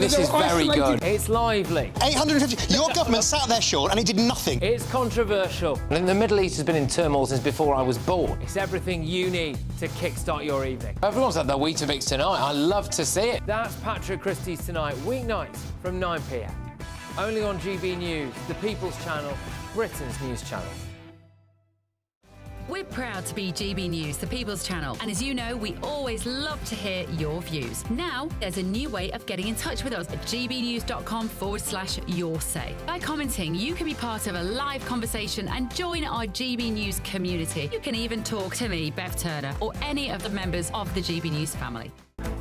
This is very good. It's lively. 850. Your government sat there, Sean, and it did nothing. It's controversial. And the Middle East has been in turmoil since before I was born. It's everything you need to kickstart your evening. Everyone's had their Weetabix tonight. I love to see it. That's Patrick Christie's Tonight, weeknights from 9 p.m. Only on GB News, the People's Channel, Britain's news channel. We're proud to be GB News, the People's Channel. And as you know, we always love to hear your views. Now, there's a new way of getting in touch with us at gbnews.com/yoursay. By commenting, you can be part of a live conversation and join our GB News community. You can even talk to me, Bev Turner, or any of the members of the GB News family.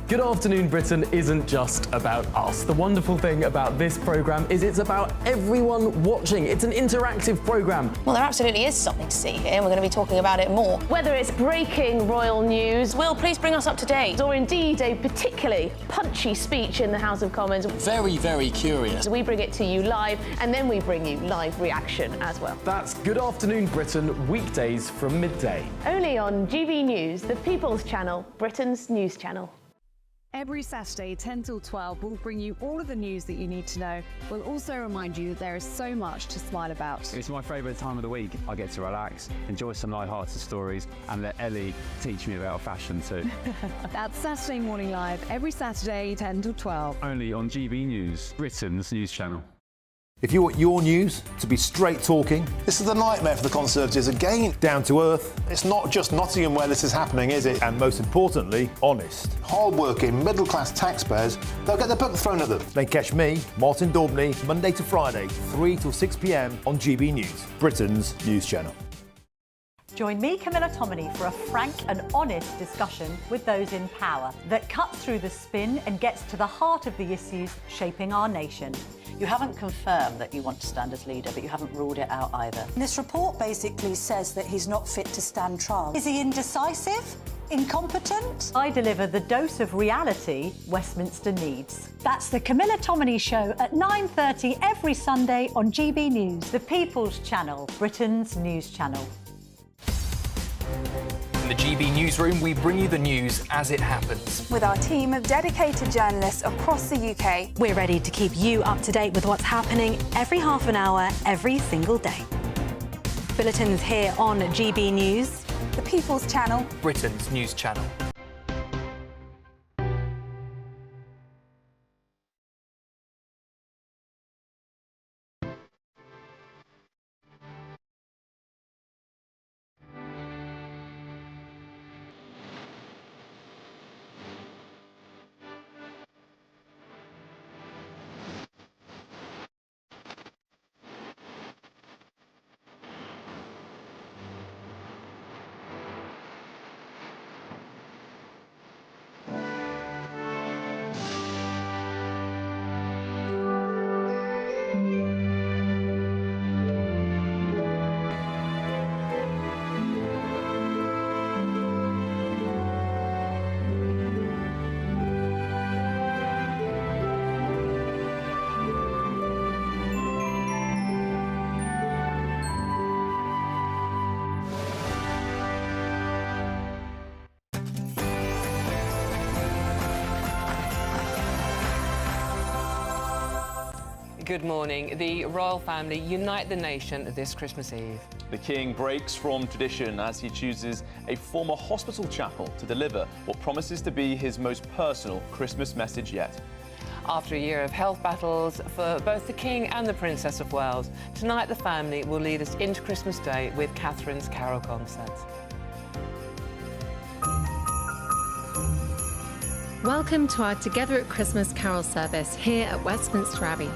Good Afternoon Britain isn't just about us. The wonderful thing about this programme is it's about everyone watching. It's an interactive programme. Well, there absolutely is something to see here, and we're going to be talking about it more. Whether it's breaking royal news, Will, please bring us up to date. or indeed a particularly punchy speech in the House of Commons, Very, very curious. we bring it to you live, and then we bring you live reaction as well. That's Good Afternoon Britain, weekdays from midday. Only on GB News, the People's Channel, Britain's news channel. Every Saturday, 10 till 12, we'll bring you all of the news that you need to know. We'll also remind you that there is so much to smile about. It's my favourite time of the week. I get to relax, enjoy some light-hearted stories, and let Ellie teach me about fashion too. That's Saturday Morning Live, every Saturday, 10 till 12. Only on GB News, Britain's news channel. If you want your news to be straight talking, This is a nightmare for the Conservatives again. down to earth, It's not just Nottingham where this is happening, is it? and most importantly, honest, Hard-working, middle-class taxpayers, they'll get their book thrown at them. then catch me, Martin Daubney, Monday to Friday, 3 till 6 p.m. on GB News, Britain's news channel. Join me, Camilla Tominey, for a frank and honest discussion with those in power that cuts through the spin and gets to the heart of the issues shaping our nation. You haven't confirmed that you want to stand as leader, but you haven't ruled it out either. This report basically says that he's not fit to stand trial. Is he indecisive? Incompetent? I deliver the dose of reality Westminster needs. That's the Camilla Tominey Show at 9:30 every Sunday on GB News, the People's Channel, Britain's news channel. In the GB Newsroom, we bring you the news as it happens. With our team of dedicated journalists across the UK, We're ready to keep you up to date with what's happening every half an hour, every single day. Bulletins here on GB News. the People's Channel. Britain's news channel. Good morning. The royal family unite the nation this Christmas Eve. The King breaks from tradition as he chooses a former hospital chapel to deliver what promises to be his most personal Christmas message yet. After a year of health battles for both the King and the Princess of Wales, tonight the family will lead us into Christmas Day with Catherine's carol concert. Welcome to our Together at Christmas carol service here at Westminster Abbey.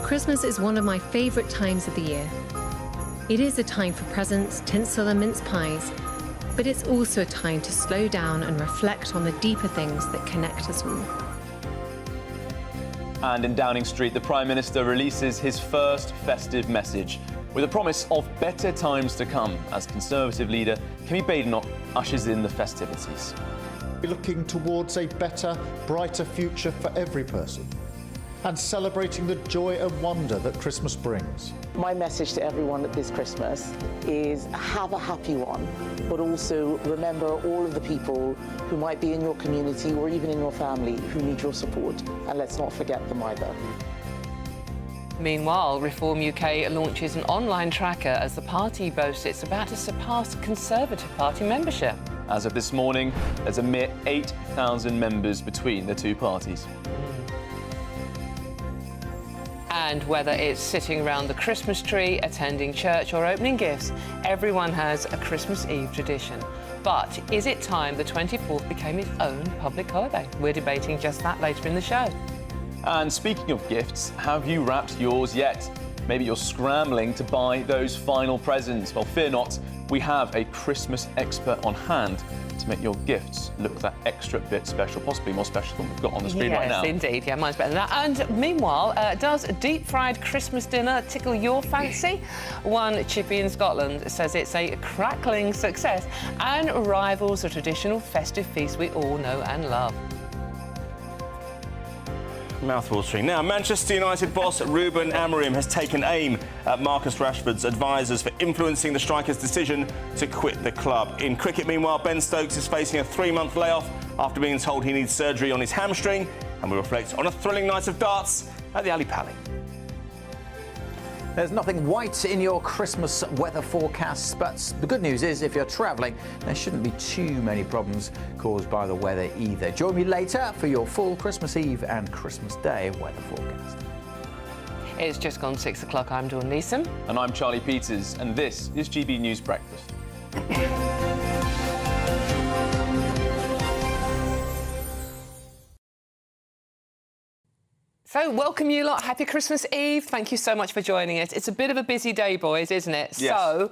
Christmas is one of my favourite times of the year. It is a time for presents, tinsel and mince pies, but it's also a time to slow down and reflect on the deeper things that connect us all. And in Downing Street, the Prime Minister releases his first festive message with a promise of better times to come as Conservative leader Kemi Badenoch ushers in the festivities. We're looking towards a better, brighter future for every person. and celebrating the joy and wonder that Christmas brings. My message to everyone at this Christmas is have a happy one, but also remember all of the people who might be in your community or even in your family who need your support, and let's not forget them either. Meanwhile, Reform UK launches an online tracker as the party boasts it's about to surpass Conservative Party membership. As of this morning, there's a mere 8,000 members between the two parties. And whether it's sitting around the Christmas tree, attending church or opening gifts, everyone has a Christmas Eve tradition. But is it time the 24th became its own public holiday? We're debating just that later in the show. And speaking of gifts, have you wrapped yours yet? Maybe you're scrambling to buy those final presents. Well, fear not, we have a Christmas expert on hand to make your gifts look that extra bit special, possibly more special than we've got on the screen right now. Yes, indeed. Yeah, mine's better than that. And meanwhile, does a deep-fried Christmas dinner tickle your fancy? One chippy in Scotland says it's a crackling success and rivals the traditional festive feast we all know and love. Mouthwatering. Now, Manchester United boss Ruben Amorim has taken aim at Marcus Rashford's advisors for influencing the striker's decision to quit the club. In cricket, meanwhile, Ben Stokes is facing a 3-month layoff after being told he needs surgery on his hamstring, and we reflect on a thrilling night of darts at the Ali Pali. There's nothing white in your Christmas weather forecasts, but the good news is if you're travelling, there shouldn't be too many problems caused by the weather either. Join me later for your full Christmas Eve and Christmas Day weather forecast. It's just gone 6 o'clock. I'm Dawn Neeson. And I'm Charlie Peters, and this is GB News Breakfast. So, welcome you lot. Happy Christmas Eve. Thank you so much for joining us. It's a bit of a busy day, boys, isn't it? Yes. So,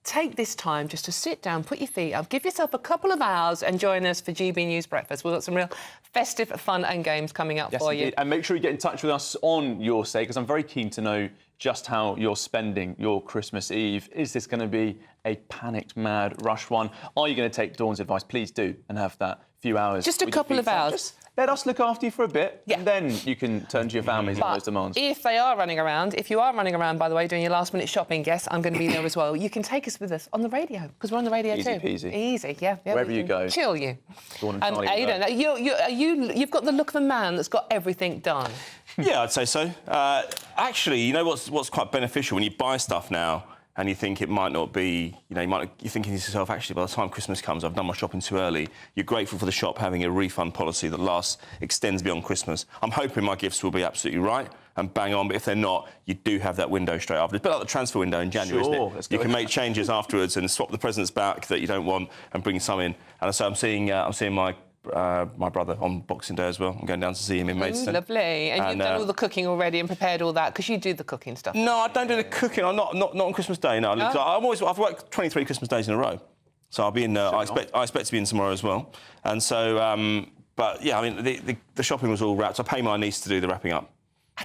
take this time just to sit down, put your feet up, give yourself a couple of hours and join us for GB News Breakfast. We've got some real festive fun and games coming up for you. And make sure you get in touch with us on your say, because I'm very keen to know just how you're spending your Christmas Eve. Is this going to be a panicked, mad, rush one? Are you going to take Dawn's advice? Please do, and have that few hours. Just a couple of hours. Just let us look after you for a bit, and then you can turn to your families on those demands. If they are running around, if you are running around, by the way, doing your last-minute shopping, yes, I'm going to be there as well. You can take us with us on the radio, because we're on the radio Easy too. peasy. Easy, yeah. Wherever you go. Chill you. Dawn and Charlie You've got the look of a man that's got everything done. Yeah, I'd say so. Actually, you know what's quite beneficial when you buy stuff now and you think it might not be, you're thinking to yourself, actually, by the time Christmas comes, I've done my shopping too early. You're grateful for the shop having a refund policy that extends beyond Christmas. I'm hoping my gifts will be absolutely right and bang on, but if they're not, you do have that window straight after. It's a bit like the transfer window in January, Sure, isn't it? You can make changes afterwards and swap the presents back that you don't want and bring some in. And so I'm seeing my brother on Boxing Day as well. I'm going down to see him in Maidstone. Lovely. And you've done all the cooking already and prepared all that, because you do the cooking stuff. No, I don't do the cooking. I'm not on Christmas Day, no. I've worked 23 Christmas days in a row. So I'll be in, I expect to be in tomorrow as well. And so, but yeah, I mean, the shopping was all wrapped. I pay my niece to do the wrapping up.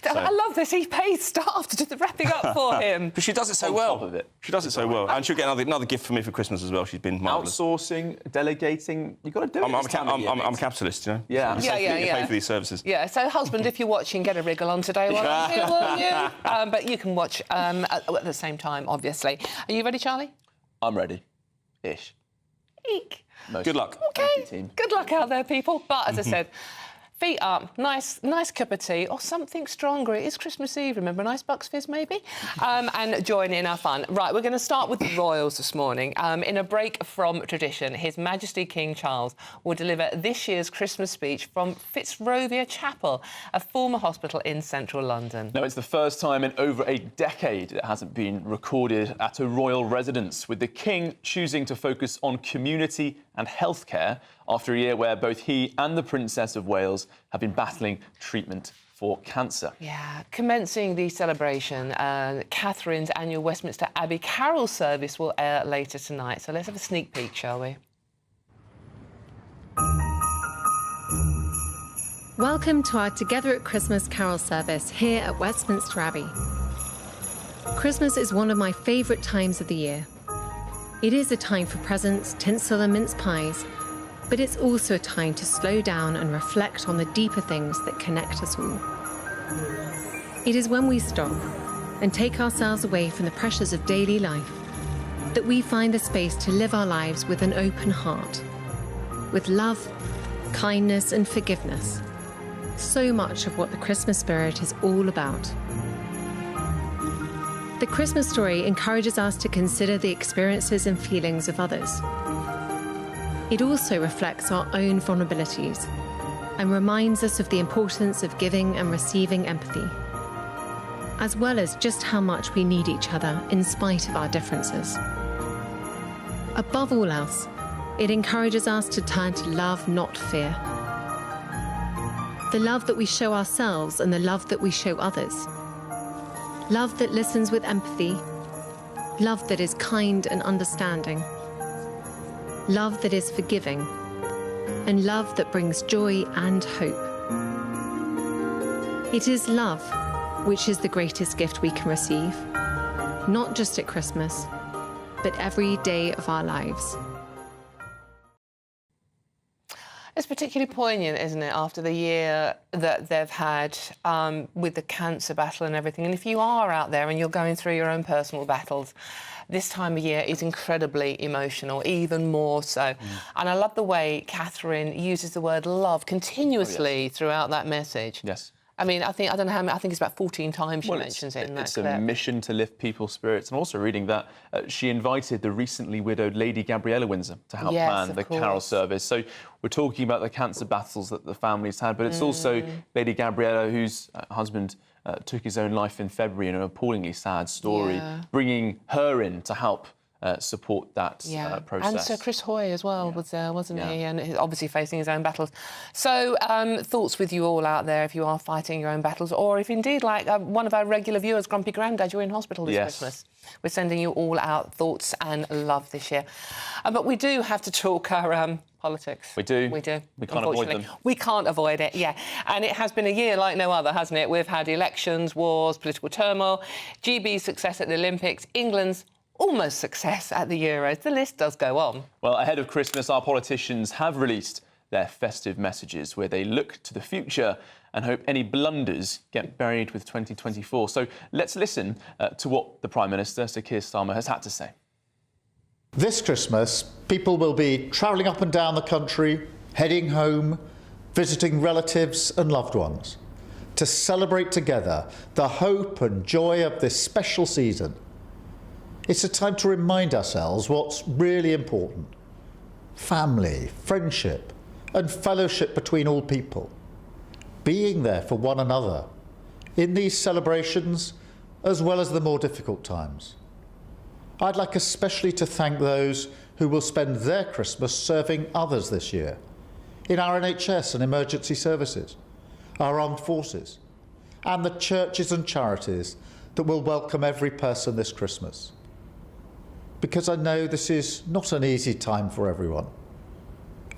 I love this. He pays staff to do the wrapping up for him. But she does it so well. She does it so well. And she'll get another gift for me for Christmas as well. She's been marvellous. Outsourcing, delegating, you've got to do it. I'm a capitalist, you know? Yeah. You pay for these services. Yeah, so husband, if you're watching, get a wriggle on today while I'm here, won't you? But you can watch at the same time, obviously. Are you ready, Charlie? I'm ready. Ish. Eek. Good luck. OK. Good luck out there, people. But, as I said, feet up, nice cup of tea, or something stronger. It is Christmas Eve, remember? A nice Bucks Fizz, maybe? And join in our fun. Right, we're going to start with the royals this morning. In a break from tradition, His Majesty King Charles will deliver this year's Christmas speech from Fitzrovia Chapel, a former hospital in central London. Now, it's the first time in over a decade it hasn't been recorded at a royal residence, with the King choosing to focus on community and healthcare after a year where both he and the Princess of Wales have been battling treatment for cancer. Yeah, commencing the celebration, Catherine's annual Westminster Abbey Carol service will air later tonight. So let's have a sneak peek, shall we? Welcome to our Together at Christmas Carol service here at Westminster Abbey. Christmas is one of my favourite times of the year. It is a time for presents, tinsel and mince pies, but it's also a time to slow down and reflect on the deeper things that connect us all. It is when we stop and take ourselves away from the pressures of daily life that we find the space to live our lives with an open heart, with love, kindness, and forgiveness. So much of what the Christmas spirit is all about. The Christmas story encourages us to consider the experiences and feelings of others. It also reflects our own vulnerabilities and reminds us of the importance of giving and receiving empathy, as well as just how much we need each other in spite of our differences. Above all else, it encourages us to turn to love, not fear. The love that we show ourselves and the love that we show others. Love that listens with empathy. Love that is kind and understanding. Love that is forgiving. And love that brings joy and hope. It is love which is the greatest gift we can receive, not just at Christmas, but every day of our lives. It's particularly poignant, isn't it, after the year that they've had with the cancer battle and everything. And if you are out there and you're going through your own personal battles, this time of year is incredibly emotional, even more so. And I love the way Catherine uses the word love continuously throughout that message. Yes. I mean, I don't know how many, I think it's about 14 times she mentions it in that It's clip. a mission to lift people's spirits. And also reading that she invited the recently widowed Lady Gabriella Windsor to help plan the carol service. So we're talking about the cancer battles that the family's had, but it's also Lady Gabriella, whose husband took his own life in February in an appallingly sad story, bringing her in to help support that process. And Sir Chris Hoy as well was there, wasn't he? And he's obviously facing his own battles. So thoughts with you all out there if you are fighting your own battles, or if indeed, like one of our regular viewers, Grumpy Grandad, you're in hospital this Christmas. We're sending you all out thoughts and love this year. But we do have to talk our politics. We do. We do. We can't avoid them. We can't avoid it, yeah. And it has been a year like no other, hasn't it? We've had elections, wars, political turmoil, GB's success at the Olympics, England's almost success at the Euros. The list does go on. Well, ahead of Christmas, our politicians have released their festive messages where they look to the future and hope any blunders get buried with 2024. So let's listen to what the Prime Minister, Sir Keir Starmer, has had to say. This Christmas, people will be travelling up and down the country, heading home, visiting relatives and loved ones to celebrate together the hope and joy of this special season. It's a time to remind ourselves what's really important. Family, friendship and fellowship between all people. Being there for one another in these celebrations as well as the more difficult times. I'd like especially to thank those who will spend their Christmas serving others this year in our NHS and emergency services, our armed forces, and the churches and charities that will welcome every person this Christmas. Because I know this is not an easy time for everyone.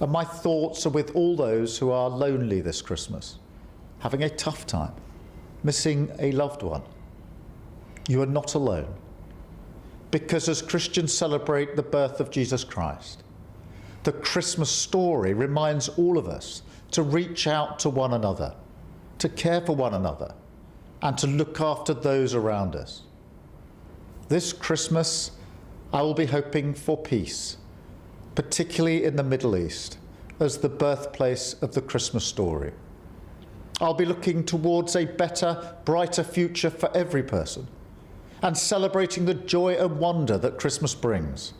And my thoughts are with all those who are lonely this Christmas, having a tough time, missing a loved one. You are not alone. Because as Christians celebrate the birth of Jesus Christ, the Christmas story reminds all of us to reach out to one another, to care for one another, and to look after those around us. This Christmas, I will be hoping for peace, particularly in the Middle East, as the birthplace of the Christmas story. I'll be looking towards a better, brighter future for every person and celebrating the joy and wonder that Christmas brings.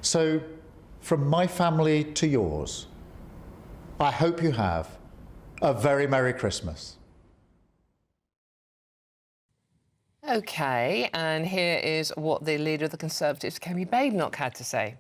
So, from my family to yours, I hope you have a very Merry Christmas. OK, and here is what the leader of the Conservatives, Kemi Badenoch, had to say.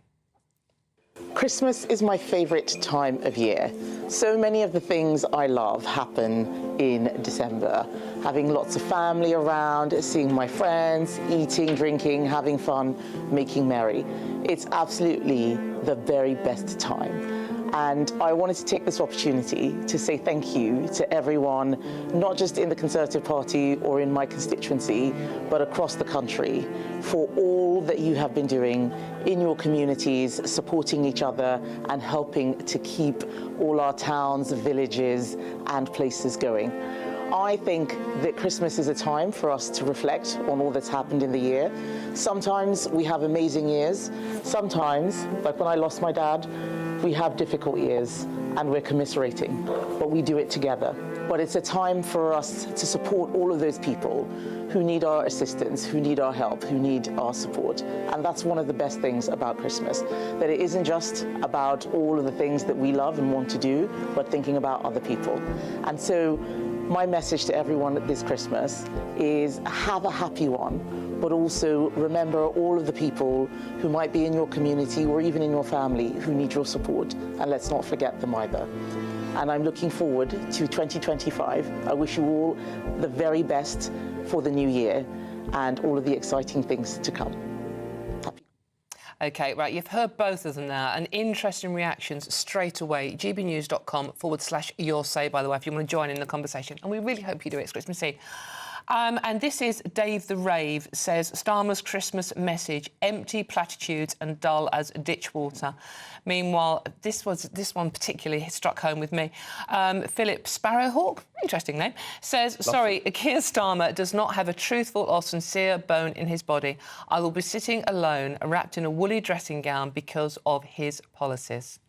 Christmas is my favourite time of year. So many of the things I love happen in December. Having lots of family around, seeing my friends, eating, drinking, having fun, making merry. It's absolutely the very best time. And I wanted to take this opportunity to say thank you to everyone, not just in the Conservative Party or in my constituency, but across the country, for all that you have been doing in your communities, supporting each other and helping to keep all our towns, villages and places going. I think that Christmas is a time for us to reflect on all that's happened in the year. Sometimes we have amazing years. Sometimes, like when I lost my dad, we have difficult years and we're commiserating, but we do it together. But it's a time for us to support all of those people who need our assistance, who need our help, who need our support. And that's one of the best things about Christmas, that it isn't just about all of the things that we love and want to do, but thinking about other people. And so my message to everyone this Christmas is have a happy one, but also remember all of the people who might be in your community or even in your family who need your support, and let's not forget them either. And I'm looking forward to 2025. I wish you all the very best for the new year and all of the exciting things to come. OK, right, you've heard both of them now, and interesting reactions straight away. gbnews.com/your say, by the way, if you want to join in the conversation. And we really hope you do. It's Christmas Eve. And this is Dave the Rave, says, Starmer's Christmas message, empty platitudes and dull as ditch water. Meanwhile, this one particularly struck home with me. Philip Sparrowhawk, interesting name, says, sorry, Keir Starmer does not have a truthful or sincere bone in his body. I will be sitting alone, wrapped in a woolly dressing gown because of his policies.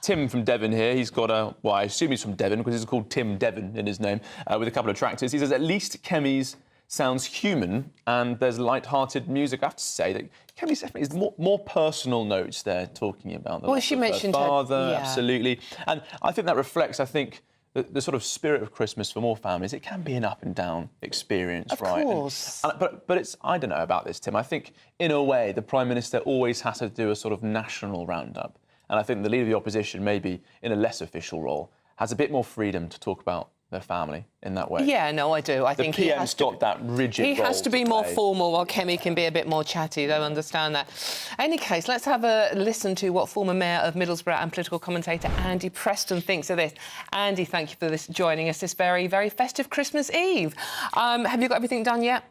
Tim from Devon here. He's got a... Well, I assume he's from Devon because he's called Tim Devon in his name, with a couple of tractors. He says, at least Kemi's sounds human and there's light-hearted music. I have to say that Kemi's definitely is more personal notes there talking about the well, she mentioned father, yeah. Absolutely. And I think that reflects, I think, the sort of spirit of Christmas for more families. It can be an up-and-down experience, right? Of course. But it's... I don't know about this, Tim. I think, in a way, the Prime Minister always has to do a sort of national roundup. And I think the Leader of the Opposition, maybe in a less official role, has a bit more freedom to talk about their family in that way. Yeah, no, I do. I think the PM's got that rigid He has to be more play. formal, while Kemi can be a bit more chatty. Don't understand that. Any case, let's have a listen to what former Mayor of Middlesbrough and political commentator Andy Preston thinks of this. Andy, thank you for joining us this very, very festive Christmas Eve. Have you got everything done yet?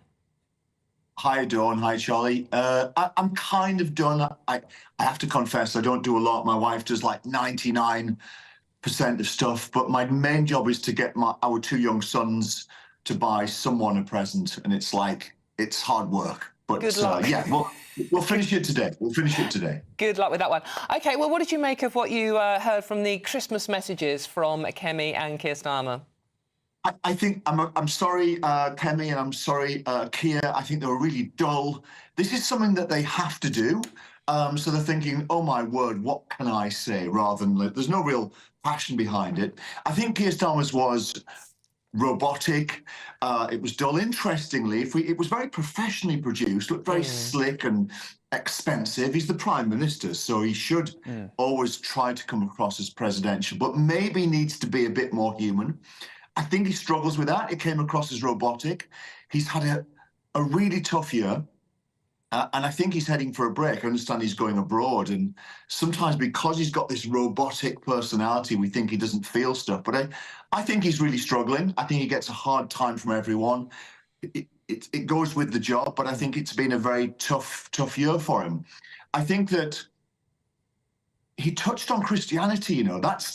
Hi, Dawn. Hi, Charlie. I'm kind of done. I have to confess, I don't do a lot. My wife does like 99% of stuff, but my main job is to get our two young sons to buy someone a present, and it's hard work. But good luck. Yeah, we'll finish it today. We'll finish it today. Good luck with that one. OK, well, what did you make of what you heard from the Christmas messages from Kemi and Keir Starmer? I think I'm sorry, Kemi, and I'm sorry, Keir. I think they were really dull. This is something that they have to do. So they're thinking, oh, my word, what can I say? Rather than there's no real passion behind it. I think Keir Starmer's was robotic. It was dull. Interestingly, it was very professionally produced, looked very slick and expensive. He's the Prime Minister, so he should always try to come across as presidential, but maybe needs to be a bit more human. I think he struggles with that. It came across as robotic. He's had a really tough year, and I think he's heading for a break. I understand he's going abroad, and sometimes because he's got this robotic personality, we think he doesn't feel stuff. But I think he's really struggling. I think he gets a hard time from everyone. It goes with the job, but I think it's been a very tough year for him. I think that he touched on Christianity,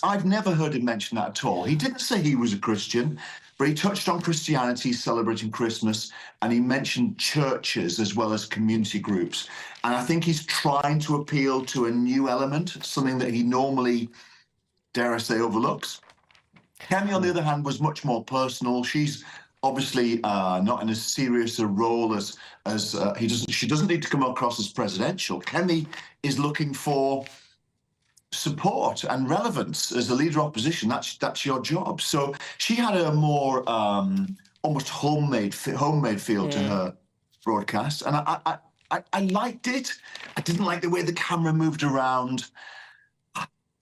I've never heard him mention that at all. He didn't say he was a Christian, but he touched on Christianity, celebrating Christmas, and he mentioned churches as well as community groups. And I think he's trying to appeal to a new element, something that he normally, dare I say, overlooks. Kemi, on the other hand, was much more personal. She's obviously not in as serious a role as she doesn't need to come across as presidential. Kemi is looking for support and relevance as a leader of opposition. That's your job. So she had a more almost homemade feel to her broadcast, and I liked it. I didn't like the way the camera moved around.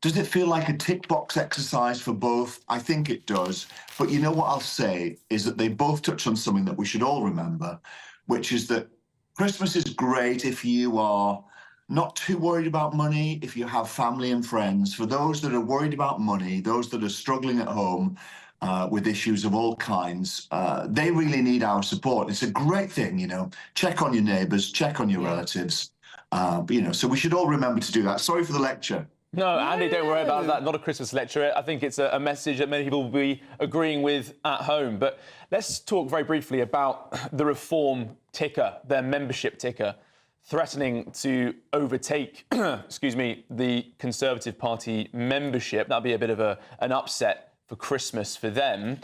Does it feel like a tick box exercise for both? I think it does. But you know what I'll say is that they both touch on something that we should all remember, which is that Christmas is great if you are not too worried about money, if you have family and friends. For those that are worried about money, those that are struggling at home with issues of all kinds, they really need our support. It's a great thing, Check on your neighbours, check on your relatives, so we should all remember to do that. Sorry for the lecture. No, Andy, don't worry about that. Not a Christmas lecture. I think it's a message that many people will be agreeing with at home. But let's talk very briefly about the Reform ticker, their membership ticker, threatening to overtake, excuse me, the Conservative Party membership. That'll be a bit of an upset for Christmas for them.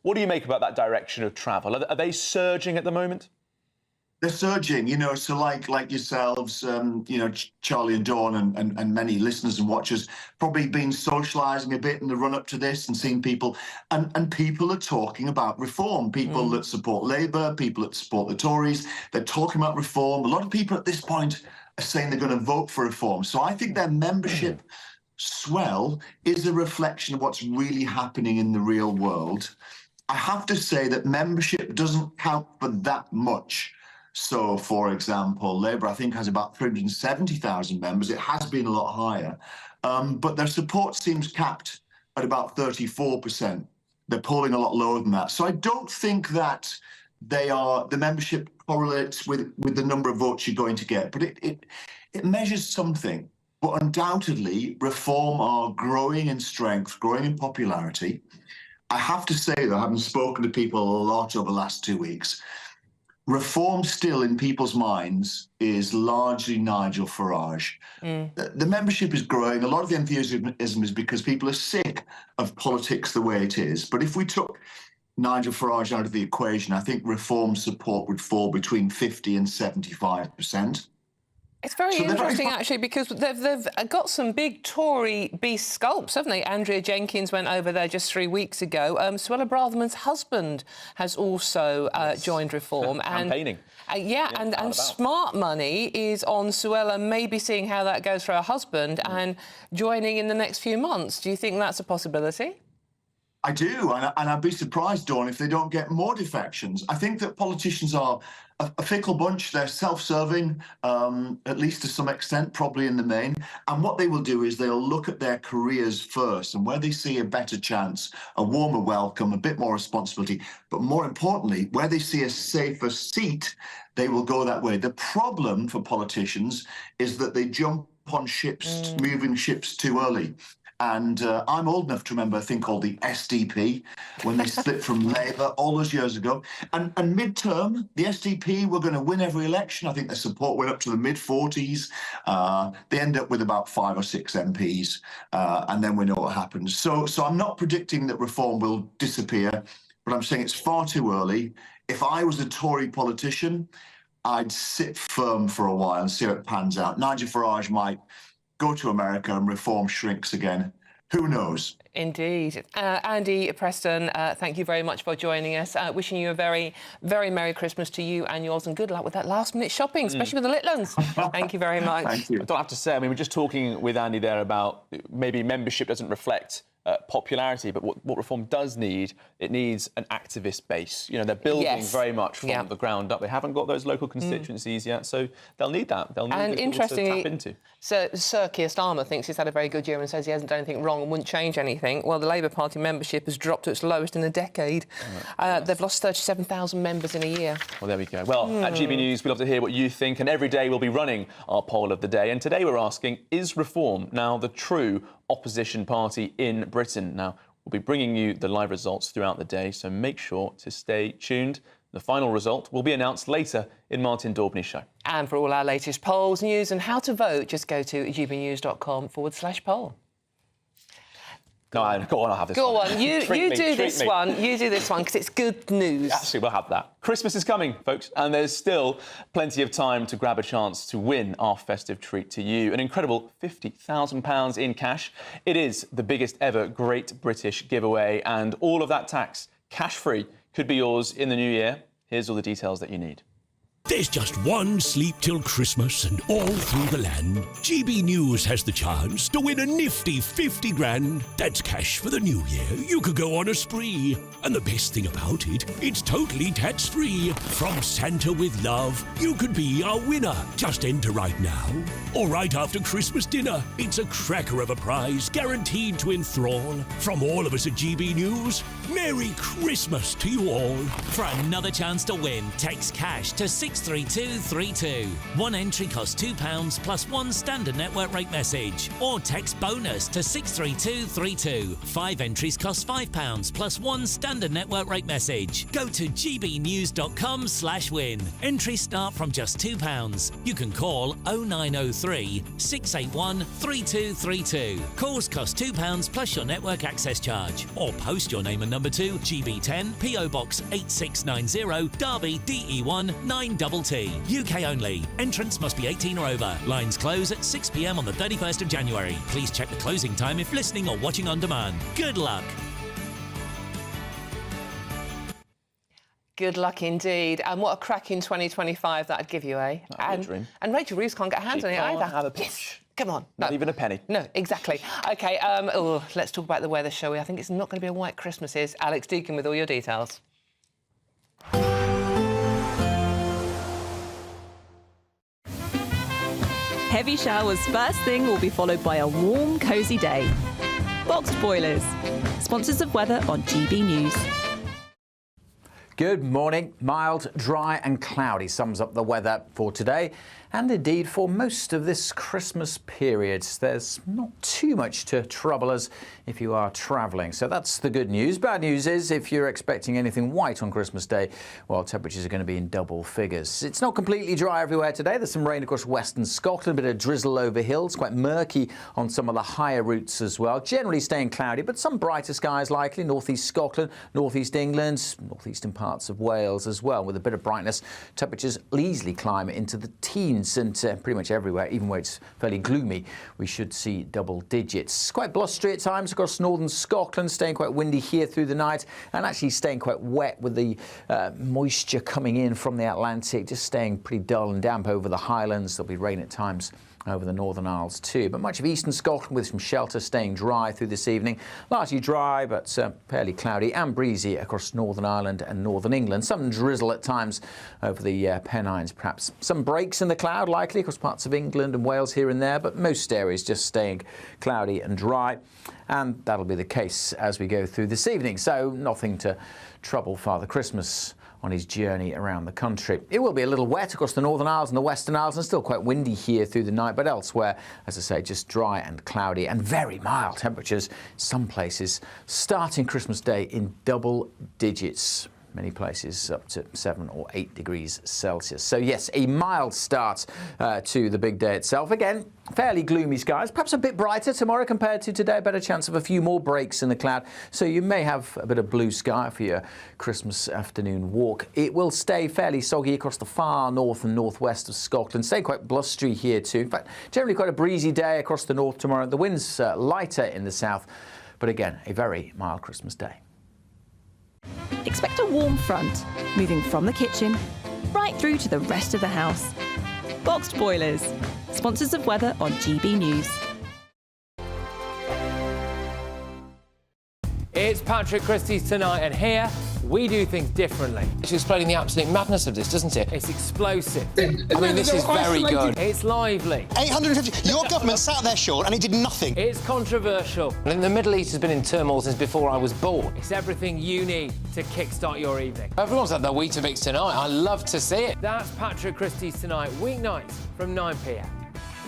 What do you make about that direction of travel? Are they surging at the moment? They're surging, you know, so like yourselves, you know, Charlie and Dawn and many listeners and watchers probably been socialising a bit in the run-up to this and seeing people, and people are talking about reform. People that support Labour, people that support the Tories, they're talking about reform. A lot of people at this point are saying they're going to vote for reform. So I think their membership swell is a reflection of what's really happening in the real world. I have to say that membership doesn't count for that much. So, for example, Labour, I think, has about 370,000 members. It has been a lot higher. But their support seems capped at about 34%. They're polling a lot lower than that. So I don't think that the membership correlates with the number of votes you're going to get. But it measures something. But undoubtedly, Reform are growing in strength, growing in popularity. I have to say, though, having spoken to people a lot over the last 2 weeks, Reform still in people's minds is largely Nigel Farage. The membership is growing. A lot of the enthusiasm is because people are sick of politics the way it is. But if we took Nigel Farage out of the equation, I think Reform support would fall between 50 and 75%. It's very interesting, actually, because they've got some big Tory beast sculpts, haven't they? Andrea Jenkins went over there just 3 weeks ago. Suella Braverman's husband has also joined Reform. Campaigning. And smart money is on Suella, maybe seeing how that goes for her husband and joining in the next few months. Do you think that's a possibility? I do, and I'd be surprised, Dawn, if they don't get more defections. I think that politicians are a fickle bunch. They're self-serving, at least to some extent, probably in the main. And what they will do is they'll look at their careers first, and where they see a better chance, a warmer welcome, a bit more responsibility, but more importantly, where they see a safer seat, they will go that way. The problem for politicians is that they jump on ships, moving ships too early. And I'm old enough to remember a thing called the SDP, when they split from Labour all those years ago. And mid-term, the SDP were going to win every election. I think their support went up to the mid-40s. They end up with about 5 or 6 MPs, and then we know what happens. So I'm not predicting that Reform will disappear, but I'm saying it's far too early. If I was a Tory politician, I'd sit firm for a while and see how it pans out. Nigel Farage might go to America and Reform shrinks again. Who knows? Indeed. Andy Preston, thank you very much for joining us. Wishing you a very, very Merry Christmas to you and yours, and good luck with that last-minute shopping, especially with the Litlands. Thank you very much. Thank you. I don't have to say, I mean, we're just talking with Andy there about maybe membership doesn't reflect popularity, but what Reform does need, it needs an activist base. You know, they're building very much from the ground up. They haven't got those local constituencies yet, so they'll need that. They'll need people to tap into. Sir Keir Starmer thinks he's had a very good year and says he hasn't done anything wrong and wouldn't change anything. Well, the Labour Party membership has dropped to its lowest in a decade. They've lost 37,000 members in a year. Well, there we go. Well, at GB News, we love to hear what you think, and every day we'll be running our poll of the day. And today we're asking, is Reform now the true opposition party in Britain? Now, we'll be bringing you the live results throughout the day, so make sure to stay tuned. The final result will be announced later in Martin Daubney's show. And for all our latest polls, news and how to vote, just go to gbnews.com/poll. Go on, I'll have this one. Go on, you do this one. You do this one, because it's good news. Actually, we'll have that. Christmas is coming, folks, and there's still plenty of time to grab a chance to win our festive treat to you. An incredible £50,000 in cash. It is the biggest ever Great British giveaway, and all of that tax, cash-free, could be yours in the new year. Here's all the details that you need. There's just one sleep till Christmas, and all through the land, GB News has the chance to win a nifty 50 grand. That's cash for the new year. You could go on a spree. And the best thing about it, it's totally tax-free. From Santa with love, you could be our winner. Just enter right now, or right after Christmas dinner. It's a cracker of a prize, guaranteed to enthrall. From all of us at GB News, Merry Christmas to you all. For another chance to win, text cash to 6 63232. One entry costs £2 plus one standard network rate message. Or text bonus to 63232. 5 entries cost £5 plus one standard network rate message. Go to gbnews.com/win. Entries start from just £2. You can call 0903 681 3232. Calls cost £2 plus your network access charge. Or post your name and number to GB10 PO Box 8690 Derby DE1 9TT. UK only. Entrance must be 18 or over. Lines close at 6 p.m. on the 31st of January. Please check the closing time if listening or watching on demand. Good luck. Good luck indeed. And what a cracking 2025 that'd give you, eh? That'd be a dream. And Rachel Reeves can't get her hands on it either. Have a yes. Come on. Not even a penny. No, exactly. OK, let's talk about the weather, shall we? I think it's not going to be a white Christmas, is Alex Deacon with all your details. Heavy showers first thing will be followed by a warm, cosy day. Boxed Boilers, sponsors of weather on GB News. Good morning. Mild, dry and cloudy sums up the weather for today and indeed for most of this Christmas period. There's not too much to trouble us if you are travelling. So that's the good news. Bad news is if you're expecting anything white on Christmas Day, well, temperatures are going to be in double figures. It's not completely dry everywhere today. There's some rain across western Scotland, a bit of drizzle over hills, quite murky on some of the higher routes as well. Generally staying cloudy, but some brighter skies likely. Northeast Scotland, northeast England, northeastern parts of Wales as well, with a bit of brightness. Temperatures easily climb into the teens and pretty much everywhere, even where it's fairly gloomy, we should see double digits. Quite blustery at times across northern Scotland, staying quite windy here through the night and actually staying quite wet with the moisture coming in from the Atlantic, just staying pretty dull and damp over the Highlands. There'll be rain at times over the Northern Isles too, but much of eastern Scotland with some shelter, staying dry through this evening. Largely dry, but fairly cloudy and breezy across Northern Ireland and Northern England. Some drizzle at times over the Pennines, perhaps. Some breaks in the cloud likely across parts of England and Wales here and there, but most areas just staying cloudy and dry. And that'll be the case as we go through this evening. So nothing to trouble Father Christmas on his journey around the country. It will be a little wet across the Northern Isles and the Western Isles and still quite windy here through the night, but elsewhere, as I say, just dry and cloudy and very mild temperatures. Some places starting Christmas Day in double digits. Many places up to 7 or 8 degrees Celsius. So yes, a mild start to the big day itself. Again, fairly gloomy skies, perhaps a bit brighter tomorrow compared to today. Better chance of a few more breaks in the cloud. So you may have a bit of blue sky for your Christmas afternoon walk. It will stay fairly soggy across the far north and northwest of Scotland. Stay quite blustery here too. In fact, generally quite a breezy day across the north tomorrow. The wind's lighter in the south, but again, a very mild Christmas day. Expect a warm front, moving from the kitchen right through to the rest of the house. Boxed Boilers, sponsors of weather on GB News. It's Patrick Christie's Tonight, and here we do things differently. It's explaining the absolute madness of this, doesn't it? It's explosive. I mean, this is very good. It's lively. 850. Your government sat there, Sean, and it did nothing. It's controversial. And the Middle East has been in turmoil since before I was born. It's everything you need to kickstart your evening. Everyone's had their Weetabix tonight. I love to see it. That's Patrick Christie's Tonight, weeknights from 9 p.m.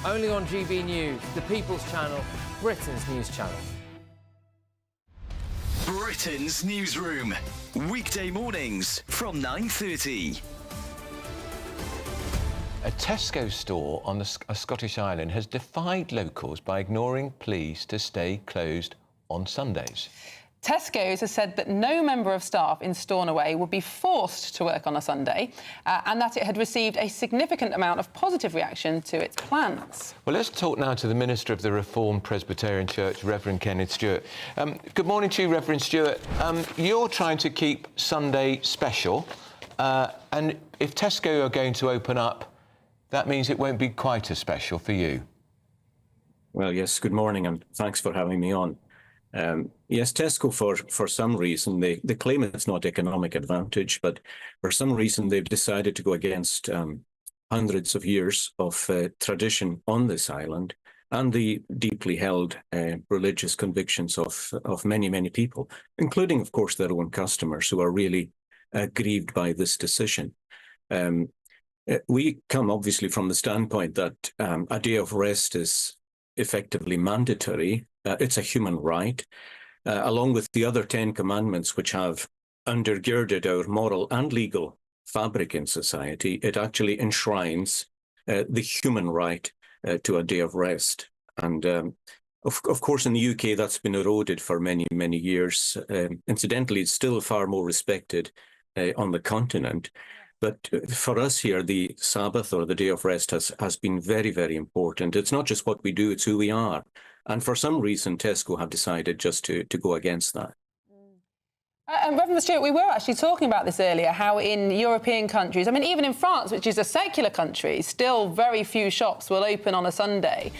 Only on GB News, the People's Channel, Britain's news channel. Britain's Newsroom, weekday mornings from 9:30. A Tesco store on a Scottish island has defied locals by ignoring pleas to stay closed on Sundays. Tesco's has said that no member of staff in Stornoway would be forced to work on a Sunday and that it had received a significant amount of positive reaction to its plans. Well, let's talk now to the Minister of the Reformed Presbyterian Church, Reverend Kenneth Stewart. Good morning to you, Reverend Stewart. You're trying to keep Sunday special, and if Tesco are going to open up, that means it won't be quite as special for you. Well, yes, good morning, and thanks for having me on. Yes, Tesco, for some reason, they claim it's not economic advantage, but for some reason they've decided to go against hundreds of years of tradition on this island and the deeply held religious convictions of many, many people, including, of course, their own customers who are really grieved by this decision. We come obviously from the standpoint that a day of rest is effectively mandatory. It's a human right, along with the other 10 commandments which have undergirded our moral and legal fabric in society. It actually enshrines the human right to a day of rest. And of course, in the UK, that's been eroded for many, many years. Incidentally, it's still far more respected on the continent. But for us here, the Sabbath or the day of rest has been very, very important. It's not just what we do, it's who we are. And for some reason, Tesco have decided just to go against that. And Reverend Stewart, we were actually talking about this earlier, how in European countries, I mean, even in France, which is a secular country, still very few shops will open on a Sunday.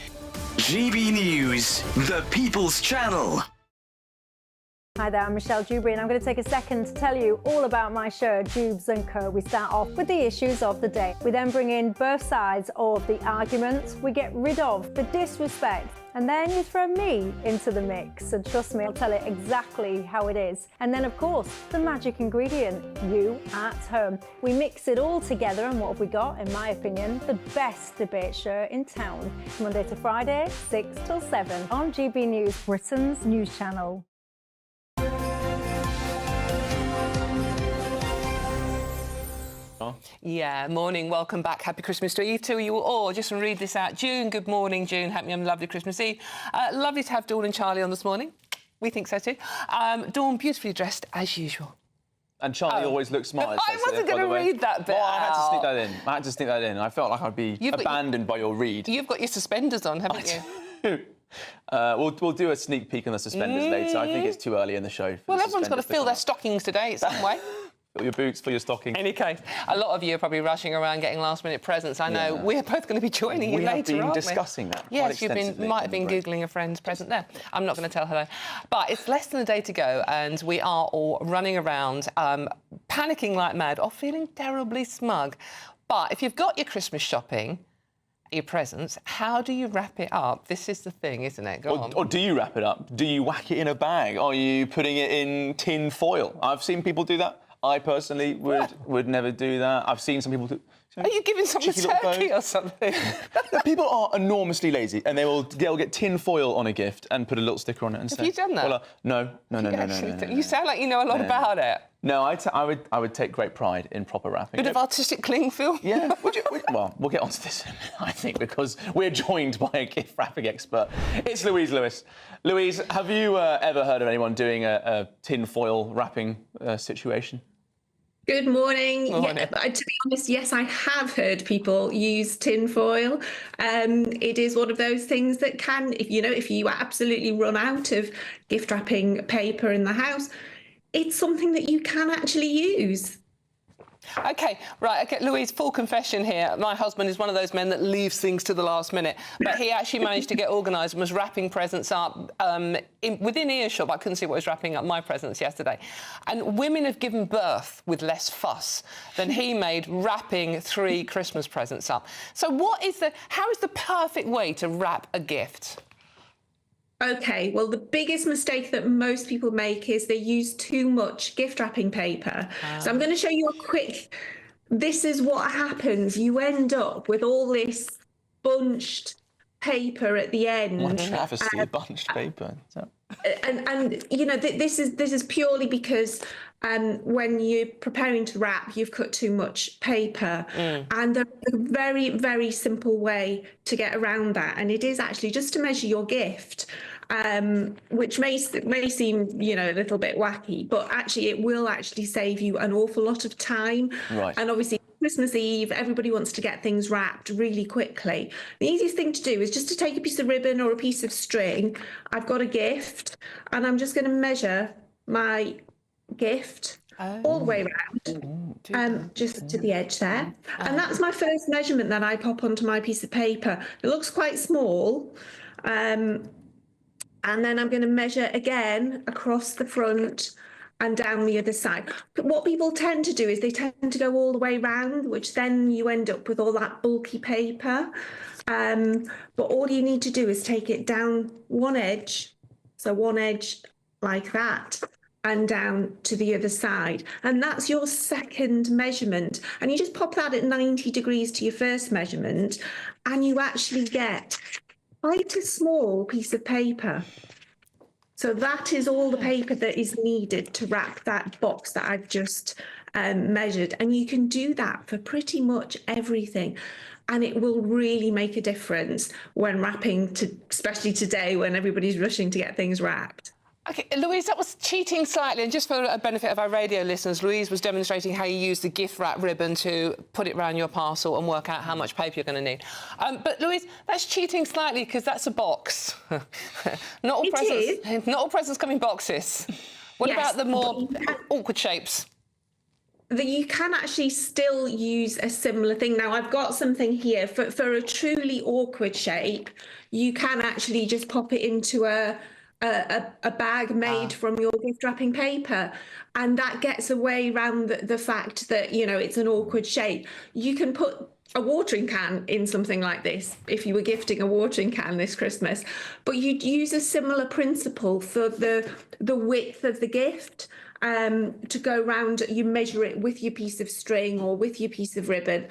GB News, the People's Channel. Hi there, I'm Michelle Dewberry and I'm going to take a second to tell you all about my show, Dubes & Co. We start off with the issues of the day. We then bring in both sides of the arguments. We get rid of the disrespect. And then you throw me into the mix. And trust me, I'll tell it exactly how it is. And then, of course, the magic ingredient, you at home. We mix it all together and what have we got, in my opinion, the best debate show in town. Monday to Friday, 6 till 7 on GB News, Britain's news channel. Yeah, morning, welcome back. Happy Christmas to Eve to you all. Just want to read this out. June, good morning, June. Happy and lovely Christmas Eve. Lovely to have Dawn and Charlie on this morning. We think so too. Dawn, beautifully dressed as usual. And Charlie always looks smart. I wasn't going to read that bit. Well, I had to sneak that in. I felt like I'd be abandoned by your read. You've got your suspenders on, haven't you? We'll do a sneak peek on the suspenders later. I think it's too early in the show. Well, everyone's got to fill their stockings today some way. Fill your boots, fill your stockings. In any case, a lot of you are probably rushing around getting last-minute presents. I know we're both going to be joining you later, aren't we? We have been discussing that. Yes, you might have been Googling a friend's present there. I'm not going to tell her, though. But it's less than a day to go, and we are all running around, panicking like mad, or feeling terribly smug. But if you've got your Christmas shopping, your presents, how do you wrap it up? This is the thing, isn't it? Go on. Or do you wrap it up? Do you whack it in a bag? Are you putting it in tin foil? I've seen people do that. I personally would never do that. I've seen some people do. Are you giving someone turkey or something? People are enormously lazy, and they'll get tin foil on a gift and put a little sticker on it and say. Have you done that? Well, no. You sound like you know a lot about it. No, I would take great pride in proper wrapping. Bit of artistic cling film. Yeah. Well, we'll get onto this, I think, because we're joined by a gift wrapping expert. It's Louise Lewis. Louise, have you ever heard of anyone doing a tin foil wrapping situation? Good morning. Yeah, to be honest, yes, I have heard people use tin foil. It is one of those things that can, if you absolutely run out of gift wrapping paper in the house, it's something that you can actually use. OK, right, OK, Louise, full confession here. My husband is one of those men that leaves things to the last minute, but he actually managed to get organised and was wrapping presents up within earshot, but I couldn't see what he was wrapping up my presents yesterday. And women have given birth with less fuss than he made wrapping 3 Christmas presents up. So how is the perfect way to wrap a gift? Okay, well, the biggest mistake that most people make is they use too much gift wrapping paper. So I'm going to show you a quick, this is what happens. You end up with all this bunched paper at the end. I'd never see bunched paper. And this is purely because when you're preparing to wrap, you've cut too much paper. And there's a very, very simple way to get around that. And it is actually just to measure your gift, which may seem, a little bit wacky, but actually it will actually save you an awful lot of time. Right. And obviously Christmas Eve, everybody wants to get things wrapped really quickly. The easiest thing to do is just to take a piece of ribbon or a piece of string. I've got a gift and I'm just going to measure my gift all the way around, just to the edge there. And that's my first measurement that I pop onto my piece of paper. It looks quite small. And then I'm going to measure again across the front and down the other side. But what people tend to do is they tend to go all the way round, which then you end up with all that bulky paper. But all you need to do is take it down one edge, so one edge like that, and down to the other side. And that's your second measurement. And you just pop that at 90 degrees to your first measurement, and you actually get quite a small piece of paper. So that is all the paper that is needed to wrap that box that I've just measured. And you can do that for pretty much everything. And it will really make a difference when wrapping, especially today when everybody's rushing to get things wrapped. OK, Louise, that was cheating slightly. And just for a benefit of our radio listeners, Louise was demonstrating how you use the gift wrap ribbon to put it around your parcel and work out how much paper you're going to need. But, Louise, that's cheating slightly because that's a box. Not all presents come in boxes. What about the more awkward shapes? That you can actually still use a similar thing. Now, I've got something here. For a truly awkward shape, you can actually just pop it into a bag made from your gift wrapping paper, and that gets away around the fact that, you know, it's an awkward shape. You can put a watering can in something like this if you were gifting a watering can this Christmas, but you'd use a similar principle for the width of the gift. To go round, you measure it with your piece of string or with your piece of ribbon,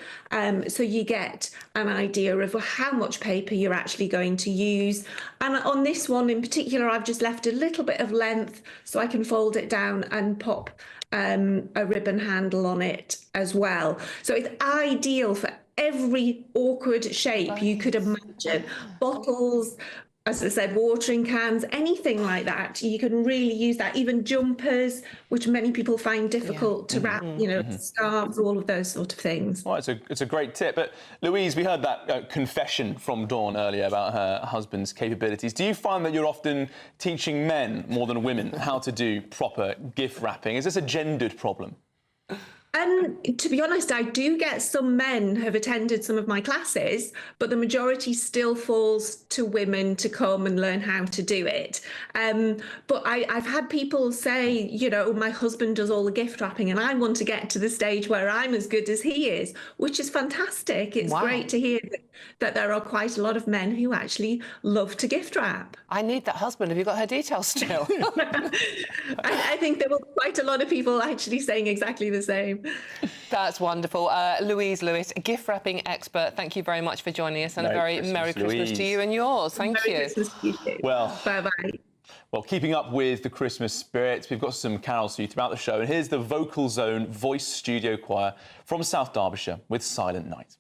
so you get an idea of how much paper you're actually going to use. And on this one in particular, I've just left a little bit of length so I can fold it down and pop a ribbon handle on it as well. So it's ideal for every awkward shape you could imagine. Bottles, as I said, watering cans, anything like that. You can really use that. Even jumpers, which many people find difficult to wrap, you know, scarves, all of those sort of things. Well, it's a great tip. But, Louise, we heard that confession from Dawn earlier about her husband's capabilities. Do you find that you're often teaching men more than women how to do proper gift wrapping? Is this a gendered problem? To be honest, I do get some men have attended some of my classes, but the majority still falls to women to come and learn how to do it. But I've had people say, you know, my husband does all the gift wrapping and I want to get to the stage where I'm as good as he is, which is fantastic. It's great to hear that there are quite a lot of men who actually love to gift wrap. I need that husband. Have you got her details still? I think there were quite a lot of people actually saying exactly the same. That's wonderful. Louise Lewis, gift wrapping expert, thank you very much for joining us, and a very Merry Christmas to you and yours. Thank you. Merry Christmas to you too. Well, bye-bye. Well, keeping up with the Christmas spirit, we've got some carols for you throughout the show. And here's the Vocal Zone Voice Studio Choir from South Derbyshire with Silent Night.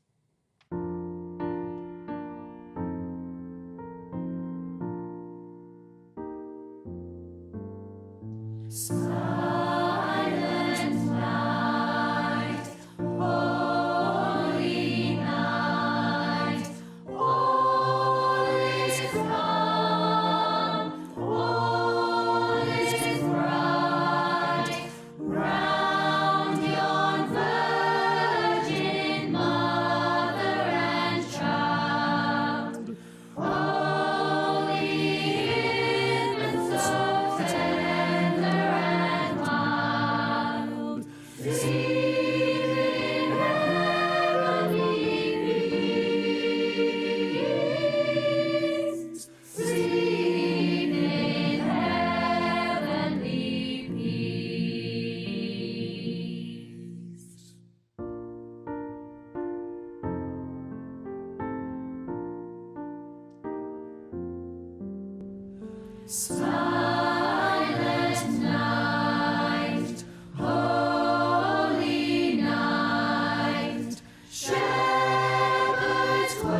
Silent night, holy night, shepherds quail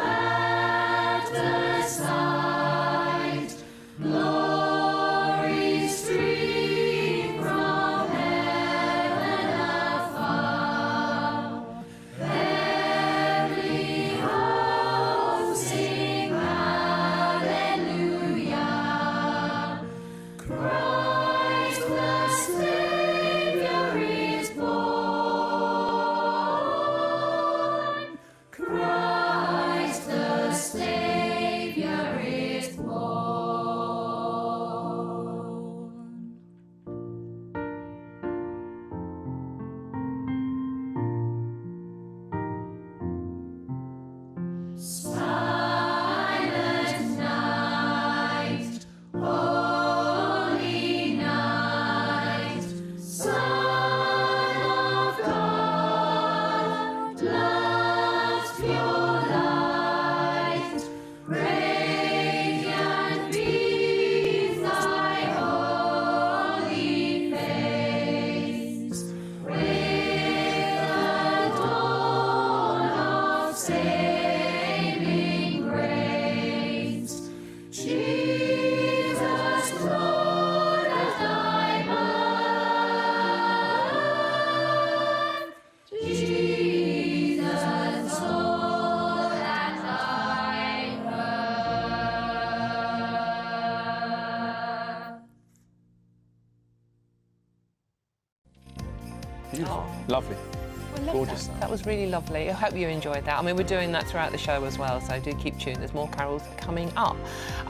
at the sight, glory stream from heaven afar, heavenly hosts sing hallelujah. Oh. Lovely. I love Gorgeous. That was really lovely. I hope you enjoyed that. I mean, we're doing that throughout the show as well, so do keep tuned. There's more carols coming up.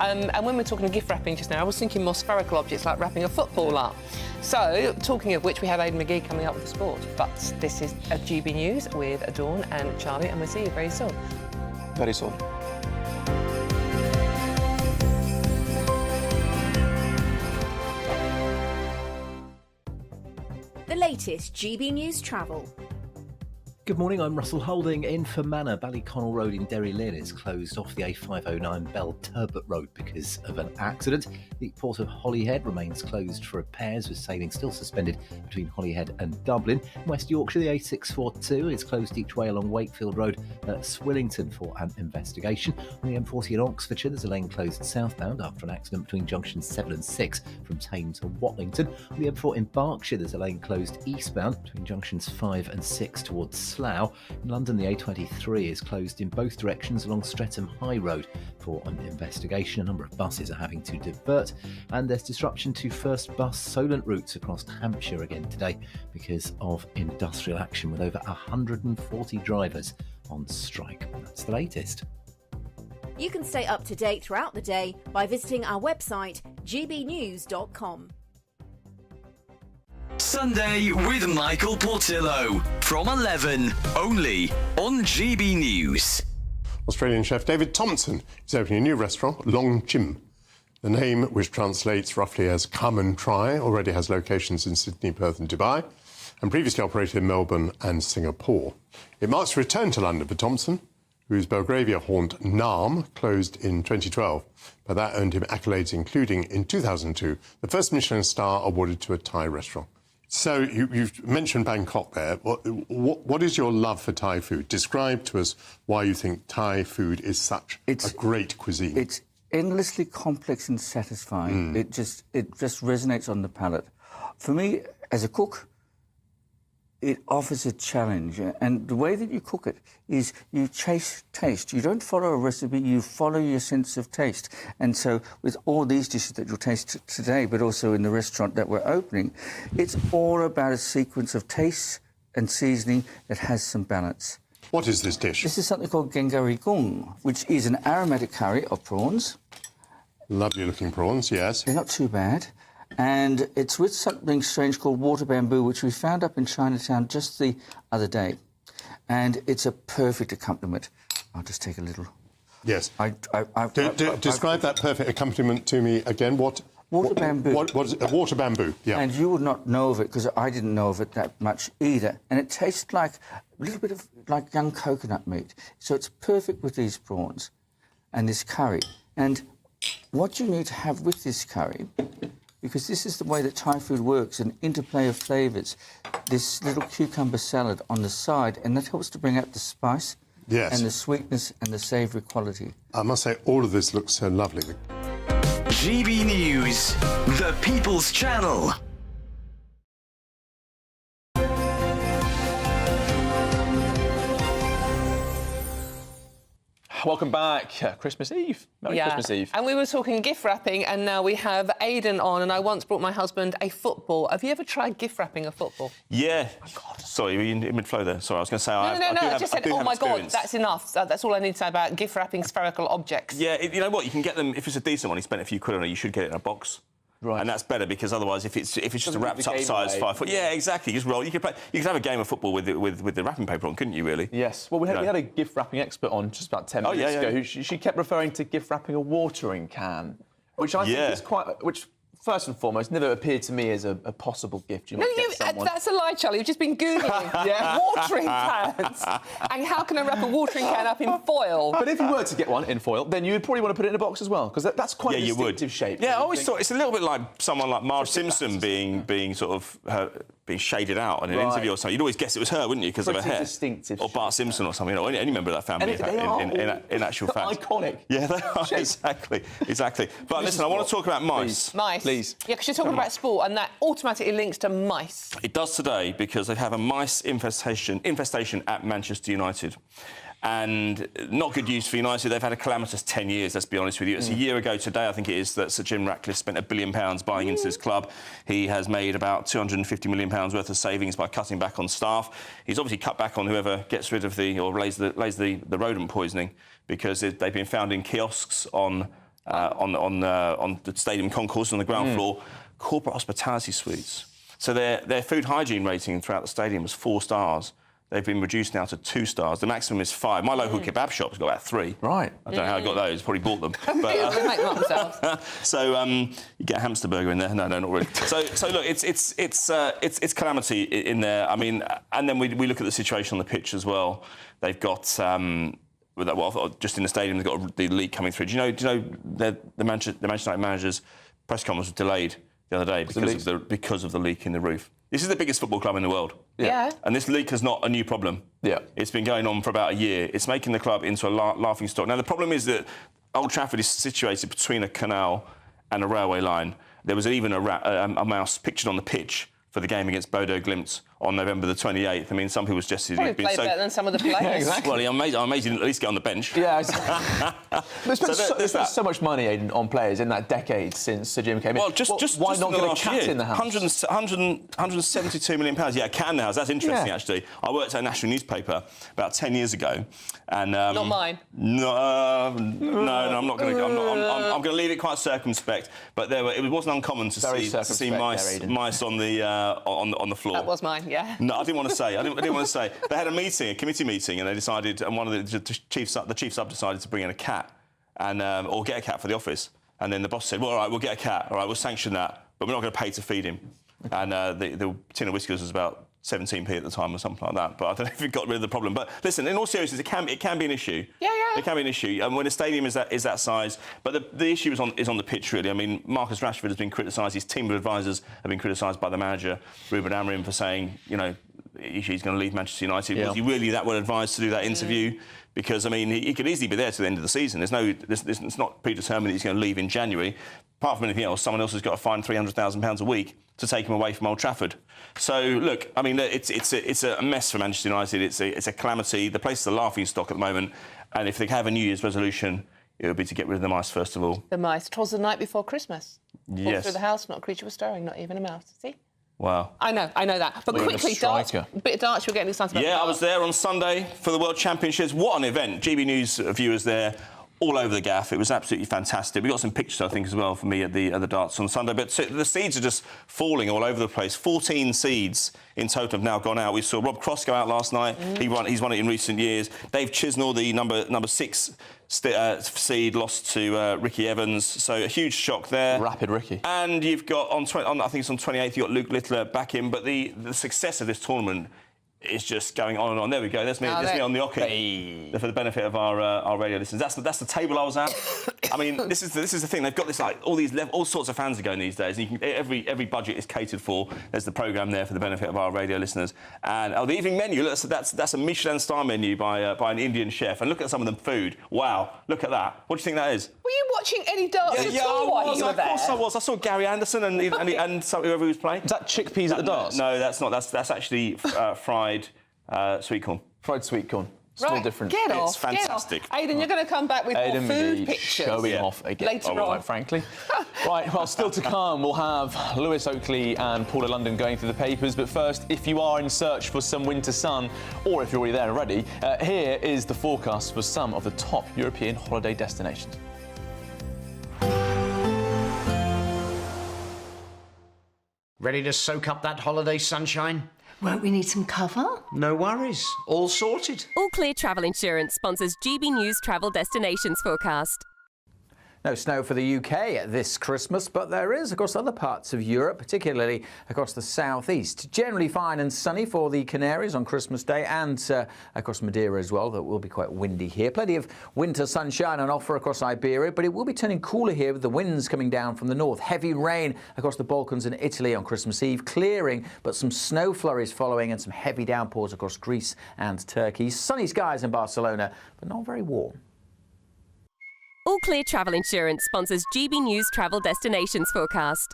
And when we're talking of gift wrapping just now, I was thinking more spherical objects like wrapping a football up. So, talking of which, we have Aidan McGee coming up with the sport. But this is a GB News with Dawn and Charlie, and we'll see you very soon. Very soon. The latest GB News travel. Good morning, I'm Russell Holding in for Manor. Ballyconnell Road in Derry Lynn is closed off the A509 Bell Turbot Road because of an accident. The port of Holyhead remains closed for repairs, with sailing still suspended between Holyhead and Dublin. In West Yorkshire, the A642 is closed each way along Wakefield Road at Swillington for an investigation. On the M40 in Oxfordshire, there's a lane closed southbound after an accident between junctions 7 and 6 from Tame to Watlington. On the M4 in Berkshire, there's a lane closed eastbound between junctions 5 and 6 towards Slough. In London, the A23 is closed in both directions along Streatham High Road for an investigation. A number of buses are having to divert, and there's disruption to first bus Solent routes across Hampshire again today because of industrial action, with over 140 drivers on strike. That's the latest. You can stay up to date throughout the day by visiting our website, gbnews.com. Sunday with Michael Portillo from 11, only on GB News. Australian chef David Thompson is opening a new restaurant, Long Chim. The name, which translates roughly as come and try, already has locations in Sydney, Perth and Dubai, and previously operated in Melbourne and Singapore. It marks a return to London for Thompson, whose Belgravia haunt Naarm closed in 2012. But that earned him accolades, including, in 2002, the first Michelin star awarded to a Thai restaurant. So you've mentioned Bangkok there. What is your love for Thai food? Describe to us why you think Thai food is such a great cuisine. It's endlessly complex and satisfying. It just resonates on the palate. For me, as a cook, it offers a challenge, and the way that you cook it is you chase taste. You don't follow a recipe, you follow your sense of taste. And so with all these dishes that you'll taste today, but also in the restaurant that we're opening, it's all about a sequence of taste and seasoning that has some balance. What is this dish? This is something called Gengari Gung, which is an aromatic curry of prawns. Lovely looking prawns, yes. They're not too bad. And it's with something strange called water bamboo, which we found up in Chinatown just the other day. And it's a perfect accompaniment. I'll just take a little. Yes. Describe that perfect accompaniment to me again. Water bamboo. What is it? Water bamboo, yeah. And you would not know of it, because I didn't know of it that much either. And it tastes like a little bit of like young coconut meat. So it's perfect with these prawns and this curry. And what you need to have with this curry, because this is the way that Thai food works, an interplay of flavours. This little cucumber salad on the side, and that helps to bring out the spice and the sweetness and the savoury quality. I must say, all of this looks so lovely. GB News, the People's Channel. Welcome back. Christmas Eve. Merry Christmas Eve. And we were talking gift wrapping, and now we have Aidan on, and I once brought my husband a football. Have you ever tried gift wrapping a football? Yeah. Oh, God. Sorry, were you in mid-flow there? Sorry, I was going to say... I just said, oh, my God, that's enough. That's all I need to say about gift wrapping spherical objects. Yeah, you know what? You can get them... If it's a decent one, you spent a few quid on it, you should get it in a box. Right. And that's better, because otherwise, if it's just a wrapped-up size 5 foot... Yeah, exactly. You just roll... You could have a game of football with the wrapping paper on, couldn't you, really? Yes. Well, we had a gift wrapping expert on just about 10 minutes ago. Who she kept referring to gift wrapping a watering can, which I think is quite... Which, first and foremost, never appeared to me as a possible gift you might get someone. That's a lie, Charlie. You've just been Googling watering cans. And how can I wrap a watering can up in foil? But if you were to get one in foil, then you would probably want to put it in a box as well, because that's quite a distinctive shape. Yeah, I always thought it's a little bit like someone like Marge Simpson being sort of being shaded out in an interview or something. You'd always guess it was her, wouldn't you, because of her hair? Distinctive or Bart Simpson or something, or any member of that family, in actual fact. Iconic. Yeah, they are, exactly. But listen, I want to talk about mice. Mice. Please. Yeah, because you're talking about sport, and that automatically links to mice. It does today, because they have a mice infestation at Manchester United. and not good news for United. They've had a calamitous 10 years, let's be honest with you. It's a year ago today, I think it is, that Sir Jim Ratcliffe spent £1 billion buying into this club. He has made about £250 million worth of savings by cutting back on staff. He's obviously cut back on whoever gets rid of or lays the rodent poisoning, because they've been found in kiosks on the stadium concourse on the ground floor, corporate hospitality suites. So their food hygiene rating throughout the stadium was 4 stars. They've been reduced now to 2 stars. The maximum is 5. My local kebab shop's got about 3. Right. I don't know how I got those. Probably bought them. They make them up themselves. So you get a hamster burger in there. No, not really. So look, it's calamity in there. I mean, and then we look at the situation on the pitch as well. They've got just in the stadium, they've got the leak coming through. Do you know the Manchester United manager's press conference was delayed the other day because of the leak in the roof. This is the biggest football club in the world. Yeah. And this leak is not a new problem. Yeah. It's been going on for about a year. It's making the club into a laughing stock. Now, the problem is that Old Trafford is situated between a canal and a railway line. There was even a mouse pictured on the pitch for the game against Bodo Glimt on November the 28th. I mean, some people suggested Probably played better than some of the players. Yeah, exactly. Well, I'm amazed he didn't at least get on the bench. Yeah. There's spent so much money, Aidan, on players in that decade since Sir Jim came in. Well, just why not in the get a last cat year, in the house? 172 million pounds. Yeah, a cat in the house. That's interesting, actually. I worked at a national newspaper about 10 years ago, and not mine. No, I'm not going to. I'm going to leave it quite circumspect. But it wasn't uncommon to see mice on the floor. That was mine. Yeah. No, I didn't want to say. I didn't want to say. They had a committee meeting, and they decided, and one of the chief sub decided to bring in a cat, and or get a cat for the office. And then the boss said, "Well, all right, we'll get a cat. All right, we'll sanction that, but we're not going to pay to feed him." And the tin of whiskers was about 17p at the time or something like that. But I don't know if it got rid of the problem. But listen, in all seriousness, it can be an issue. Yeah. It can be an issue. And when a stadium is that size, but the issue is on the pitch, really. I mean, Marcus Rashford has been criticised. His team of advisors have been criticised by the manager, Ruben Amorim, for saying, he's going to leave Manchester United. Was he really that well advised to do that interview? Because, I mean, he could easily be there to the end of the season. It's not predetermined that he's going to leave in January. Apart from anything else, someone else has got to find £300,000 a week to take him away from Old Trafford. So, look, I mean, it's a mess for Manchester United. It's a calamity. The place is a laughing stock at the moment. And if they have a New Year's resolution, it would be to get rid of the mice, first of all. The mice. 'Twas the night before Christmas. Yes. Walked through the house, not a creature was stirring, not even a mouse. See? Wow. I know that. But quickly, darts. A bit of darts, you're getting excited about. Yeah, I was there on Sunday for the World Championships. What an event. GB News viewers there all over the gaff. It was absolutely fantastic. We got some pictures, I think, as well for me at the darts on Sunday. But the seeds are just falling all over the place. 14 seeds in total have now gone out. We saw Rob Cross go out last night. He's won it in recent years. Dave Chisnell, the number 6 seed, lost to Ricky Evans. So a huge shock there. Rapid Ricky. And you've got I think it's on 28th. You've got Luke Littler back in. But the success of this tournament is just going on and on. There we go. There's me on the hockey for the benefit of our radio listeners. That's the table I was at. I mean, this is the thing. They've got this all sorts of fans are going these days. And every budget is catered for. There's the programme there for the benefit of our radio listeners. And the evening menu. That's a Michelin star menu by an Indian chef. And look at some of the food. Wow, look at that. What do you think that is? Were you watching any darts at all while you were there? Of course I was. I saw Gary Anderson and whoever he was playing. Is that chickpeas at the darts? No, that's not. That's actually fried sweet corn. Fried sweet corn. Right, different. Get off. It's fantastic. Get off. Aidan, you're going to come back with more food pictures. Showing off again. Later on. Quite frankly. Right, well, still to come, we'll have Lewis Oakley and Paula London going through the papers. But first, if you are in search for some winter sun, or if you're already there already, here is the forecast for some of the top European holiday destinations. Ready to soak up that holiday sunshine? Won't we need some cover? No worries. All sorted. All Clear Travel Insurance sponsors GB News Travel Destinations Forecast. No snow for the UK this Christmas, but there is across other parts of Europe, particularly across the southeast. Generally fine and sunny for the Canaries on Christmas Day and across Madeira as well. That will be quite windy here. Plenty of winter sunshine on offer across Iberia, but it will be turning cooler here with the winds coming down from the north. Heavy rain across the Balkans and Italy on Christmas Eve, clearing, but some snow flurries following and some heavy downpours across Greece and Turkey. Sunny skies in Barcelona, but not very warm. All Clear Travel Insurance sponsors GB News Travel Destinations Forecast.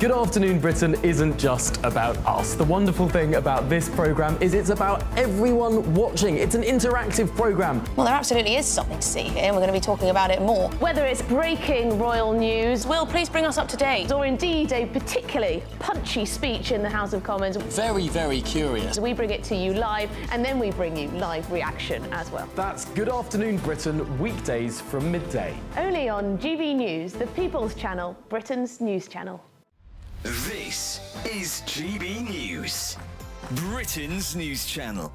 Good Afternoon Britain isn't just about us. The wonderful thing about this programme is it's about everyone watching. It's an interactive programme. Well, there absolutely is something to see here, and we're going to be talking about it more. Whether it's breaking royal news, Will, please bring us up to date. or indeed a particularly punchy speech in the House of Commons, Very, very curious. we bring it to you live, and then we bring you live reaction as well. That's Good Afternoon Britain, weekdays from midday. Only on GB News, the People's Channel, Britain's news channel. This is GB News, Britain's news channel.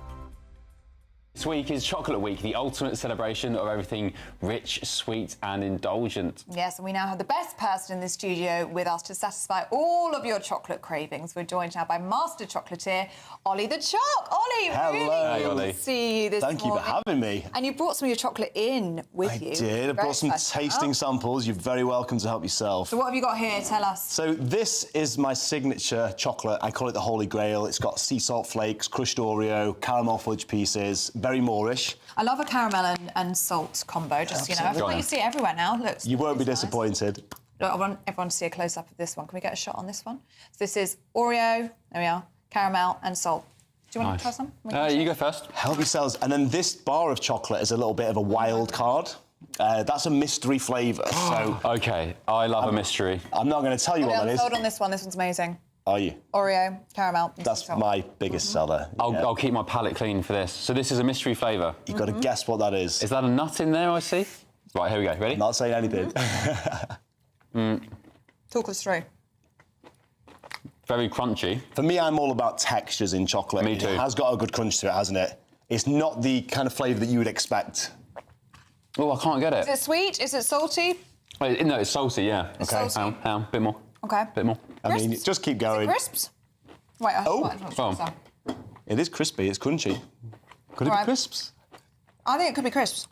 This week is Chocolate Week, the ultimate celebration of everything rich, sweet and indulgent. Yes, and we now have the best person in the studio with us to satisfy all of your chocolate cravings. We're joined now by master chocolatier Ollie the Choc. Ollie, Hello. really Hey, good Ollie. to see you this Thank you morning. for having me. And you brought some of your chocolate in with you. I did. I brought some tasting samples. You're very welcome to help yourself. So what have you got here? Tell us. So this is my signature chocolate. I call it the Holy Grail. It's got sea salt flakes, crushed Oreo, caramel fudge pieces, very Moorish. I love a caramel and salt combo, just, you know. I feel like you see it everywhere now. Look, You won't be disappointed. Look, I want everyone to see a close-up of this one. Can we get a shot on this one? So this is Oreo, there we are, caramel and salt. Do you want to try some? You go first. Help yourselves. And then this bar of chocolate is a little bit of a wild card. That's a mystery flavour. So OK, I love a mystery. I'm not going to tell you what that is. Sold on this one. This one's amazing. Are you? Oreo, caramel. and That's salt. my biggest seller. I'll keep my palate clean for this. So this is a mystery flavour. You've got to guess what that is. Is that a nut in there, I see? Right, here we go. Ready? I'm not saying anything. Talk us through. Very crunchy. For me, I'm all about textures in chocolate. Me too. It has got a good crunch to it, hasn't it? It's not the kind of flavour that you would expect. Oh, I can't get Is it. it sweet? Is it salty? Wait, no, it's salty, yeah. It's OK, salty. hang on, bit more. Okay. Bit more. I mean, just keep going. Crisps? Wait, Oh. oh. It is crispy, it's crunchy. Could it Right. be crisps? I think it could be crisps.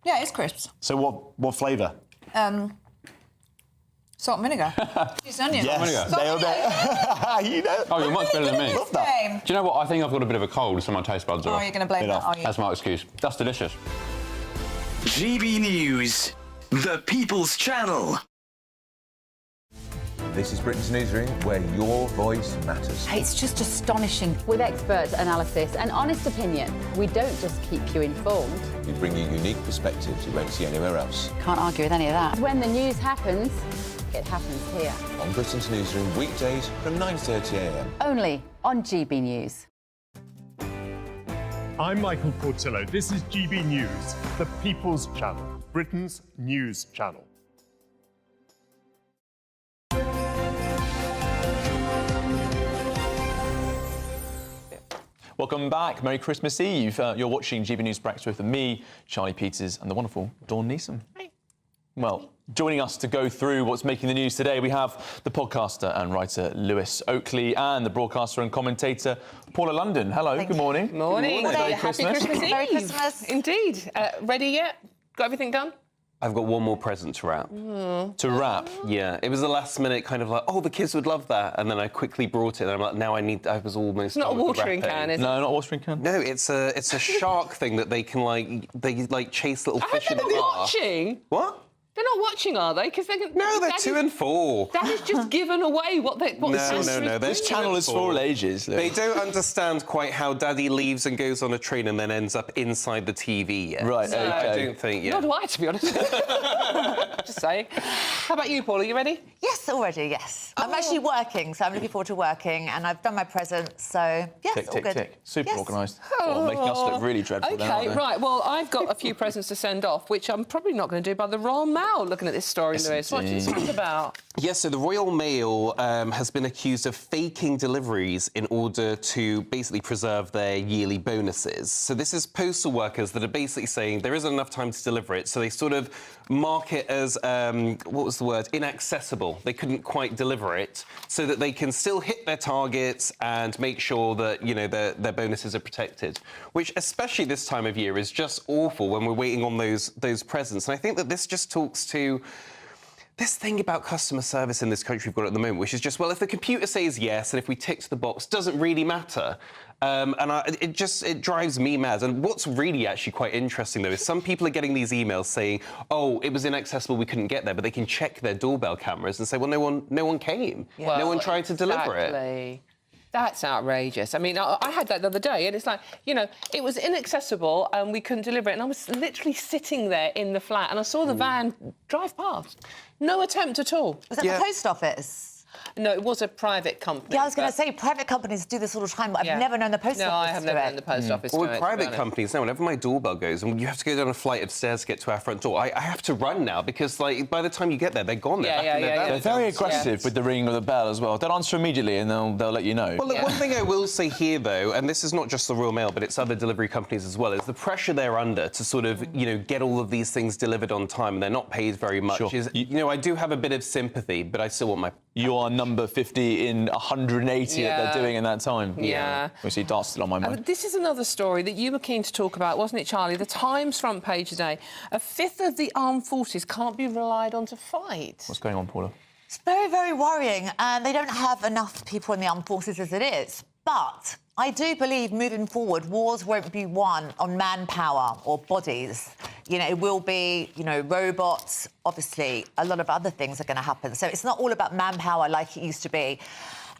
Yeah, it's crisps. So what flavour? Salt and vinegar. Cheese and onion. Yes, Salt nailed and it. You know. Oh, you're much better than me. Love that. Do you know what? I think I've got a bit of a cold, so my taste buds are Oh, off. you're going to blame that, are you? That's my excuse. That's delicious. GB News, the People's Channel. This is Britain's Newsroom, where your voice matters. It's just astonishing. With expert analysis and honest opinion, we don't just keep you informed. We bring you unique perspectives you won't see anywhere else. Can't argue with any of that. When the news happens, it happens here. On Britain's Newsroom, weekdays from 9:30 a.m. Only on GB News. I'm Michael Portillo. This is GB News, the People's Channel, Britain's news channel. Welcome back. Merry Christmas Eve. You're watching GB News Breakfast with me, Charlie Peters, and the wonderful Dawn Neeson. Well, joining us to go through what's making the news today, we have the podcaster and writer Lewis Oakley and the broadcaster and commentator Paula London. Hello, good morning. Morning. Merry Happy Christmas. Christmas Eve. Merry Christmas. Indeed. Ready yet? Got everything done? I've got one more present to wrap. To wrap? Yeah, it was the last minute kind of like, oh, the kids would love that. And then I quickly brought it and I'm like, now I was almost It's not done a with the watering wrapping. can, is it? No, not a watering can. No, it's a shark thing that they can they chase little fish in They're the not bar. watching. What? They're not watching, are they? Because they can. No, they're 2 and 4. That is just given away what the No. sensory This channel is for all ages. They don't understand quite how Daddy leaves and goes on a train and then ends up inside the TV yet. Right, So okay. I don't think, Nor do I, to be honest. Just saying. How about you, Paul? Are you ready? Yes, already, yes. I'm actually working, so I'm looking forward to working, and I've done my presents, so yes, Tick, all tick, good. tick. Super Yes. organised. Well, making us look really dreadful then, aren't Okay, they? right. Well, I've got a few presents to send off, which I'm probably not going to do by the Royal Mail, looking at this story, Lewis. What's it about? Yes, so the Royal Mail has been accused of faking deliveries in order to basically preserve their yearly bonuses. So this is postal workers that are basically saying there isn't enough time to deliver it, so they sort of mark it as, what was the word, inaccessible. They couldn't quite deliver it, so that they can still hit their targets and make sure that, you know, their bonuses are protected, which especially this time of year is just awful when we're waiting on those presents. And I think that this just talks to this thing about customer service in this country we've got at the moment, which is just, well, if the computer says yes and if we tick the box, doesn't really matter. It drives me mad. And what's really actually quite interesting, though, is some people are getting these emails saying, oh, it was inaccessible, we couldn't get there, but they can check their doorbell cameras and say, well, no one came. Well, no one tried to deliver it. That's outrageous. I mean, I had that the other day, and it's like, you know, it was inaccessible and we couldn't deliver it, and I was literally sitting there in the flat and I saw the van drive past. No attempt at all. Was that the post office? No, it was a private company. Yeah, I was going to say, private companies do this all the time, but I've never known the post office. No, I have never known the post office. Well, with private companies now, whenever my doorbell goes and you have to go down a flight of stairs to get to our front door, I have to run now because, like, by the time you get there, they're gone. They're very aggressive with the ringing of the bell as well. Don't answer immediately and they'll let you know. Well, look, one thing I will say here, though, and this is not just the Royal Mail, but it's other delivery companies as well, is the pressure they're under to sort of, you know, get all of these things delivered on time and they're not paid very much. Sure. You know, I do have a bit of sympathy, but I still want my... You are number 50 in 180 that they're doing in that time. Yeah. Obviously, that's still on my mind. This is another story that you were keen to talk about, wasn't it, Charlie? The Times front page today. A fifth of the armed forces can't be relied on to fight. What's going on, Paula? It's very, very worrying, and they don't have enough people in the armed forces as it is. But I do believe moving forward, wars won't be won on manpower or bodies. You know, it will be, you know, robots. Obviously, a lot of other things are going to happen. So it's not all about manpower like it used to be.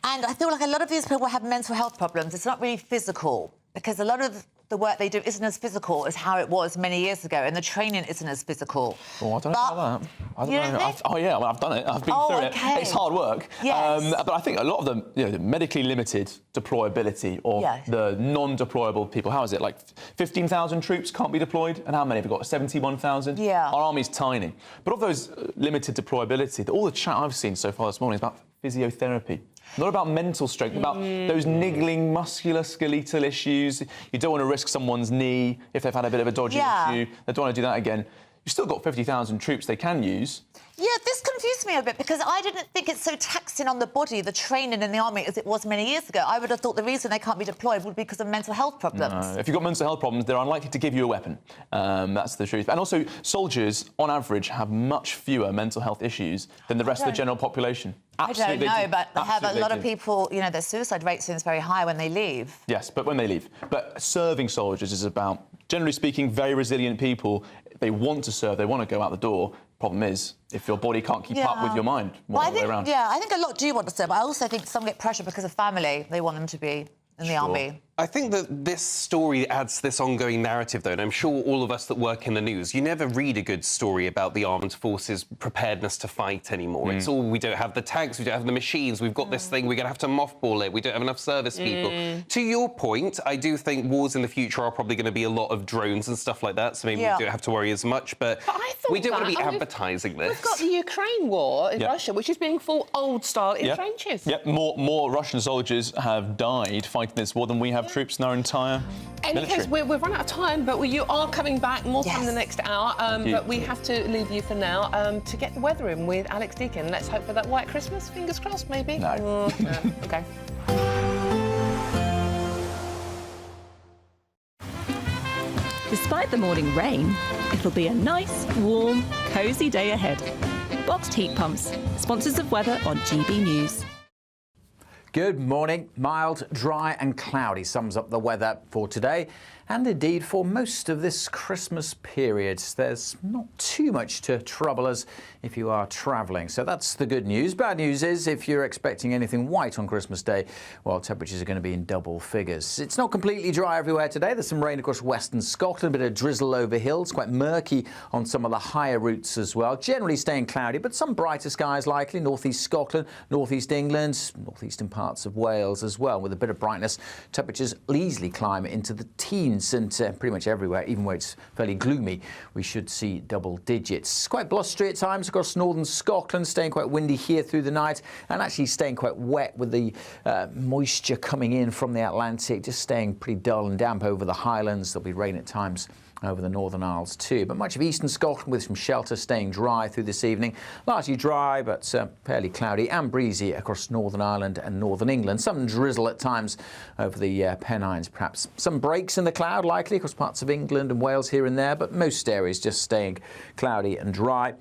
And I feel like a lot of these people have mental health problems. It's not really physical, because a lot of the work they do isn't as physical as how it was many years ago, and the training isn't as physical. Oh, I don't know about that. I don't know. Oh, yeah, well, I've done it. I've been through it. It's hard work. Yes. But I think a lot of them, you know, the medically limited deployability or the non-deployable people, how is it? Like 15,000 troops can't be deployed, and how many have we got? 71,000? Yeah. Our army's tiny. But of those limited deployability, all the chat I've seen so far this morning is about physiotherapy. Not about mental strength, about those niggling musculoskeletal issues. You don't want to risk someone's knee if they've had a bit of a dodgy issue. They don't want to do that again. You've still got 50,000 troops they can use. Yeah, this confused me a bit, because I didn't think it's so taxing on the body, the training in the army, as it was many years ago. I would have thought the reason they can't be deployed would be because of mental health problems. No. If you've got mental health problems, they're unlikely to give you a weapon. That's the truth. And also, soldiers, on average, have much fewer mental health issues than the rest of the general population. Absolutely. I don't know, but they have a lot of people, you know, their suicide rate seems very high when they leave. Yes, but when they leave. But serving soldiers is about, generally speaking, very resilient people. They want to serve, they want to go out the door. Problem is, if your body can't keep up with your mind, all the way around. Yeah, I think a lot do want to serve, but I also think some get pressure because of family. They want them to be in the army. I think that this story adds this ongoing narrative, though, and I'm sure all of us that work in the news, you never read a good story about the armed forces' preparedness to fight anymore. It's all, we don't have the tanks, we don't have the machines, we've got this thing, we're going to have to mothball it, we don't have enough service people. To your point, I do think wars in the future are probably going to be a lot of drones and stuff like that, so maybe we don't have to worry as much, but we don't want to be advertising this. We've got the Ukraine war in Russia, which is being fought old-style in trenches. Yeah, more Russian soldiers have died fighting this war than we have troops in our entire military. We've run out of time, but you are coming back more time in the next hour. But we have to leave you for now to get the weather in with Alex Deakin. Let's hope for that white Christmas. Fingers crossed, maybe. No. No. OK. Despite the morning rain, it'll be a nice, warm, cosy day ahead. Boxed heat pumps, sponsors of weather on GB News. Good morning. Mild, dry and cloudy sums up the weather for today, and indeed for most of this Christmas period. There's not too much to trouble us if you are travelling, so that's the good news. Bad news is if you're expecting anything white on Christmas Day, well, temperatures are going to be in double figures. It's not completely dry everywhere today. There's some rain across western Scotland, a bit of drizzle over hills, quite murky on some of the higher routes as well. Generally staying cloudy, but some brighter skies likely. Northeast Scotland, northeast England, northeastern parts of Wales as well, with a bit of brightness. Temperatures easily climb into the teens, and pretty much everywhere, even where it's fairly gloomy, we should see double digits. Quite blustery at times across northern Scotland, staying quite windy here through the night, and actually staying quite wet with the moisture coming in from the Atlantic, just staying pretty dull and damp over the Highlands. There'll be rain at times over the Northern Isles too. But much of eastern Scotland with some shelter, staying dry through this evening. Largely dry, but fairly cloudy and breezy across Northern Ireland and Northern England. Some drizzle at times over the Pennines, perhaps. Some breaks in the cloud likely across parts of England and Wales here and there, but most areas just staying cloudy and dry.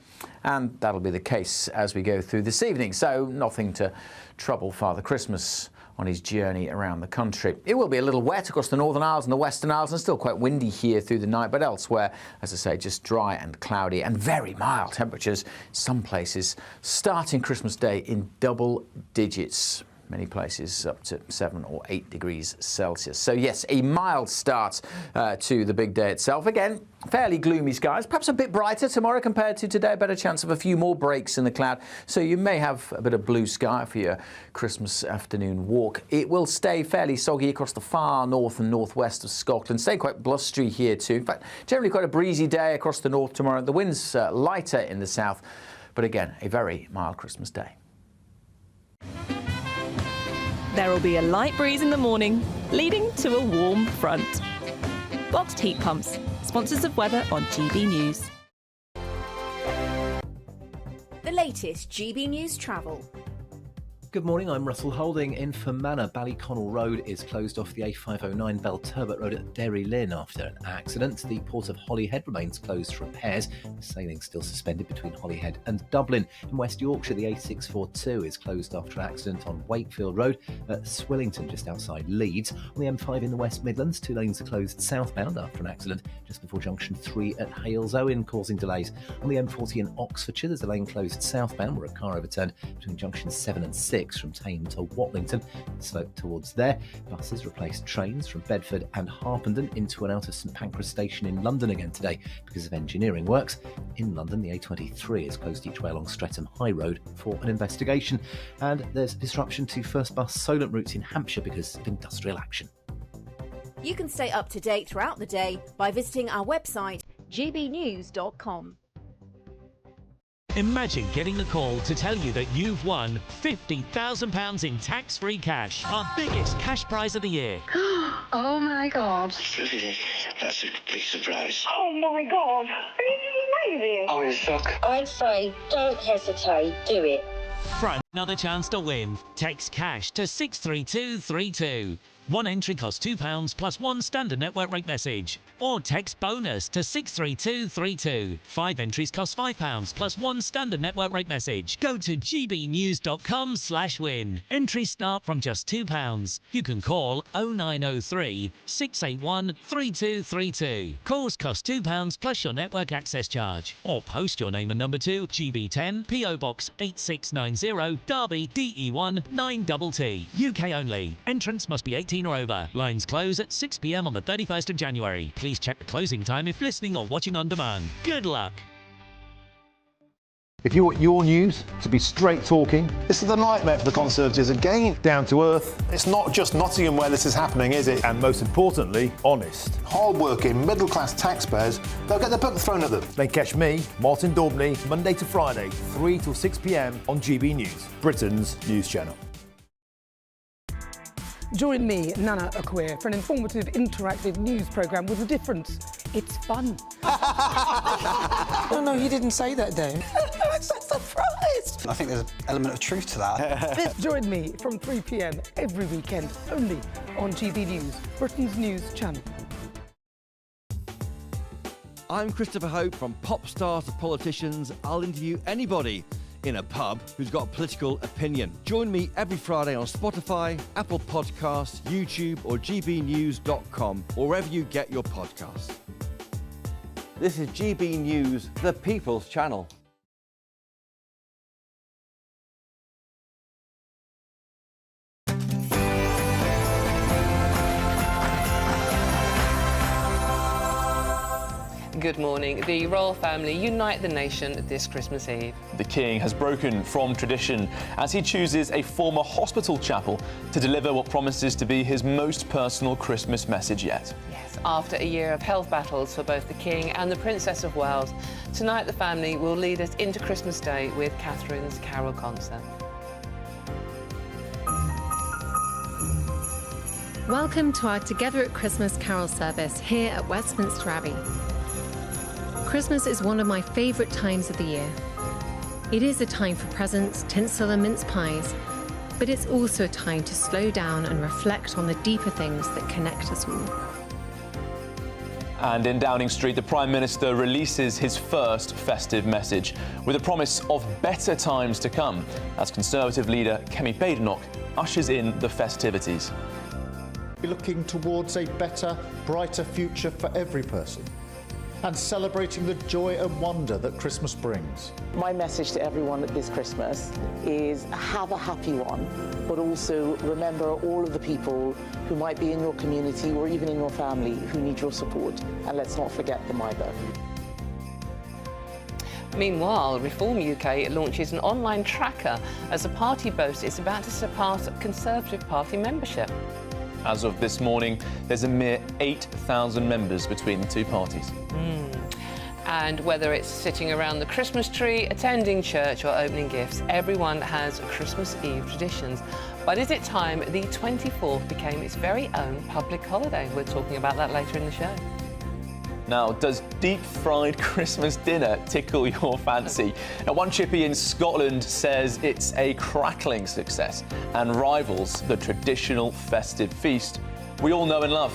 And that'll be the case as we go through this evening. So nothing to trouble Father Christmas on his journey around the country. It will be a little wet across the Northern Isles and the Western Isles, and still quite windy here through the night, but elsewhere, as I say, just dry and cloudy and very mild temperatures. Some places starting Christmas Day in double digits. Many places up to 7 or 8 degrees Celsius. So yes, a mild start to the big day itself. Again, fairly gloomy skies, perhaps a bit brighter tomorrow compared to today. Better chance of a few more breaks in the cloud. So you may have a bit of blue sky for your Christmas afternoon walk. It will stay fairly soggy across the far north and northwest of Scotland. Stay quite blustery here too. In fact, generally quite a breezy day across the north tomorrow. The wind's lighter in the south, but again, a very mild Christmas day. There will be a light breeze in the morning, leading to a warm front. Boxed heat pumps, sponsors of weather on GB News. The latest GB News travel. Good morning, I'm Russell Holding. In Fermanagh, Ballyconnell Road is closed off the A509 Belturbet Road at Derry Lynn after an accident. The port of Holyhead remains closed for repairs. Sailing still suspended between Holyhead and Dublin. In West Yorkshire, the A642 is closed after an accident on Wakefield Road at Swillington, just outside Leeds. On the M5 in the West Midlands, 2 lanes are closed southbound after an accident just before junction 3 at Hales Owen, causing delays. On the M40 in Oxfordshire, there's a lane closed southbound where a car overturned between junctions 7 and 6. From Tame to Watlington, slope towards there. Buses replaced trains from Bedford and Harpenden into and out of St Pancras Station in London again today because of engineering works. In London, the A23 is closed each way along Streatham High Road for an investigation. And there's disruption to first bus Solent routes in Hampshire because of industrial action. You can stay up to date throughout the day by visiting our website, gbnews.com. Imagine getting a call to tell you that you've won £50,000 in tax-free cash, our biggest cash prize of the year. Oh my God. That's a big surprise. Oh my God. This is amazing. I'm in shock. I'd say don't hesitate, do it. For another chance to win, text cash to 63232. One entry costs £2 plus 1 standard network rate message. Or text bonus to 63232. 5 entries cost £5 plus 1 standard network rate message. Go to gbnews.com/win. Entries start from just £2. You can call 0903 681 3232. Calls cost £2 plus your network access charge. Or post your name and number to GB10 PO Box 8690 Derby DE1 9TT. UK only. Entrance must be 18 or over. Lines close at 6 p.m. on the 31st of January. Please check the closing time if listening or watching on demand. Good luck. If you want your news to be straight talking, this is a nightmare for the Conservatives again. Down to earth. It's not just Nottingham where this is happening, is it? And most importantly, honest. Hard-working, middle-class taxpayers, they'll get their book thrown at them. Then catch me, Martin Daubney, Monday to Friday, 3 till 6 p.m. on GB News, Britain's news channel. Join me, Nana Akweer, for an informative, interactive news programme with a difference. It's fun. No, he didn't say that, Dave. I'm so surprised. I think there's an element of truth to that. Join me from 3 p.m. every weekend, only on GB News, Britain's news channel. I'm Christopher Hope. From pop stars to politicians, I'll interview anybody in a pub who's got a political opinion. Join me every Friday on Spotify, Apple Podcasts, YouTube or gbnews.com, or wherever you get your podcasts. This is GB News, the People's Channel. Good morning. The royal family unite the nation this Christmas Eve. The King has broken from tradition as he chooses a former hospital chapel to deliver what promises to be his most personal Christmas message yet. Yes, after a year of health battles for both the King and the Princess of Wales, tonight the family will lead us into Christmas Day with Catherine's Carol concert. Welcome to our Together at Christmas Carol service here at Westminster Abbey. Christmas is one of my favourite times of the year. It is a time for presents, tinsel and mince pies, but it's also a time to slow down and reflect on the deeper things that connect us all. And in Downing Street, the Prime Minister releases his first festive message with a promise of better times to come as Conservative leader Kemi Badenoch ushers in the festivities. We're looking towards a better, brighter future for every person and celebrating the joy and wonder that Christmas brings. My message to everyone this Christmas is have a happy one, but also remember all of the people who might be in your community or even in your family who need your support, and let's not forget them either. Meanwhile, Reform UK launches an online tracker as the party boasts it's about to surpass Conservative Party membership. As of this morning, there's a mere 8,000 members between the two parties. And whether it's sitting around the Christmas tree, attending church or opening gifts, everyone has Christmas Eve traditions. But is it time the 24th became its very own public holiday? We're talking about that later in the show. Now, does deep-fried Christmas dinner tickle your fancy? Now, one chippy in Scotland says it's a crackling success and rivals the traditional festive feast we all know and love.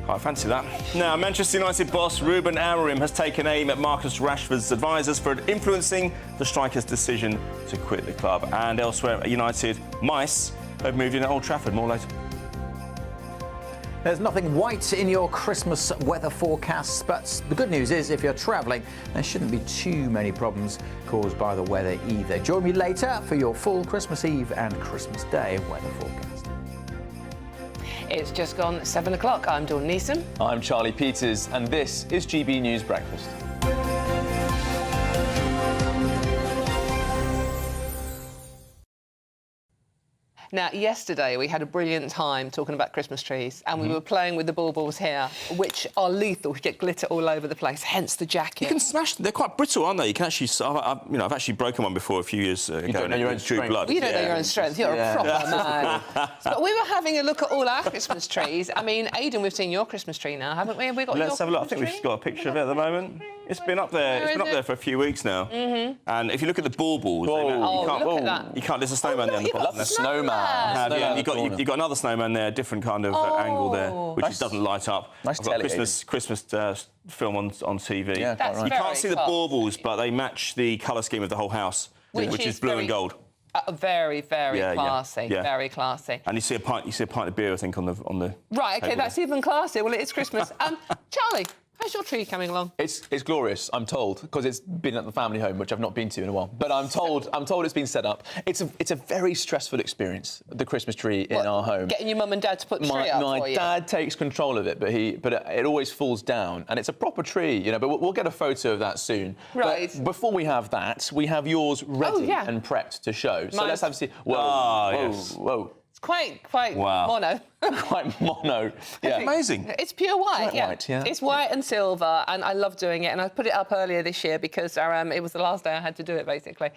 I fancy that. Now, Manchester United boss Ruben Amorim has taken aim at Marcus Rashford's advisors for influencing the striker's decision to quit the club. And elsewhere at United, mice have moved in at Old Trafford. More later. There's nothing white in your Christmas weather forecasts, but the good news is if you're travelling, there shouldn't be too many problems caused by the weather either. Join me later for your full Christmas Eve and Christmas Day weather forecast. It's just gone 7 o'clock. I'm Dawn Neeson. I'm Charlie Peters, and this is GB News Breakfast. Now, yesterday we had a brilliant time talking about Christmas trees, and we were playing with the baubles here, which are lethal. You get glitter all over the place, hence the jacket. You can smash them. They're quite brittle, aren't they? You can actually... I've actually broken one before a few years ago. You don't know your own strength. Blood. You don't know your own strength. You're a proper man. But we were having a look at all our Christmas trees. I mean, Aidan, we've seen your Christmas tree now, haven't we? Have we got Let's have a look. I think tree? we've got a picture of it at the moment. It's been up there. It's been up there for a few weeks now. And if you look at the baubles, you can't. There's a snowman there on the bottom. Love the snowman. You've got another snowman there, different kind of angle there, which doesn't light up. Nice I've got telly, Christmas film on TV. Yeah, quite right. You can't see the baubles, but they match the colour scheme of the whole house, which is blue and gold. Very, very classy. Yeah. Very classy. And you see a pint of beer, I think, on the. Right. Okay, table that's even classier. Well, it is Christmas. Charlie, how's your tree coming along? It's glorious, I'm told, because it's been at the family home, which I've not been to in a while. But I'm told it's been set up. It's a very stressful experience, the Christmas tree in our home. Getting your mum and dad to put the tree up for you. My dad takes control of it, but it always falls down, and it's a proper tree, you know. But we'll get a photo of that soon. Right. But before we have that, we have yours ready and prepped to show. So let's have a see. Whoa. Quite wow. mono. Quite mono. Yeah. Amazing. It's pure white. White, yeah. It's white and silver, and I love doing it. And I put it up earlier this year because it was the last day I had to do it, basically.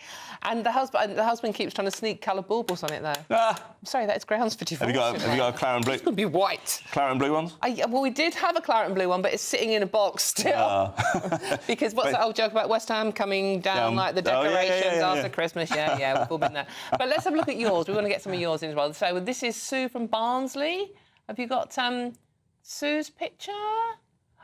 And the husband keeps trying to sneak coloured baubles on it, though. I'm sorry, that's grounds for divorce. Have you got a claret and blue? It's going to be white. Claret and blue ones? Well, we did have a claret and blue one, but it's sitting in a box still. Because what's that old joke about West Ham coming down like the decorations after Christmas? Yeah, we've all been there. But let's have a look at yours. We want to get some of yours in as well. So this is Sue from Barnsley. Have you got Sue's picture?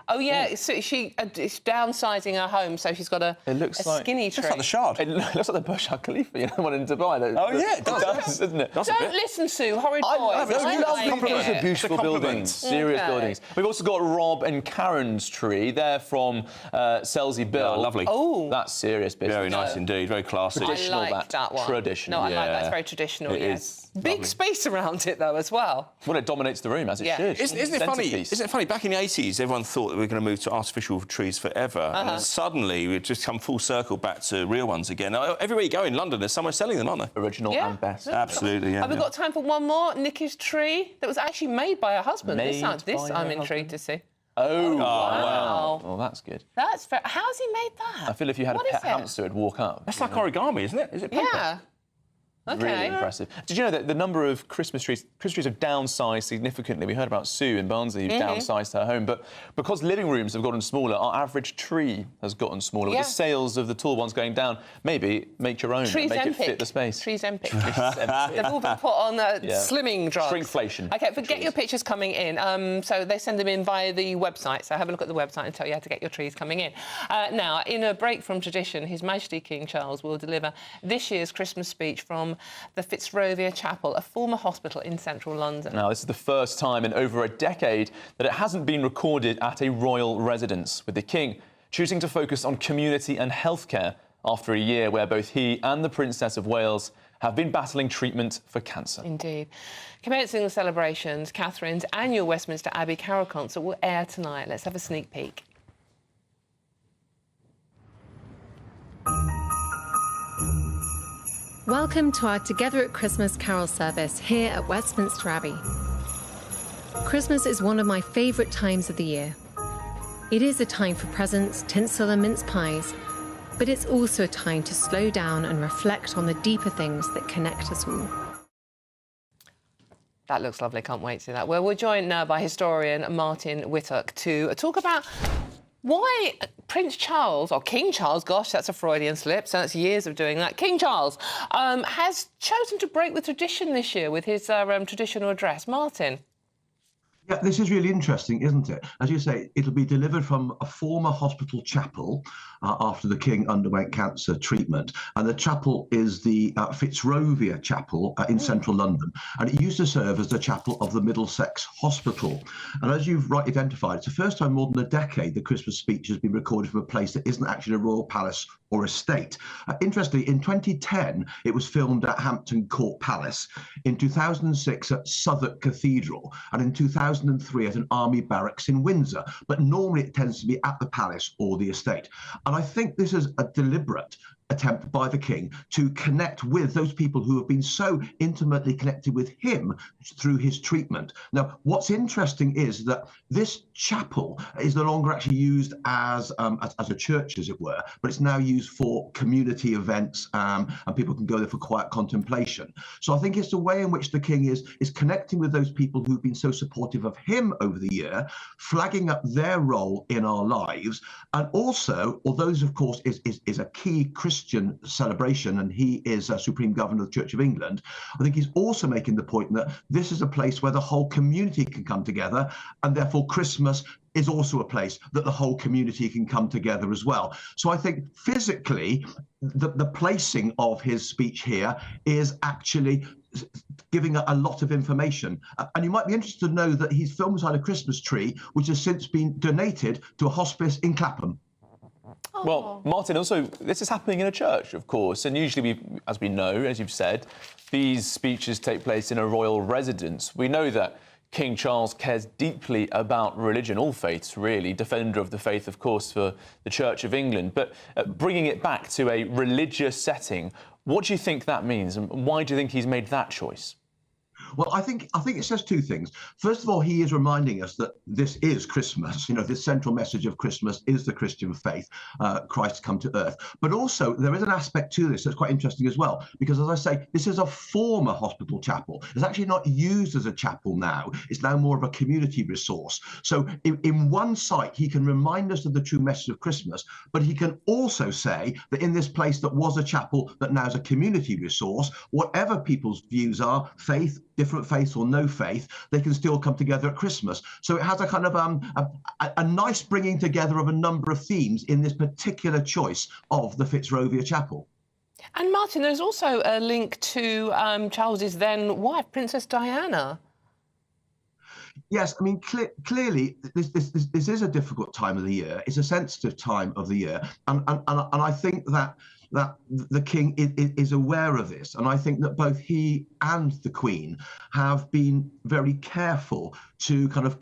Oh, yeah, she's downsizing her home, so she's got a skinny tree. Looks like the Shard. It looks like the Burj Al Khalifa, you know, one in Dubai. It does, doesn't it? Don't listen, Sue, horrid boy. I love compliments of beautiful buildings, serious buildings. We've also got Rob and Karen's tree. They're from Selsey Bill. Lovely. Oh. That's serious business. Very nice indeed, very classy. Traditional, I like that one. Traditional. No, I like that. It's very traditional, It is. Big space around it, though, as well. Well, it dominates the room, as it should. Isn't it funny? Isn't it funny? Back in the 80s, everyone thought that we were going to move to artificial trees forever. And then suddenly, we've just come full circle back to real ones again. Everywhere you go in London, there's somewhere selling them, aren't there? Original and best. Absolutely, yeah. Have we got time for one more? Nikki's tree that was actually made by her husband. I'm intrigued to see. Oh, wow. Well, that's good. That's fair. How's he made that? I feel if you had a pet hamster, it'd walk up. That's like origami, isn't it? Is it paper? Yeah. Okay. Really impressive. Did you know that the number of Christmas trees have downsized significantly? We heard about Sue in Barnsley who's downsized her home, but because living rooms have gotten smaller, our average tree has gotten smaller. With the sales of the tall ones going down, maybe make your own and make it fit the space. Trees empty. They've all been put on slimming drugs. Shrinkflation. OK, forget your pictures coming in. So they send them in via the website. So have a look at the website and tell you how to get your trees coming in. Now, in a break from tradition, His Majesty King Charles will deliver this year's Christmas speech from the Fitzrovia Chapel, a former hospital in central London. Now, this is the first time in over a decade that it hasn't been recorded at a royal residence, with the King choosing to focus on community and healthcare after a year where both he and the Princess of Wales have been battling treatment for cancer. Indeed. Commencing the celebrations, Catherine's annual Westminster Abbey Carol concert will air tonight. Let's have a sneak peek. Welcome to our Together at Christmas carol service here at Westminster Abbey. Christmas is one of my favourite times of the year. It is a time for presents, tinsel and mince pies, but it's also a time to slow down and reflect on the deeper things that connect us all. That looks lovely, can't wait to see that. Well, we're joined now by historian Martin Whittock to talk about why Prince Charles, or King Charles, gosh, that's a Freudian slip, so that's years of doing that, King Charles has chosen to break with tradition this year with his traditional address. Martin? Yeah, this is really interesting, isn't it? As you say, it'll be delivered from a former hospital chapel after the King underwent cancer treatment. And the chapel is the Fitzrovia Chapel in central London. And it used to serve as the chapel of the Middlesex Hospital. And as you've rightly identified, it's the first time in more than a decade the Christmas speech has been recorded from a place that isn't actually a royal palace or estate. Interestingly, in 2010, it was filmed at Hampton Court Palace, in 2006 at Southwark Cathedral, and in 2003 at an army barracks in Windsor. But normally it tends to be at the palace or the estate. And I think this is a deliberate attempt by the King to connect with those people who have been so intimately connected with him through his treatment. Now, what's interesting is that this chapel is no longer actually used as a church, as it were, but it's now used for community events, and people can go there for quiet contemplation. So I think it's the way in which the King is connecting with those people who've been so supportive of him over the year, flagging up their role in our lives, and also, although this, of course, is a key Christian celebration, and he is Supreme Governor of the Church of England, I think he's also making the point that this is a place where the whole community can come together, and therefore Christmas is also a place that the whole community can come together as well. So I think physically, the placing of his speech here is actually giving a lot of information. And you might be interested to know that he's filmed beside a Christmas tree, which has since been donated to a hospice in Clapham. Well, Martin, also, this is happening in a church, of course, and usually, as we know, as you've said, these speeches take place in a royal residence. We know that King Charles cares deeply about religion, all faiths, really, defender of the faith, of course, for the Church of England. But bringing it back to a religious setting, what do you think that means, and why do you think he's made that choice? Well, I think it says two things. First of all, he is reminding us that this is Christmas. You know, this central message of Christmas is the Christian faith, Christ come to earth. But also, there is an aspect to this that's quite interesting as well, because as I say, this is a former hospital chapel. It's actually not used as a chapel now. It's now more of a community resource. So in one site, he can remind us of the true message of Christmas, but he can also say that in this place that was a chapel that now is a community resource, whatever people's views are, faith, different faith or no faith, they can still come together at Christmas. So it has a kind of a nice bringing together of a number of themes in this particular choice of the Fitzrovia Chapel. And Martin, there's also a link to Charles's then wife, Princess Diana. Yes, I mean, clearly, this is a difficult time of the year. It's a sensitive time of the year. And I think that the King is aware of this. And I think that both he and the Queen have been very careful to kind of,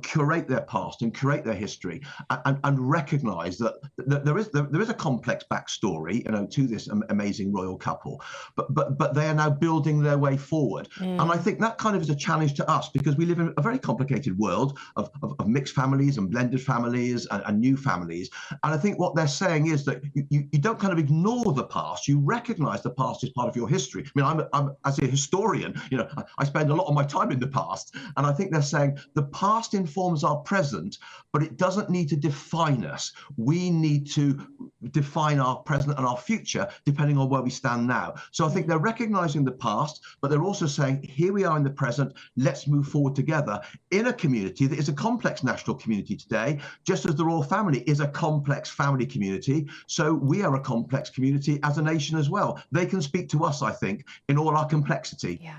curate their past and curate their history and recognise that there is a complex backstory, to this amazing royal couple. But they are now building their way forward. And I think that kind of is a challenge to us, because we live in a very complicated world of mixed families and blended families and new families. And I think what they're saying is that you don't kind of ignore know the past, you recognise the past is part of your history. I mean, I'm as a historian, you know, I spend a lot of my time in the past, and I think they're saying the past informs our present, but it doesn't need to define us. We need to define our present and our future depending on where we stand now. So I think they're recognising the past, but they're also saying, here we are in the present, let's move forward together in a community that is a complex national community today, just as the royal family is a complex family community. So we are a complex community as a nation as well. They can speak to us, I think, in all our complexity. Yeah.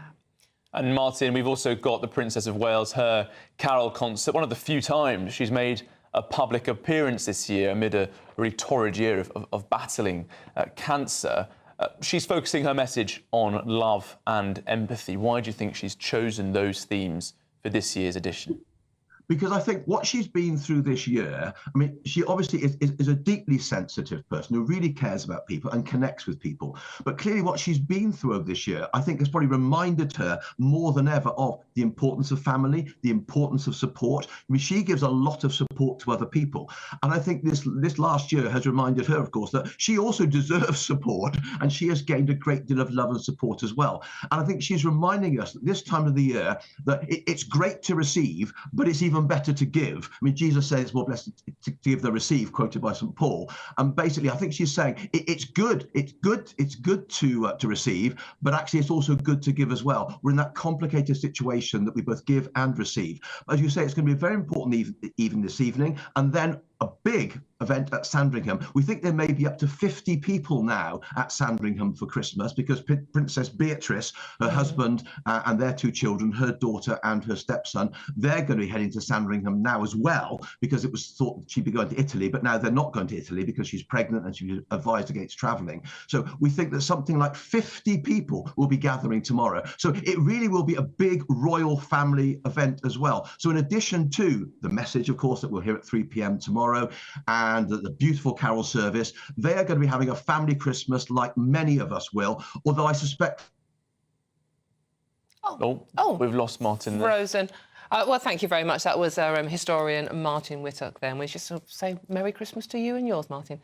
And Martin, we've also got the Princess of Wales, her carol concert, one of the few times she's made a public appearance this year amid a really torrid year of battling cancer. She's focusing her message on love and empathy. Why do you think she's chosen those themes for this year's edition? Because I think what she's been through this year, I mean, she obviously is a deeply sensitive person who really cares about people and connects with people. But clearly what she's been through over this year, I think has probably reminded her more than ever of the importance of family, the importance of support. I mean, she gives a lot of support to other people. And I think this last year has reminded her, of course, that she also deserves support, and she has gained a great deal of love and support as well. And I think she's reminding us that this time of the year that it's great to receive, but it's even better to give. I mean, Jesus says it's more blessed to give than receive, quoted by St. Paul. And basically, I think she's saying it's good to receive, but actually it's also good to give as well. We're in that complicated situation that we both give and receive. As you say, it's going to be a very important evening this evening, and then a big event at Sandringham. We think there may be up to 50 people now at Sandringham for Christmas, because Princess Beatrice, her husband and their 2 children, her daughter and her stepson, they're going to be heading to Sandringham now as well, because it was thought that she'd be going to Italy, but now they're not going to Italy because she's pregnant and she was advised against travelling. So we think that something like 50 people will be gathering tomorrow. So it really will be a big royal family event as well. So in addition to the message, of course, that we'll hear at 3 p.m. tomorrow, and the beautiful carol service, they are going to be having a family Christmas like many of us will, although I suspect... We've lost Martin there. Frozen. Well, thank you very much. That was our historian, Martin Whittock, there. And we just sort of say Merry Christmas to you and yours, Martin.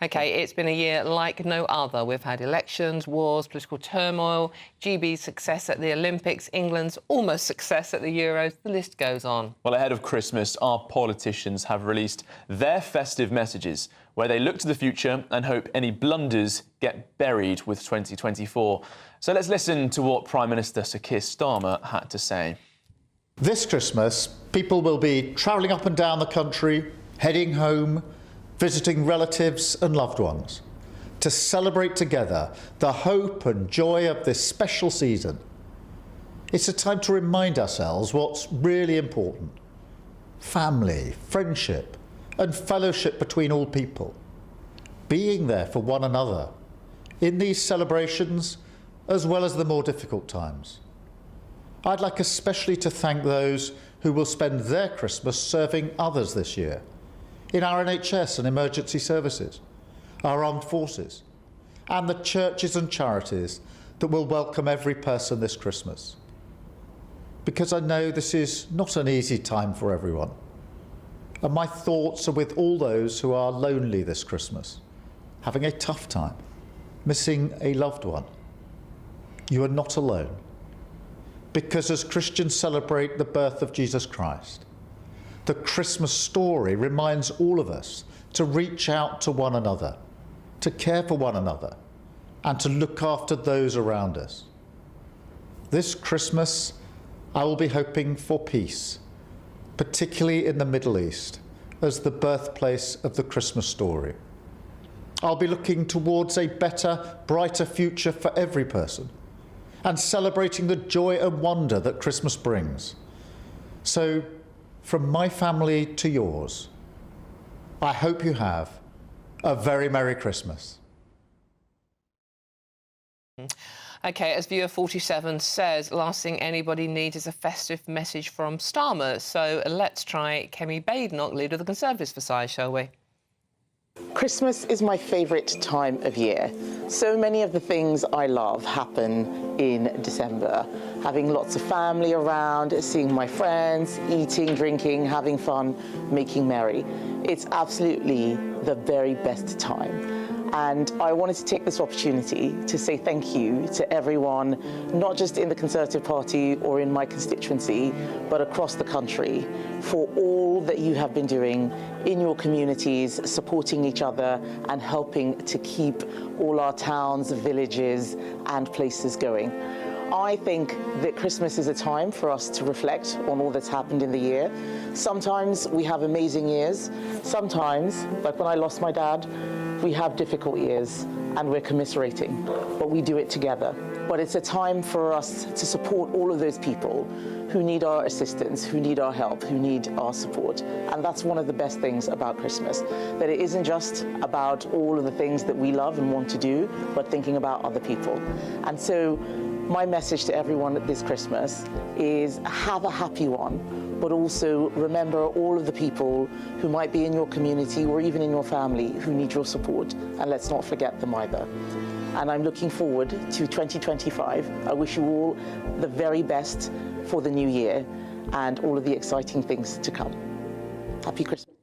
OK, it's been a year like no other. We've had elections, wars, political turmoil, GB's success at the Olympics, England's almost success at the Euros. The list goes on. Well, ahead of Christmas, our politicians have released their festive messages, where they look to the future and hope any blunders get buried with 2024. So let's listen to what Prime Minister Sir Keir Starmer had to say. This Christmas, people will be travelling up and down the country, heading home, visiting relatives and loved ones, to celebrate together the hope and joy of this special season. It's a time to remind ourselves what's really important: family, friendship and fellowship between all people, being there for one another in these celebrations as well as the more difficult times. I'd like especially to thank those who will spend their Christmas serving others this year, in our NHS and emergency services, our armed forces, and the churches and charities that will welcome every person this Christmas. Because I know this is not an easy time for everyone, and my thoughts are with all those who are lonely this Christmas, having a tough time, missing a loved one. You are not alone. Because as Christians celebrate the birth of Jesus Christ, the Christmas story reminds all of us to reach out to one another, to care for one another, and to look after those around us. This Christmas, I will be hoping for peace, particularly in the Middle East, as the birthplace of the Christmas story. I'll be looking towards a better, brighter future for every person, and celebrating the joy and wonder that Christmas brings. So, from my family to yours, I hope you have a very Merry Christmas. OK, as viewer 47 says, last thing anybody needs is a festive message from Starmer. So let's try Kemi Badenoch, leader of the Conservatives for size, shall we? Christmas is my favourite time of year. So many of the things I love happen in December. Having lots of family around, seeing my friends, eating, drinking, having fun, making merry. It's absolutely the very best time. And I wanted to take this opportunity to say thank you to everyone, not just in the Conservative Party or in my constituency, but across the country, for all that you have been doing in your communities, supporting each other and helping to keep all our towns, villages and places going. I think that Christmas is a time for us to reflect on all that's happened in the year. Sometimes we have amazing years. Sometimes, like when I lost my dad, we have difficult years and we're commiserating, but we do it together. But it's a time for us to support all of those people who need our assistance, who need our help, who need our support. And that's one of the best things about Christmas, that it isn't just about all of the things that we love and want to do, but thinking about other people. And so my message to everyone this Christmas is have a happy one, but also remember all of the people who might be in your community or even in your family who need your support, and let's not forget them either. And I'm looking forward to 2025. I wish you all the very best for the new year and all of the exciting things to come. Happy Christmas.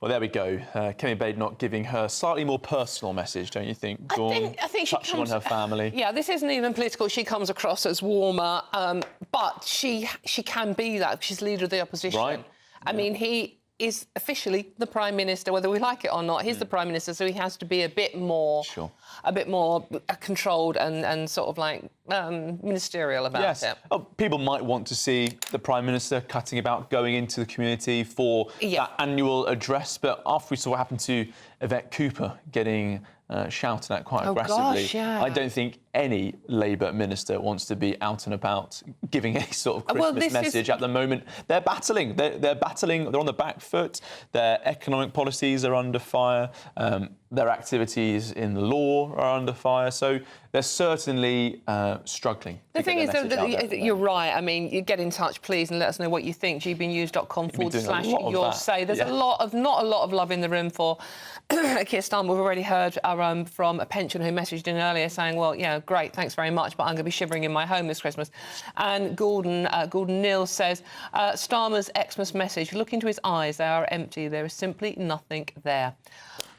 Well, there we go. Kemi Badenoch giving her slightly more personal message, don't you think? Dawn, I think she touching comes on her family. Yeah, this isn't even political. She comes across as warmer, but she can be that. She's leader of the opposition. Right. I mean, he is officially the Prime Minister, whether we like it or not. He's the Prime Minister, so he has to be a bit more controlled and sort of like ministerial about it. Oh, people might want to see the Prime Minister cutting about going into the community for that annual address, but after we saw what happened to Yvette Cooper getting shouted at quite aggressively, gosh, yeah. I don't think any Labour minister wants to be out and about giving any sort of Christmas message at the moment. They're battling. They're battling. They're on the back foot. Their economic policies are under fire. Their activities in the law are under fire. So they're certainly struggling. The thing is that you're right. I mean, you get in touch, please, and let us know what you think. gbnews.com/your say. There's not a lot of love in the room for Keir Starmer. We've already heard from a pensioner who messaged in earlier saying, well, yeah, great, thanks very much, but I'm going to be shivering in my home this Christmas. And Gordon Neal says, Starmer's Xmas message, look into his eyes, they are empty. There is simply nothing there.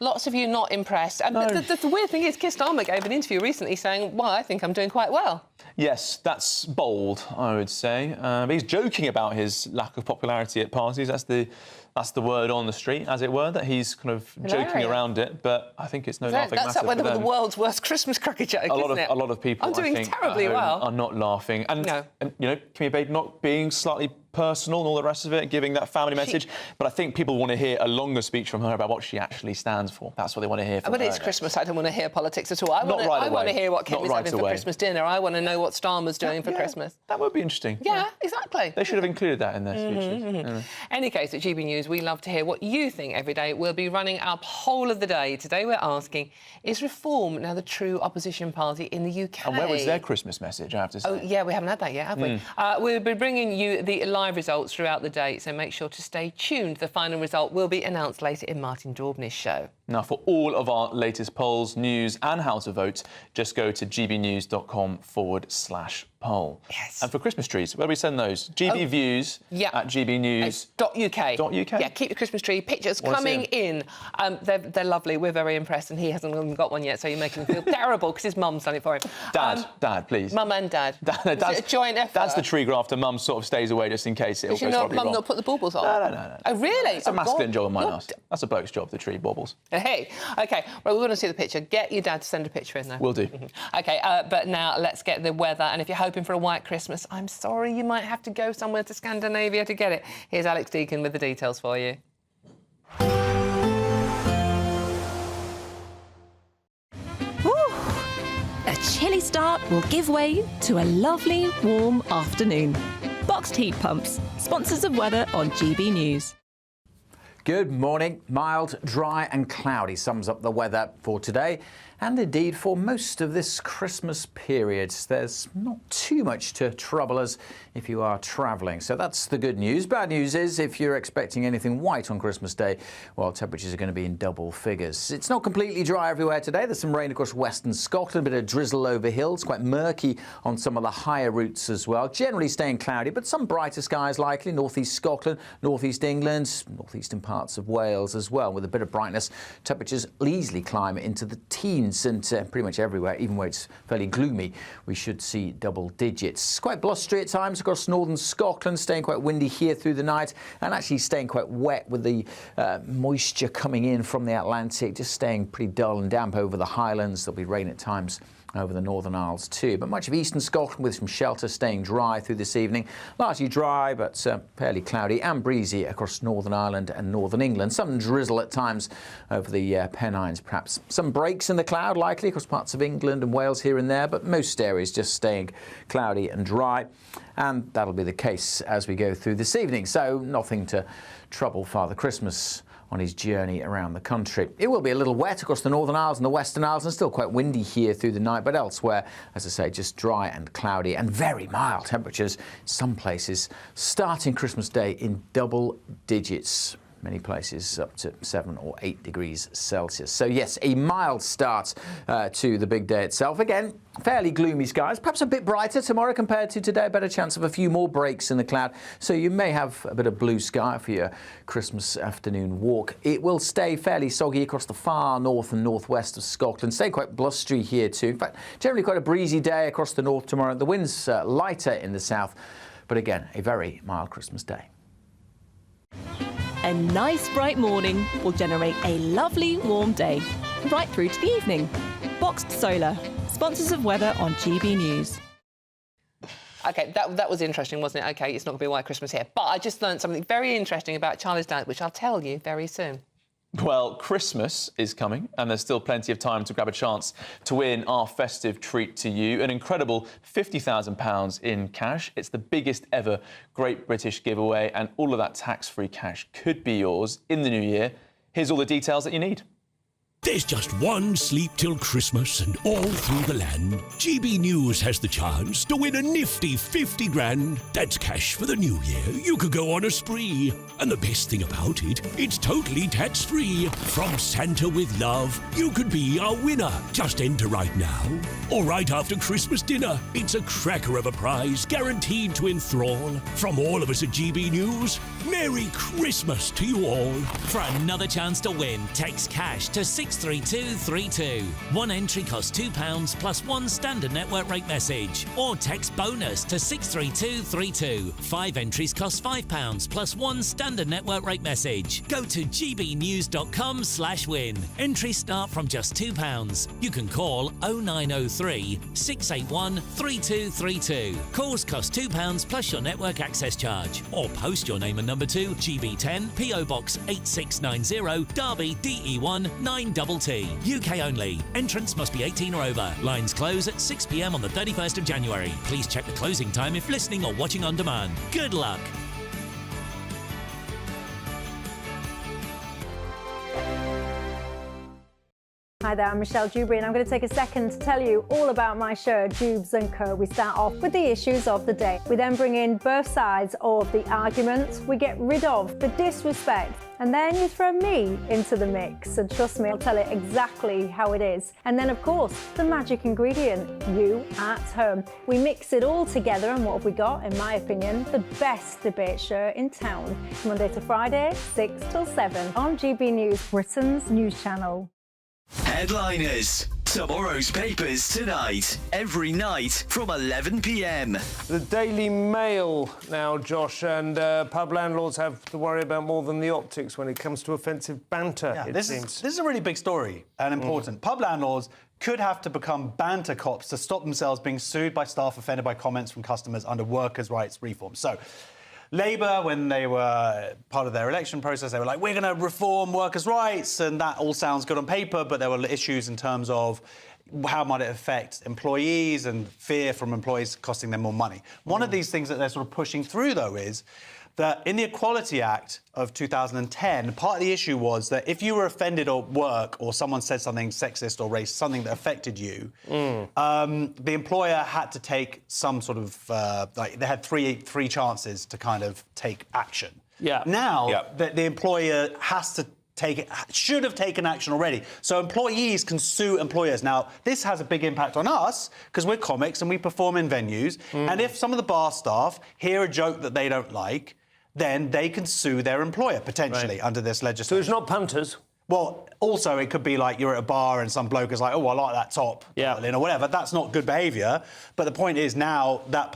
Lots of you not impressed. And the weird thing is, Keir Starmer gave an interview recently saying, well, I think I'm doing quite well. Yes, that's bold, I would say. But he's joking about his lack of popularity at parties. That's the word on the street, as it were, that he's kind of joking around it. But I think it's no laughing matter for them. That's the world's worst Christmas cracker joke, isn't it? A lot of people, I'm doing terribly well. Are not laughing. And you know, Kemi Badenoch being slightly personal and all the rest of it, giving that family message. But I think people want to hear a longer speech from her about what she actually stands for. That's what they want to hear from her. But it's Christmas. I don't want to hear politics at all. I want to hear what Kemi's having for Christmas dinner. I want to know what Starmer's doing for Christmas. That would be interesting. Yeah, exactly. They should have included that in their speeches. Any case, at GB News, we love to hear what you think every day. We'll be running our poll of the day. Today we're asking, is Reform now the true opposition party in the UK? And where was their Christmas message, I have to say? Oh, yeah, we haven't had that yet, have we? We'll be bringing you the live results throughout the day, so make sure to stay tuned. The final result will be announced later in Martin Daubney's show. Now, for all of our latest polls, news and how to vote, just go to gbnews.com/poll. Yes. And for Christmas trees, where do we send those? GB Views at gbnews.uk. Yeah, keep your Christmas tree pictures coming in. They're lovely. We're very impressed, and he hasn't even got one yet, so you're making him feel terrible because his mum's done it for him. Dad, please. Mum and Dad. That's a joint effort. That's the tree grafter. Mum sort of stays away just in case it all goes horribly wrong. Mum not put the baubles on? No. Oh, really? It's a masculine job of mine. That's a bloke's job, the tree baubles. Hey, OK, well, we want to see the picture. Get your dad to send a picture in there. Will do. OK, but now let's get the weather. And if you're hoping for a white Christmas, I'm sorry, you might have to go somewhere to Scandinavia to get it. Here's Alex Deakin with the details for you. A chilly start will give way to a lovely, warm afternoon. Boxed heat pumps, sponsors of weather on GB News. Good morning. Mild, dry and cloudy sums up the weather for today. And indeed, for most of this Christmas period, there's not too much to trouble us if you are travelling. So that's the good news. Bad news is if you're expecting anything white on Christmas Day, well, temperatures are going to be in double figures. It's not completely dry everywhere today. There's some rain across western Scotland, a bit of drizzle over hills, quite murky on some of the higher routes as well. Generally staying cloudy, but some brighter skies likely. Northeast Scotland, northeast England, northeastern parts of Wales as well, with a bit of brightness. Temperatures easily climb into the teens, and pretty much everywhere, even where it's fairly gloomy, we should see double digits. Quite blustery at times across northern Scotland, staying quite windy here through the night, and actually staying quite wet with the moisture coming in from the Atlantic, just staying pretty dull and damp over the Highlands. There'll be rain at times over the Northern Isles too, but much of eastern Scotland with some shelter, staying dry through this evening. Largely dry, but fairly cloudy and breezy across Northern Ireland and Northern England. Some drizzle at times over the Pennines, perhaps. Some breaks in the cloud likely across parts of England and Wales here and there, but most areas just staying cloudy and dry. And that'll be the case as we go through this evening. So nothing to trouble Father Christmas on his journey around the country. It will be a little wet across the Northern Isles and the Western Isles, and still quite windy here through the night, but elsewhere, as I say, just dry and cloudy and very mild temperatures. Some places starting Christmas Day in double digits. Many places up to 7 or 8 degrees Celsius. So yes, a mild start to the big day itself. Again, fairly gloomy skies, perhaps a bit brighter tomorrow compared to today. Better chance of a few more breaks in the cloud. So you may have a bit of blue sky for your Christmas afternoon walk. It will stay fairly soggy across the far north and northwest of Scotland. Stay quite blustery here too. In fact, generally quite a breezy day across the north tomorrow. The wind's lighter in the south, but again, a very mild Christmas day. A nice bright morning will generate a lovely warm day, right through to the evening. Boxed Solar, sponsors of weather on GB News. OK, that was interesting, wasn't it? OK, it's not going to be White Christmas here. But I just learned something very interesting about Charlie's dad, which I'll tell you very soon. Well, Christmas is coming, and there's still plenty of time to grab a chance to win our festive treat to you. An incredible £50,000 in cash. It's the biggest ever Great British giveaway, and all of that tax-free cash could be yours in the new year. Here's all the details that you need. There's just one sleep till Christmas, and all through the land, GB News has the chance to win a nifty 50 grand. That's cash for the new year. You could go on a spree. And the best thing about it, it's totally tax-free. From Santa with love, you could be our winner. Just enter right now, or right after Christmas dinner. It's a cracker of a prize, guaranteed to enthrall. From all of us at GB News, Merry Christmas to you all. For another chance to win, text cash to 63232. One entry costs £2 plus one standard network rate message. Or text bonus to 63232. 5 entries cost £5 plus one standard network rate message. Go to gbnews.com/win. Entries start from just £2. You can call 0903 681 3232. Calls cost £2 plus your network access charge. Or post your name and number to GB10 PO Box 8690 Derby DE1 9TT. UK only. Entrance must be 18 or over. Lines close at 6 p.m. on the 31st of January. Please check the closing time if listening or watching on demand. Good luck. Hi there, I'm Michelle Dewberry, and I'm going to take a second to tell you all about my show, Dubes & Co. We start off with the issues of the day. We then bring in both sides of the arguments. We get rid of the disrespect, and then you throw me into the mix. And trust me, I'll tell it exactly how it is. And then, of course, the magic ingredient, you at home. We mix it all together, and what have we got? In my opinion, the best debate show in town. Monday to Friday, 6 till 7 on GB News, Britain's news channel. Headliners. Tomorrow's papers tonight, every night from 11 p.m. The Daily Mail now, Josh, and pub landlords have to worry about more than the optics when it comes to offensive banter, it seems. This is a really big story and important. Pub landlords could have to become banter cops to stop themselves being sued by staff offended by comments from customers under workers' rights reform. So, Labour, when they were part of their election process, they were like, we're going to reform workers' rights, and that all sounds good on paper, but there were issues in terms of how might it affect employees and fear from employees costing them more money. One of these things that they're sort of pushing through, though, is that in the Equality Act of 2010, part of the issue was that if you were offended at work or someone said something sexist or racist, something that affected you, the employer had to take some sort of, like, they had three chances to kind of take action. Yeah. Now, the employer has to should have taken action already. So employees can sue employers. Now, this has a big impact on us because we're comics and we perform in venues. And if some of the bar staff hear a joke that they don't like, then they can sue their employer, potentially, under this legislation. So it's not punters? Well, also, it could be like you're at a bar and some bloke is like, oh, I like that top, or whatever. That's not good behaviour. But the point is now that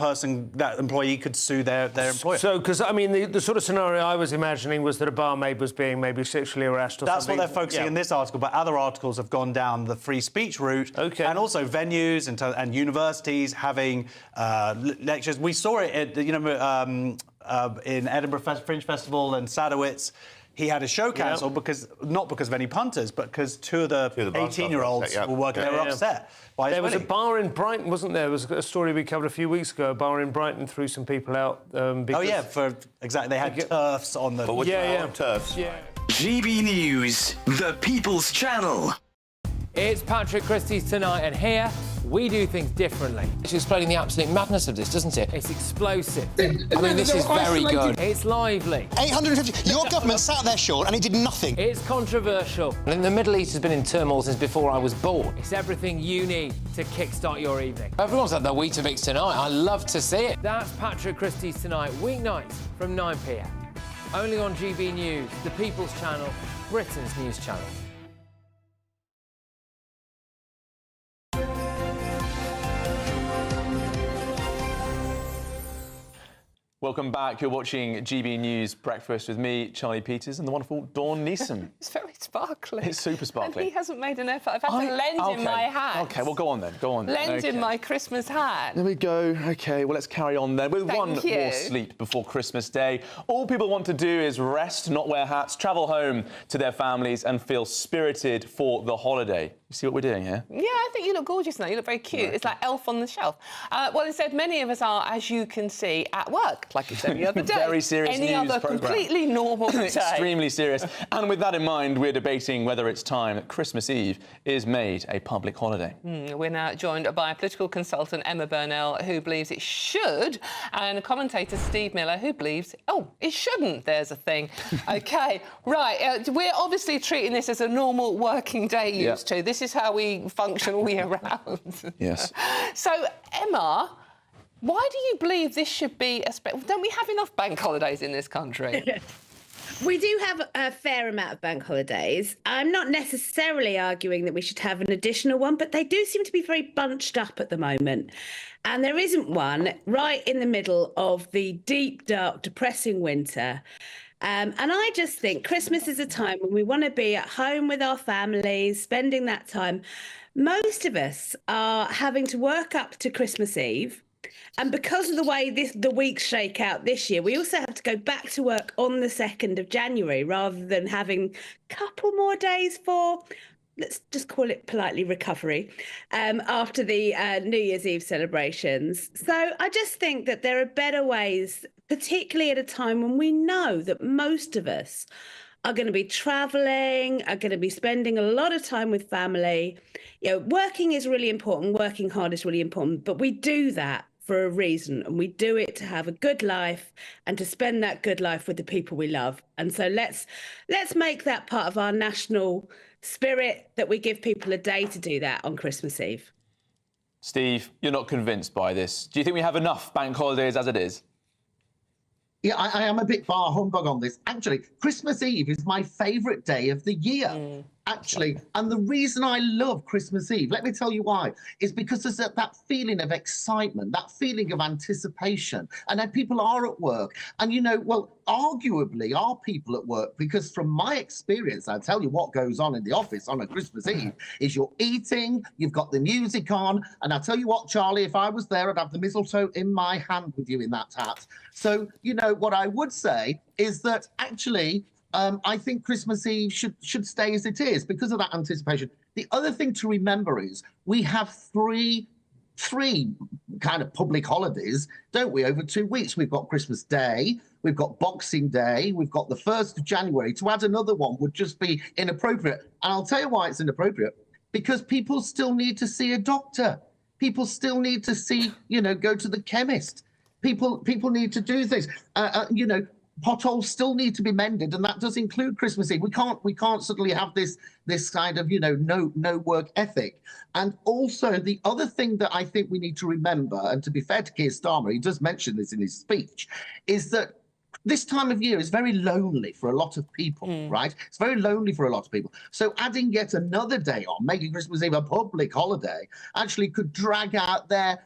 employee could sue their employer. So, because, I mean, the sort of scenario I was imagining was that a barmaid was being maybe sexually harassed or That's something. what they're focusing in this article, but other articles have gone down the free speech route. Okay. And also venues and universities having lectures. We saw it at, in Edinburgh Fringe Festival and Sadowitz. He had a show cancelled not because of any punters, but because two of the 18-year-olds were working. They were upset. There was a bar in Brighton, wasn't there? There was a story we covered a few weeks ago. A bar in Brighton threw some people out. Because exactly. They had turfs on the. Turfs. Yeah. GB News, the People's Channel. It's Patrick Christie's Tonight, and here we do things differently. It's explaining the absolute madness of this, doesn't it? It's explosive. I mean, this is very good. It's lively. 850. Your government sat there, Sean, and it did nothing. It's controversial. And the Middle East has been in turmoil since before I was born. It's everything you need to kickstart your evening. Everyone's had their Weetabix tonight. I love to see it. That's Patrick Christie's Tonight, weeknights from 9 p.m. Only on GB News, the People's Channel, Britain's news channel. Welcome back. You're watching GB News Breakfast with me, Charlie Peters, and the wonderful Dawn Neeson. It's very sparkly. It's super sparkly. And he hasn't made an effort. I've had to lend him my hat. OK, well, go on then. Lend him my Christmas hat. There we go. OK, well, let's carry on then with one more sleep before Christmas Day. All people want to do is rest, not wear hats, travel home to their families and feel spirited for the holiday. You see what we're doing here? Yeah, I think you look gorgeous now. You look very cute. Right. It's like Elf on the Shelf. Well, instead, many of us are, as you can see, at work, like it's any other day. Very serious any news other programme. Completely normal day. Extremely serious. And with that in mind, we're debating whether it's time that Christmas Eve is made a public holiday. We're now joined by political consultant Emma Burnell, who believes it should, and commentator Steve Miller, who believes, it shouldn't. There's a thing. OK, right. We're obviously treating this as a normal working day used to. This is how we function all year round. Yes. So, Emma, why do you believe this should be don't we have enough bank holidays in this country? We do have a fair amount of bank holidays. I'm not necessarily arguing that we should have an additional one, but they do seem to be very bunched up at the moment. And there isn't one right in the middle of the deep, dark, depressing winter. And I just think Christmas is a time when we want to be at home with our families, spending that time. Most of us are having to work up to Christmas Eve. And because of the way the weeks shake out this year, we also have to go back to work on the 2nd of January rather than having a couple more days for, let's just call it politely, recovery after the New Year's Eve celebrations. So I just think that there are better ways, particularly at a time when we know that most of us are going to be travelling, are going to be spending a lot of time with family. Working is really important, working hard is really important, but we do that for a reason, and we do it to have a good life and to spend that good life with the people we love. And so let's make that part of our national spirit, that we give people a day to do that on Christmas Eve. Steve, you're not convinced by this. Do you think we have enough bank holidays as it is? Yeah, I am a bit bar humbug on this. Actually, Christmas Eve is my favourite day of the year. Actually, and the reason I love Christmas Eve, let me tell you why, is because there's that feeling of excitement, that feeling of anticipation, and then people are at work. And, arguably are people at work, because from my experience, I'll tell you what goes on in the office on a Christmas Eve is you're eating, you've got the music on, and I'll tell you what, Charlie, if I was there, I'd have the mistletoe in my hand with you in that hat. So, what I would say is that actually, I think Christmas Eve should stay as it is because of that anticipation. The other thing to remember is we have three kind of public holidays, don't we, over 2 weeks? We've got Christmas Day, we've got Boxing Day, we've got the 1st of January. To add another one would just be inappropriate. And I'll tell you why it's inappropriate. Because people still need to see a doctor. People still need to see, go to the chemist. People need to do things. Potholes still need to be mended, and that does include Christmas Eve. We can't suddenly have this kind of no work ethic. And also the other thing that I think we need to remember, and to be fair to Keir Starmer, he does mention this in his speech, is that this time of year is very lonely for a lot of people, right? It's very lonely for a lot of people. So adding yet another day on, making Christmas Eve a public holiday, actually could drag out their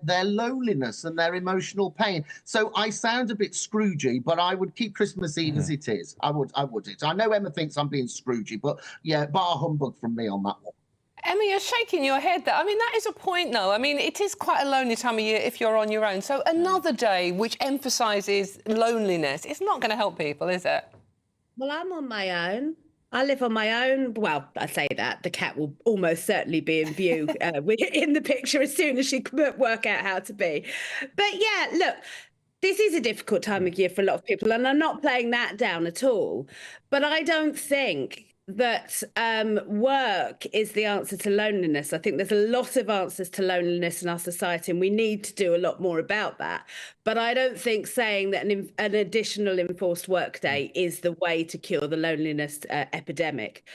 loneliness and their emotional pain. So I sound a bit Scroogey, but I would keep Christmas Eve as it is. I would. I know Emma thinks I'm being Scroogey, but yeah, bar humbug from me on that one. Emma, you're shaking your head there. I mean, that is a point, though. I mean, it is quite a lonely time of year if you're on your own. So another day which emphasises loneliness, it's not going to help people, is it? Well, I'm on my own. I live on my own. Well, I say that. The cat will almost certainly be in view in the picture as soon as she can work out how to be. But, yeah, look, this is a difficult time of year for a lot of people, and I'm not playing that down at all. But I don't think that work is the answer to loneliness. I think there's a lot of answers to loneliness in our society, and we need to do a lot more about that. But I don't think saying that an additional enforced workday is the way to cure the loneliness epidemic.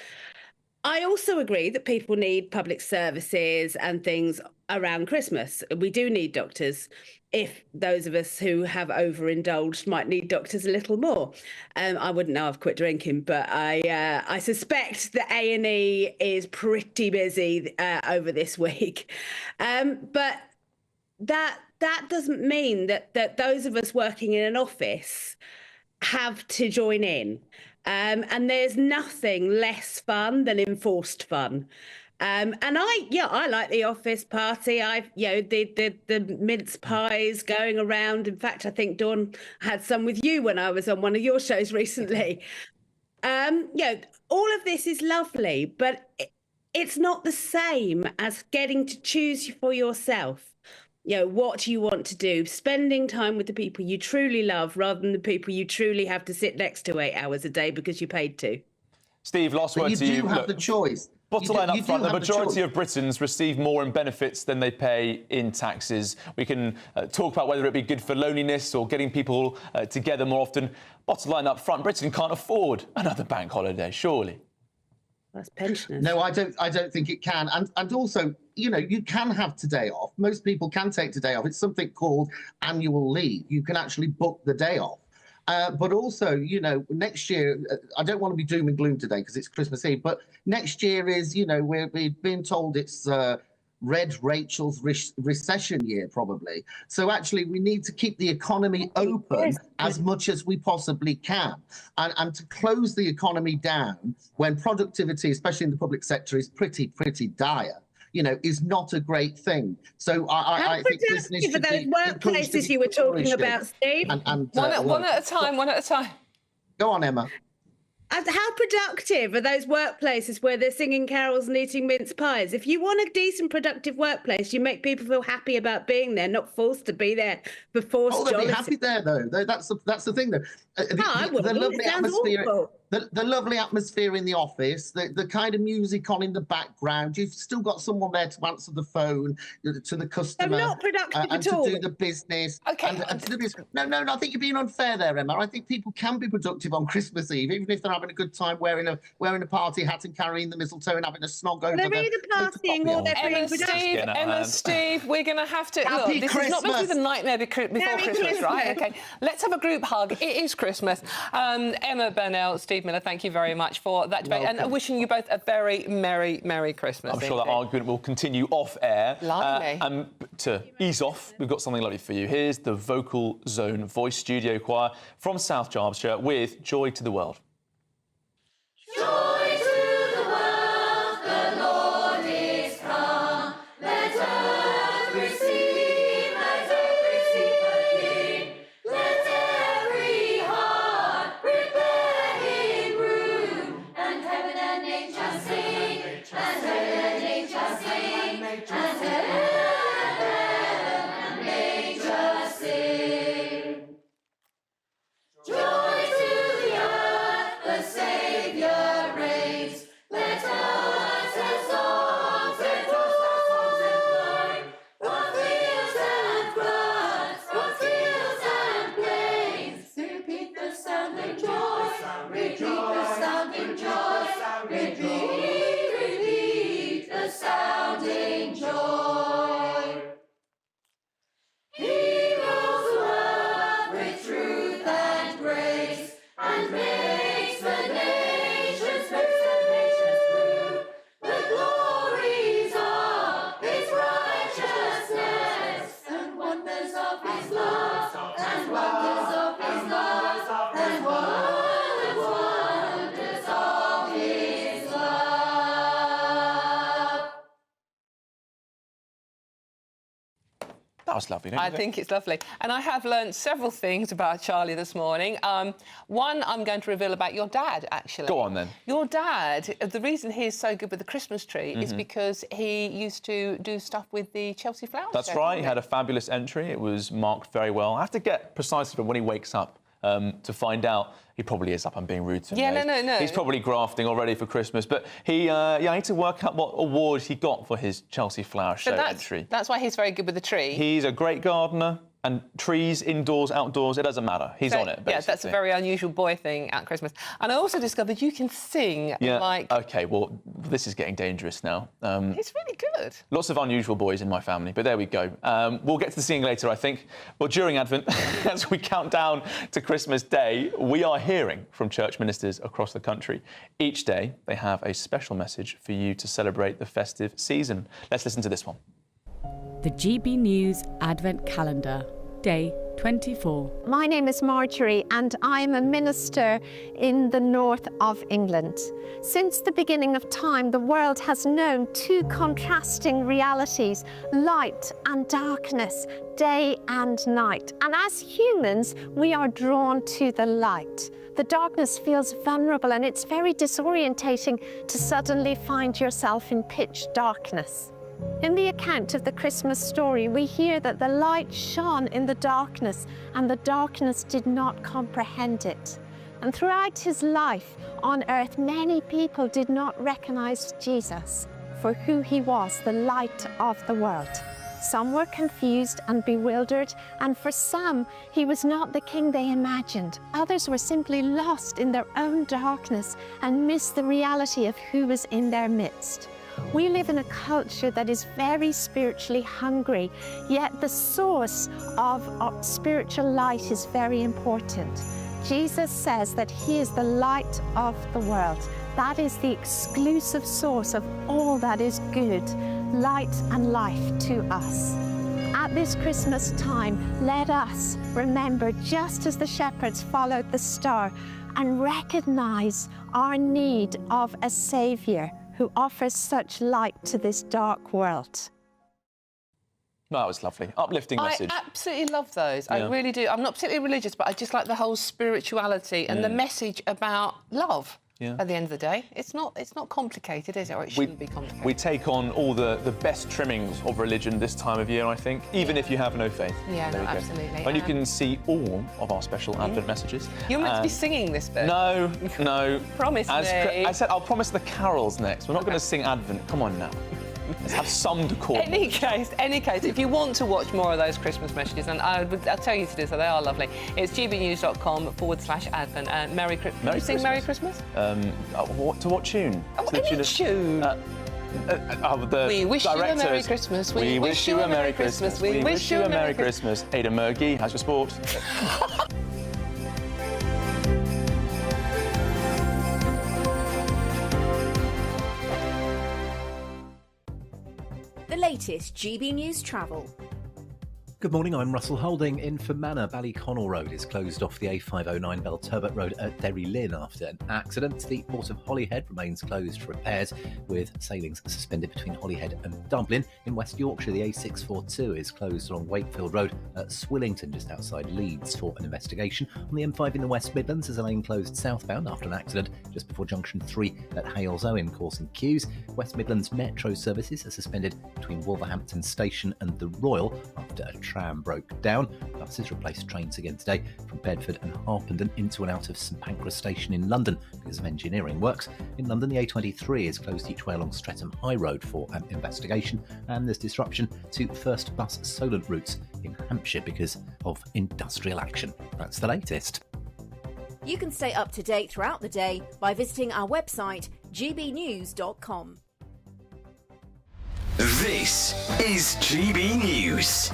I also agree that people need public services and things around Christmas. We do need doctors. If those of us who have overindulged might need doctors a little more. I wouldn't know, I've quit drinking, but I suspect that A&E is pretty busy over this week. But that doesn't mean that those of us working in an office have to join in. And there's nothing less fun than enforced fun. And I like the office party. The mince pies going around. In fact, I think Dawn had some with you when I was on one of your shows recently. All of this is lovely, but it's not the same as getting to choose for yourself. What do you want to do? Spending time with the people you truly love rather than the people you truly have to sit next to 8 hours a day because you paid to. Steve, last word to you. You do have the choice. Bottom line up front, the majority of Britons receive more in benefits than they pay in taxes. We can talk about whether it be good for loneliness or getting people together more often. Bottom line up front, Britain can't afford another bank holiday, surely. That's pensioners. No, I don't think it can. And also, you can have today off. Most people can take today off. It's something called annual leave. You can actually book the day off. But also, next year, I don't want to be doom and gloom today because it's Christmas Eve, but next year is, we've been told it's Red Rachel's recession year, probably. So actually, we need to keep the economy open as much as we possibly can. And to close the economy down when productivity, especially in the public sector, is pretty dire, is not a great thing. So I think business should be those workplaces you were talking about, Steve. One at a time. Go on, Emma. How productive are those workplaces where they're singing carols and eating mince pies? If you want a decent, productive workplace, you make people feel happy about being there, not forced to be there for forced jollity. They'll be happy there, though. That's the thing, though. The lovely atmosphere. The lovely atmosphere in the office, the kind of music on in the background. You've still got someone there to answer the phone to the customer. They're not productive and at all. to do the business. Okay. And to do this. No, I think you're being unfair there, Emma. I think people can be productive on Christmas Eve, even if they're having a good time wearing a party hat and carrying the mistletoe and having a snog over they're either partying or they're being productive. Emma, Steve, we're going to have to... Happy this Christmas. is not meant to be the nightmare before Merry Christmas, right? Christmas. OK, let's have a group hug. It is Christmas. Emma Burnell, Steve Miller, thank you very much for that debate. Welcome. And wishing you both a very Merry Christmas. I'm sure that argument will continue off air. Lovely. And to ease off, we've got something lovely for you. Here's the Vocal Zone Voice Studio Choir from South Derbyshire with Joy to the World. Joy to the world, the Lord is come. Let earth receive a King. Let every heart prepare him room. And heaven and nature sing, and heaven and nature sing, and heaven That was lovely, don't you I think it's lovely. And I have learned several things about Charlie this morning. One I'm going to reveal about your dad, actually. Go on, then. Your dad, the reason he's so good with the Christmas tree is because he used to do stuff with the Chelsea Flower That's Show, right. He had a fabulous entry. It was marked very well. I have to get precisely from when he wakes up to find out. He probably is up. I'm being rude to him. Yeah, now. no. He's probably grafting already for Christmas. But he, I need to work out what award he got for his Chelsea Flower Show entry. That's why he's very good with the tree. He's a great gardener. And trees, indoors, outdoors, it doesn't matter. He's on it, basically. Yeah, that's a very unusual boy thing at Christmas. And I also discovered you can sing like... OK, well, this is getting dangerous now. It's really good. Lots of unusual boys in my family, but there we go. We'll get to the singing later, I think. Well, during Advent, as we count down to Christmas Day, we are hearing from church ministers across the country. Each day, they have a special message for you to celebrate the festive season. Let's listen to this one. The GB News Advent Calendar, Day 24. My name is Marjorie and I'm a minister in the north of England. Since the beginning of time, the world has known two contrasting realities, light and darkness, day and night. And as humans, we are drawn to the light. The darkness feels vulnerable and it's very disorientating to suddenly find yourself in pitch darkness. In the account of the Christmas story, we hear that the light shone in the darkness and the darkness did not comprehend it. And throughout his life on earth, many people did not recognize Jesus for who he was, the light of the world. Some were confused and bewildered, and for some, he was not the king they imagined. Others were simply lost in their own darkness and missed the reality of who was in their midst. We live in a culture that is very spiritually hungry, yet the source of spiritual light is very important. Jesus says that he is the light of the world. That is the exclusive source of all that is good, light and life to us. At this Christmas time, let us remember, just as the shepherds followed the star, and recognize our need of a Saviour who offers such light to this dark world. That was lovely. Uplifting message. I absolutely love those. Yeah. I really do. I'm not particularly religious, but I just like the whole spirituality and the message about love. Yeah. At the end of the day, it's not complicated, is it? Or it shouldn't be complicated. We take on all the best trimmings of religion this time of year, I think, even if you have no faith. Yeah, There no, we go. absolutely. And you can see all of our special Advent messages. You're meant to be singing this bit. No. Promise me. I said I'll promise the carols next. We're not going to sing Advent. Come on now. Let's have some decorum. Any case, if you want to watch more of those Christmas messages, and I'll tell you to do so, they are lovely. It's gbnews.com/Advent. Merry Christmas. Sing Merry Christmas? To what tune? Any tune. We wish you a Merry Christmas. We wish you a Merry Christmas. We wish you a Merry Christmas. Ada Murgy, how's your sport? The latest GB News travel. Good morning, I'm Russell Holding. In Fermanagh, Ballyconnell Road is closed off the A509 Belturbet Road at Derry Lynn after an accident. The port of Holyhead remains closed for repairs, with sailings suspended between Holyhead and Dublin. In West Yorkshire, the A642 is closed along Wakefield Road at Swillington, just outside Leeds, for an investigation. On the M5 in the West Midlands, there's a lane closed southbound after an accident just before Junction 3 at Halesowen, causing queues. West Midlands Metro services are suspended between Wolverhampton Station and the Royal after a tram broke down. Buses replaced trains again today from Bedford and Harpenden into and out of St Pancras Station in London because of engineering works. In London, the A23 is closed each way along Streatham High Road for an investigation, and there's disruption to First Bus Solent routes in Hampshire because of industrial action. That's the latest. You can stay up to date throughout the day by visiting our website, gbnews.com. This is GB News,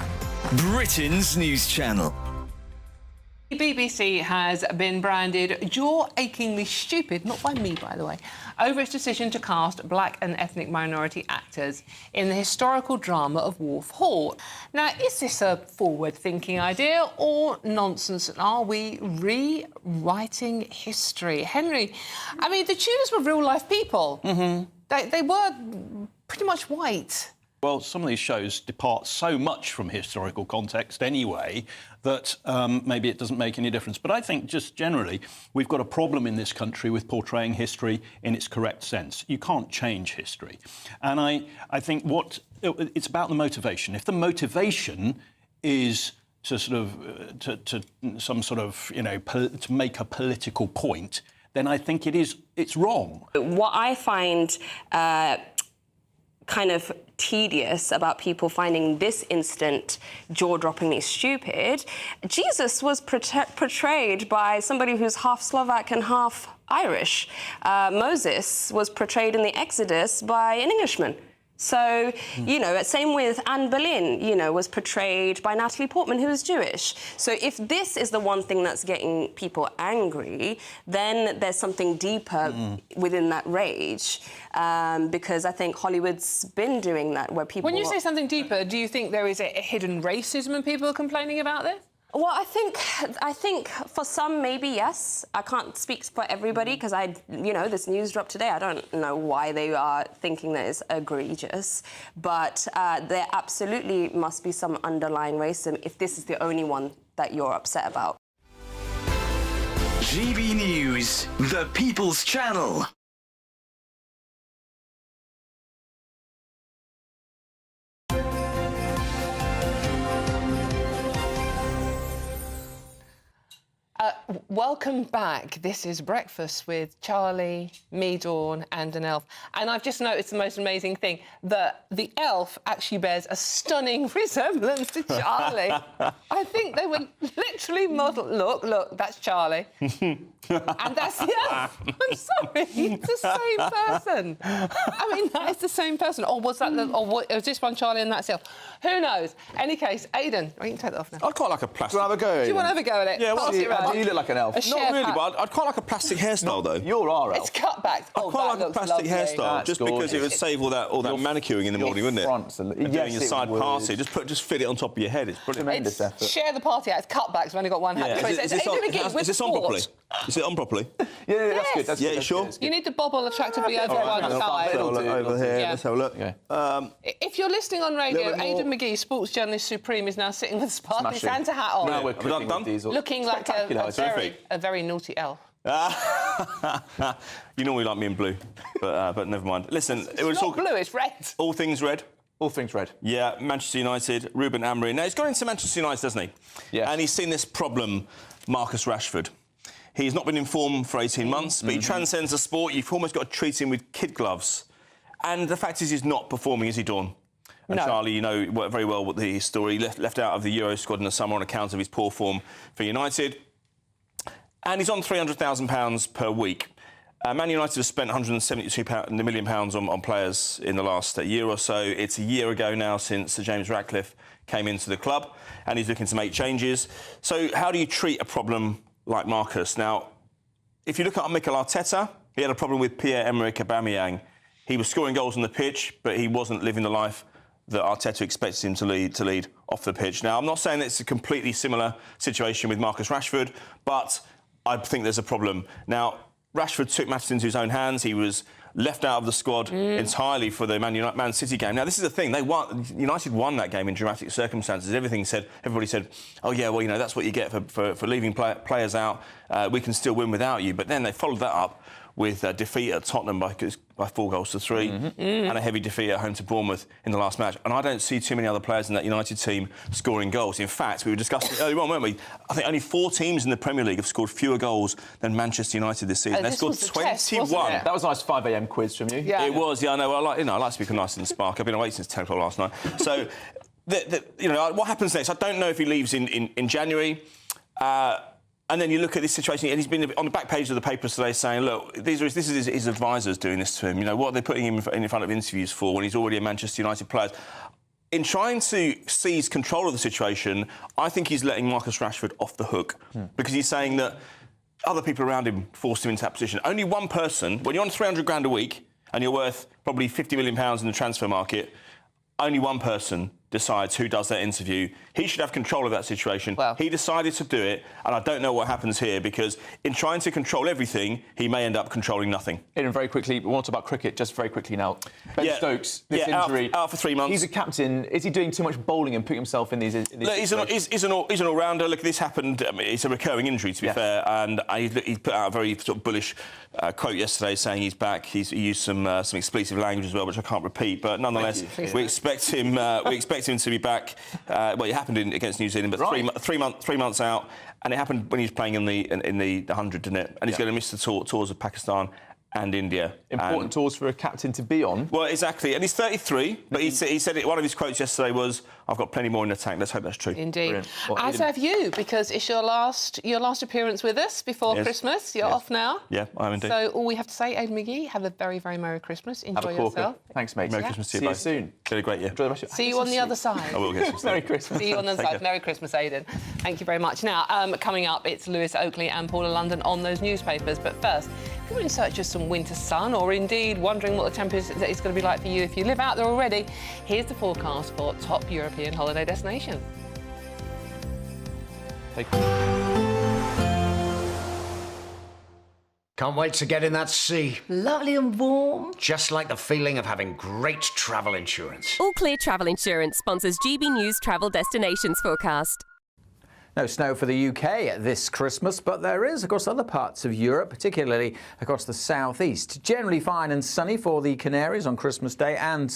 Britain's news channel. The BBC has been branded jaw-achingly stupid, not by me, by the way, over its decision to cast black and ethnic minority actors in the historical drama of Wolf Hall. Now, is this a forward-thinking idea or nonsense? And are we rewriting history? Henry, I mean, the Tudors were real-life people. Mm-hmm. They were pretty much white. Well, some of these shows depart so much from historical context anyway that maybe it doesn't make any difference. But I think just generally we've got a problem in this country with portraying history in its correct sense. You can't change history. And I think it's about the motivation. If the motivation is to sort of to make a political point, then I think it's wrong. What I find kind of tedious about people finding this incident jaw-droppingly stupid, Jesus was portrayed by somebody who's half Slovak and half Irish. Moses was portrayed in the Exodus by an Englishman. So, you know, same with Anne Boleyn, you know, was portrayed by Natalie Portman, who was Jewish. So if this is the one thing that's getting people angry, then there's something deeper within that rage, because I think Hollywood's been doing that, where people... When you say something deeper, do you think there is a hidden racism and people are complaining about this? Well, I think for some, maybe yes. I can't speak for everybody because this news dropped today. I don't know why they are thinking that it's egregious, but there absolutely must be some underlying racism if this is the only one that you're upset about. GB News, the People's Channel. Welcome back. This is Breakfast with Charlie, me, Dawn and an elf. And I've just noticed the most amazing thing, that the elf actually bears a stunning resemblance to Charlie. I think they were literally modelled... Look, that's Charlie. And that's the elf. I'm sorry, it's the same person. I mean, that is the same person. Or was that was this one Charlie and that's the elf? Who knows? Any case, Aidan, you can take that off now. I'd quite like a plastic... Do you want to have a go? Do you want to have a go at it? Yeah, Pass it round. You look like an elf. Not really, but I'd quite like a plastic hairstyle, though. You're our elf. It's cut back. I'd quite like a plastic hairstyle, just because it would save all that manicuring in the morning, wouldn't it? And doing your side party, just fit it on top of your head. It's brilliant. Tremendous effort. Share the party out. It's cutbacks. We've only got one hat. Is this on properly? Is it on properly? Yeah, that's good. That's yeah, good, sure? You need to bobble attractively over one side. Over here, Yeah. let's have a look. If you're listening on radio, Aidan McGee, sports journalist supreme, is now sitting with a sparkly Santa hat on. Now we're cooking with diesel. Looking like a very naughty elf. You normally like me in blue, but never mind. Listen, it's not blue, it's red. All things red. All things red. Yeah, Manchester United, Ruben Amorim. Now, he's gone into Manchester United, hasn't he? Yeah. And he's seen this problem, Marcus Rashford. He's not been in form for 18 months, but he transcends the sport. You've almost got to treat him with kid gloves. And the fact is he's not performing, is he, Dawn? And no. Charlie, you know very well what the story. Left out of the Euro squad in the summer on account of his poor form for United. And he's on £300,000 per week. Man United have spent £172 million on players in the last year or so. It's a year ago now since Sir James Ratcliffe came into the club, and he's looking to make changes. So how do you treat a problem like Marcus? Now, if you look at Mikel Arteta, he had a problem with Pierre-Emerick Aubameyang. He was scoring goals on the pitch, but he wasn't living the life that Arteta expects him to lead off the pitch. Now, I'm not saying it's a completely similar situation with Marcus Rashford, but I think there's a problem. Now, Rashford took matters into his own hands. He was left out of the squad entirely for the Man City game. Now, this is the thing. United won that game in dramatic circumstances. Everybody said, oh, yeah, well, you know, that's what you get for leaving players out. We can still win without you. But then they followed that up with a defeat at Tottenham by 4-3 and a heavy defeat at home to Bournemouth in the last match. And I don't see too many other players in that United team scoring goals. In fact, we were discussing earlier on, weren't we? I think only 4 teams in the Premier League have scored fewer goals than Manchester United this season. They've scored 21. That was a nice 5 a.m. quiz from you. Yeah. It was, yeah, I know. I like to speak nice and spark. I've been awake since 10 o'clock last night. So, what happens next? I don't know if he leaves in January. And then you look at this situation, and he's been on the back page of the papers today saying, look, this is his advisors doing this to him. You know, what are they putting him in front of interviews for when he's already a Manchester United player? In trying to seize control of the situation, I think he's letting Marcus Rashford off the hook because he's saying that other people around him forced him into that position. Only one person, when you're on 300 grand a week and you're worth probably £50 million in the transfer market, only one person decides who does that interview. He should have control of that situation. He decided to do it, and I don't know what happens here, because in trying to control everything, he may end up controlling nothing. Ian, very quickly, we want to talk about cricket, just very quickly now. Ben Stokes, this injury. Out for 3 months. He's a captain. Is he doing too much bowling and putting himself in these Look, he's an all-rounder. Look, this happened. I mean, it's a recurring injury, to be fair, and he put out a very sort of bullish quote yesterday saying he's back. He used some expletive language as well, which I can't repeat, but nonetheless, we expect him to be back. Well, it happened against New Zealand, but 3 months out, and it happened when he was playing in the 100, didn't it? And he's going to miss the tours of Pakistan and India. Important tours for a captain to be on. Well, exactly. And he's 33, but he said it, one of his quotes yesterday was, "I've got plenty more in the tank." Let's hope that's true. Indeed. As have you, because it's your last appearance with us before Christmas. You're off now. Yeah, I am indeed. So all we have to say, Aidan McGee, have a very, very Merry Christmas. Enjoy yourself. Thanks, mate. Merry Christmas to you See you both. soon. Had a great year. Enjoy the rest of See you on the other side. I will get Merry Christmas. See you on the other Take side. care. Merry Christmas, Aidan. Thank you very much. Now, coming up, it's Lewis Oakley and Paula London on those newspapers. But first, if you're in search of some winter sun, or indeed wondering what the temperature is going to be like for you if you live out there already, here's the forecast for top European holiday destination. Can't wait to get in that sea. Lovely and warm. Just like the feeling of having great travel insurance. All Clear Travel Insurance sponsors GB News Travel Destinations Forecast. No snow for the UK this Christmas, but there is across other parts of Europe, particularly across the southeast. Generally fine and sunny for the Canaries on Christmas Day, and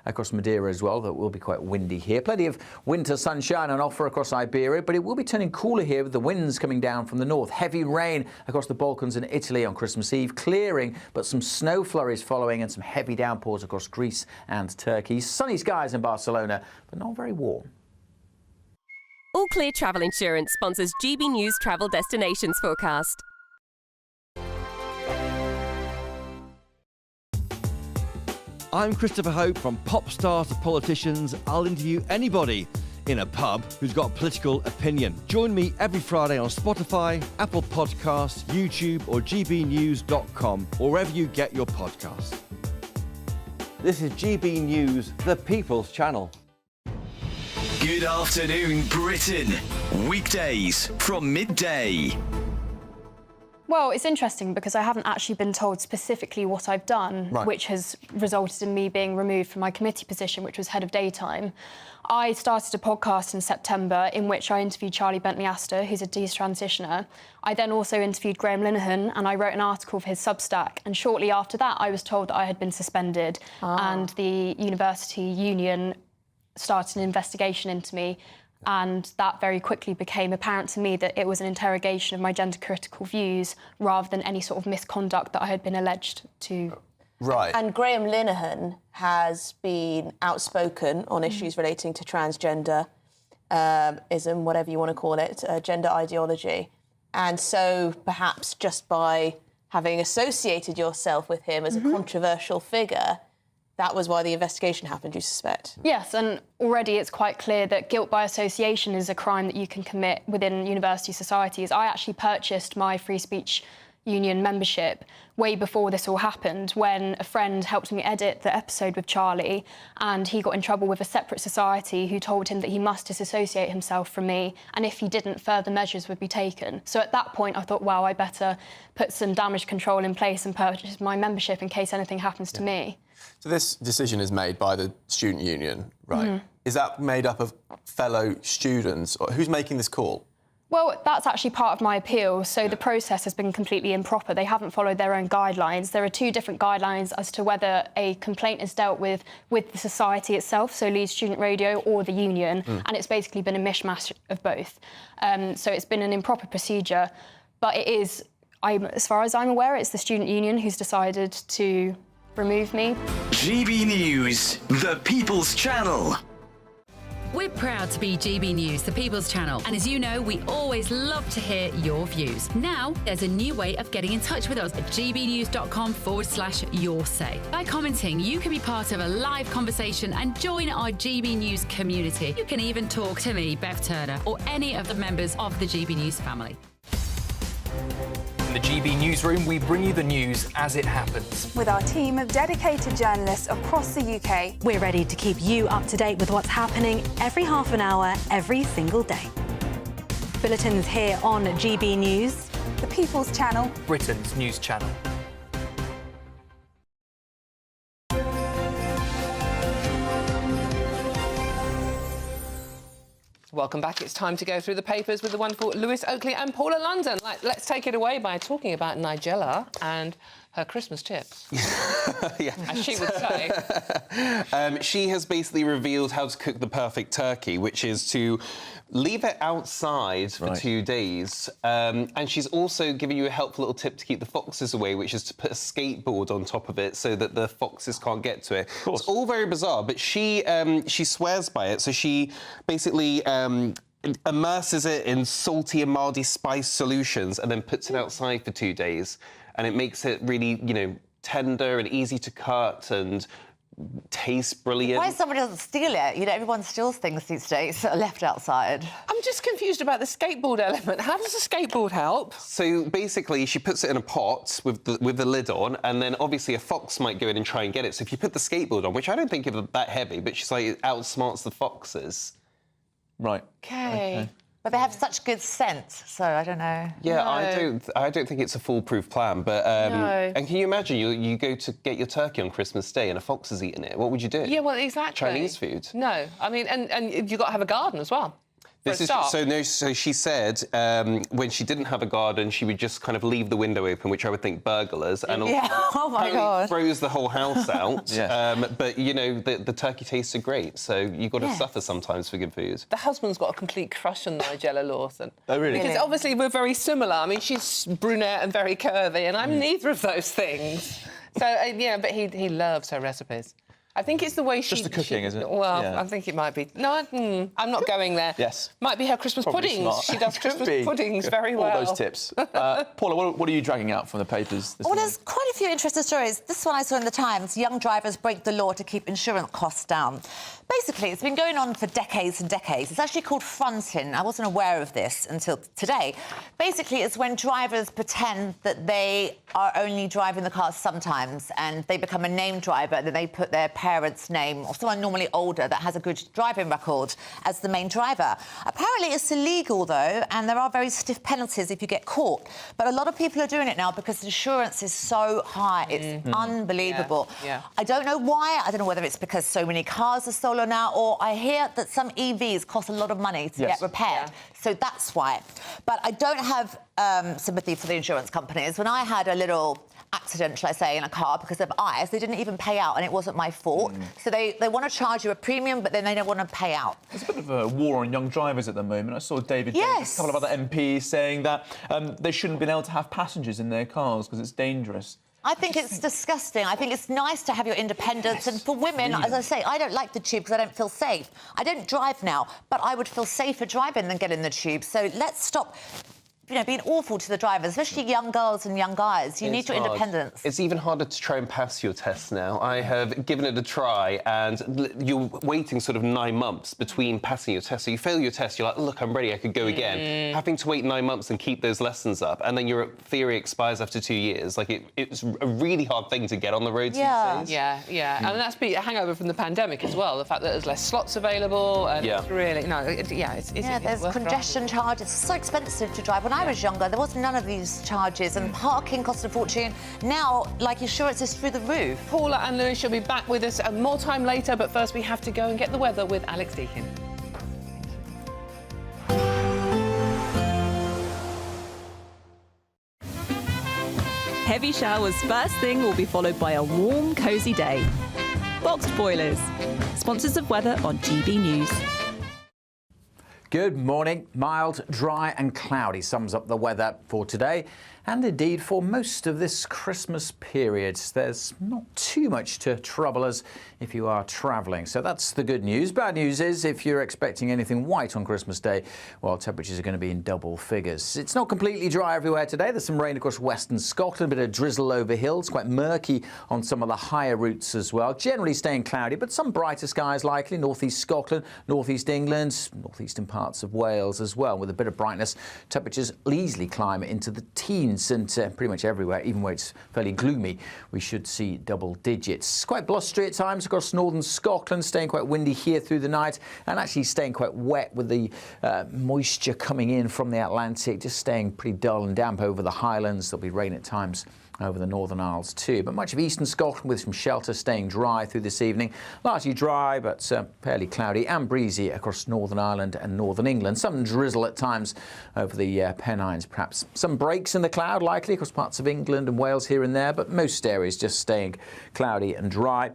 across Madeira as well. That will be quite windy here. Plenty of winter sunshine on offer across Iberia, but it will be turning cooler here with the winds coming down from the north. Heavy rain across the Balkans and Italy on Christmas Eve, clearing, but some snow flurries following and some heavy downpours across Greece and Turkey. Sunny skies in Barcelona, but not very warm. All Clear Travel Insurance sponsors GB News Travel Destinations Forecast. I'm Christopher Hope. From pop stars to politicians, I'll interview anybody in a pub who's got a political opinion. Join me every Friday on Spotify, Apple Podcasts, YouTube or gbnews.com, or wherever you get your podcasts. This is GB News, the People's Channel. Good afternoon, Britain. Weekdays from midday. Well, it's interesting because I haven't actually been told specifically what I've done, which has resulted in me being removed from my committee position, which was head of daytime. I started a podcast in September in which I interviewed Charlie Bentley-Astor, who's a detransitioner. I then also interviewed Graham Linehan, and I wrote an article for his Substack. And shortly after that, I was told that I had been suspended, and the university union started an investigation into me, and that very quickly became apparent to me that it was an interrogation of my gender-critical views rather than any sort of misconduct that I had been alleged to. Right. And Graham Linehan has been outspoken on issues relating to transgender ism, whatever you want to call it, gender ideology. And so perhaps just by having associated yourself with him as a controversial figure, that was why the investigation happened, you suspect? Yes, and already it's quite clear that guilt by association is a crime that you can commit within university societies. I actually purchased my free speech union membership way before this all happened, when a friend helped me edit the episode with Charlie, and he got in trouble with a separate society who told him that he must disassociate himself from me, and if he didn't, further measures would be taken. So at that point I thought, wow, I better put some damage control in place and purchase my membership in case anything happens to me. So this decision is made by the student union, right? Is that made up of fellow students? Or who's making this call? Well, that's actually part of my appeal. So the process has been completely improper. They haven't followed their own guidelines. There are two different guidelines as to whether a complaint is dealt with the society itself, so Leeds Student Radio, or the union, and it's basically been a mishmash of both. So it's been an improper procedure, but it is, as far as I'm aware, it's the student union who's decided to remove me. GB News, the People's Channel. We're proud to be GB News, the People's Channel. And as you know, we always love to hear your views. Now, there's a new way of getting in touch with us at gbnews.com/yoursay. By commenting, you can be part of a live conversation and join our GB News community. You can even talk to me, Bev Turner, or any of the members of the GB News family. In the GB Newsroom, we bring you the news as it happens. With our team of dedicated journalists across the UK, we're ready to keep you up to date with what's happening every half an hour, every single day. Bulletins here on GB News, the People's Channel, Britain's news channel. Welcome back. It's time to go through the papers with the wonderful Lewis Oakley and Paula London. Let's take it away by talking about Nigella and her Christmas tips. Yeah. As she would say. She has basically revealed how to cook the perfect turkey, which is to leave it outside for 2 days. And she's also giving you a helpful little tip to keep the foxes away, which is to put a skateboard on top of it so that the foxes can't get to it. It's all very bizarre, but she swears by it. So she basically immerses it in salty and mildy spice solutions and then puts it outside for 2 days. And it makes it really, you know, tender and easy to cut and tastes brilliant. Why somebody doesn't steal it? You know, everyone steals things these days that are left outside. I'm just confused about the skateboard element. How does a skateboard help? So basically, she puts it in a pot with the lid on, and then obviously a fox might go in and try and get it. So if you put the skateboard on, which I don't think is that heavy, but she's like, it outsmarts the foxes. Right. Okay. But they have such good scent, so I don't know. Yeah, I don't think it's a foolproof plan, but No. and can you imagine you go to get your turkey on Christmas Day and a fox is eating it? What would you do? Yeah, well, exactly. Chinese food. No, I mean, and you've got to have a garden as well. So she said when she didn't have a garden, she would just kind of leave the window open, which I would think burglars, and oh my God, throws the whole house out. Yeah. But you know the turkey tastes great, so you've got to suffer sometimes for good food. The husband's got a complete crush on Nigella Lawson. Oh really? Because obviously we're very similar. I mean, she's brunette and very curvy, and I'm neither of those things. So yeah, but he loves her recipes. I think it's the way she... Just the cooking, is it? Well, Yeah. I think it might be. No, I'm not going there. Yes. Might be her Christmas Probably puddings. smart. She does Could Christmas be. puddings Good. very well. All those tips. Paula, what are you dragging out from the papers this Well, morning? there's quite a few interesting stories. This one I saw in the Times. Young drivers break the law to keep insurance costs down. Basically, it's been going on for decades and decades. It's actually called fronting. I wasn't aware of this until today. Basically, it's when drivers pretend that they are only driving the car sometimes and they become a name driver and then they put their parents' name or someone normally older that has a good driving record as the main driver. Apparently, it's illegal, though, and there are very stiff penalties if you get caught. But a lot of people are doing it now because insurance is so high. It's unbelievable. Yeah. I don't know why. I don't know whether it's because so many cars are stolen now, or I hear that some EVs cost a lot of money to get repaired. So that's why. But I don't have sympathy for the insurance companies. When I had a little accident, shall I say, in a car because of ice, they didn't even pay out, and it wasn't my fault. So they want to charge you a premium, but then they don't want to pay out. There's a bit of a war on young drivers at the moment. I saw David Davis, a couple of other MPs saying that they shouldn't be able to have passengers in their cars because it's dangerous. I think it's disgusting. I think it's nice to have your independence. And for women, as I say, I don't like the tube because I don't feel safe. I don't drive now, but I would feel safer driving than getting the tube. So let's stop, you know, being awful to the drivers, especially young girls and young guys. You need your independence. It's even harder to try and pass your test now. I have given it a try, and you're waiting sort of 9 months between passing your test. So you fail your test, you're like, look, I'm ready, I could go again. Having to wait 9 months and keep those lessons up, and then your theory expires after 2 years. Like, it's a really hard thing to get on the roads these days. Yeah. And that's been a hangover from the pandemic as well, the fact that there's less slots available, and it's really... There's congestion charges. It's so expensive to drive. When I was younger, there wasn't none of these charges, and parking cost a fortune. Now, like, insurance is through the roof. Paula and Lewis will be back with us more time later, but first we have to go and get the weather with Alex Deakin. Heavy showers first thing will be followed by a warm, cosy day. Boxed Boilers, sponsors of weather on GB News. Good morning. Mild, dry and cloudy sums up the weather for today and indeed for most of this Christmas period. There's not too much to trouble us if you are travelling. So that's the good news. Bad news is if you're expecting anything white on Christmas Day, well, temperatures are going to be in double figures. It's not completely dry everywhere today. There's some rain across western Scotland, a bit of drizzle over hills, quite murky on some of the higher routes as well. Generally staying cloudy, but some brighter skies likely. North-east Scotland, north-east England, north-eastern parts parts of Wales as well. With a bit of brightness, temperatures will easily climb into the teens, and pretty much everywhere, even where it's fairly gloomy, we should see double digits. Quite blustery at times across northern Scotland, staying quite windy here through the night, and actually staying quite wet with the moisture coming in from the Atlantic, just staying pretty dull and damp over the Highlands. There'll be rain at times over the Northern Isles too, but much of eastern Scotland with some shelter, staying dry through this evening. Largely dry, but fairly cloudy and breezy across Northern Ireland and Northern England. Some drizzle at times over the Pennines, perhaps. Some breaks in the cloud likely across parts of England and Wales here and there, but most areas just staying cloudy and dry.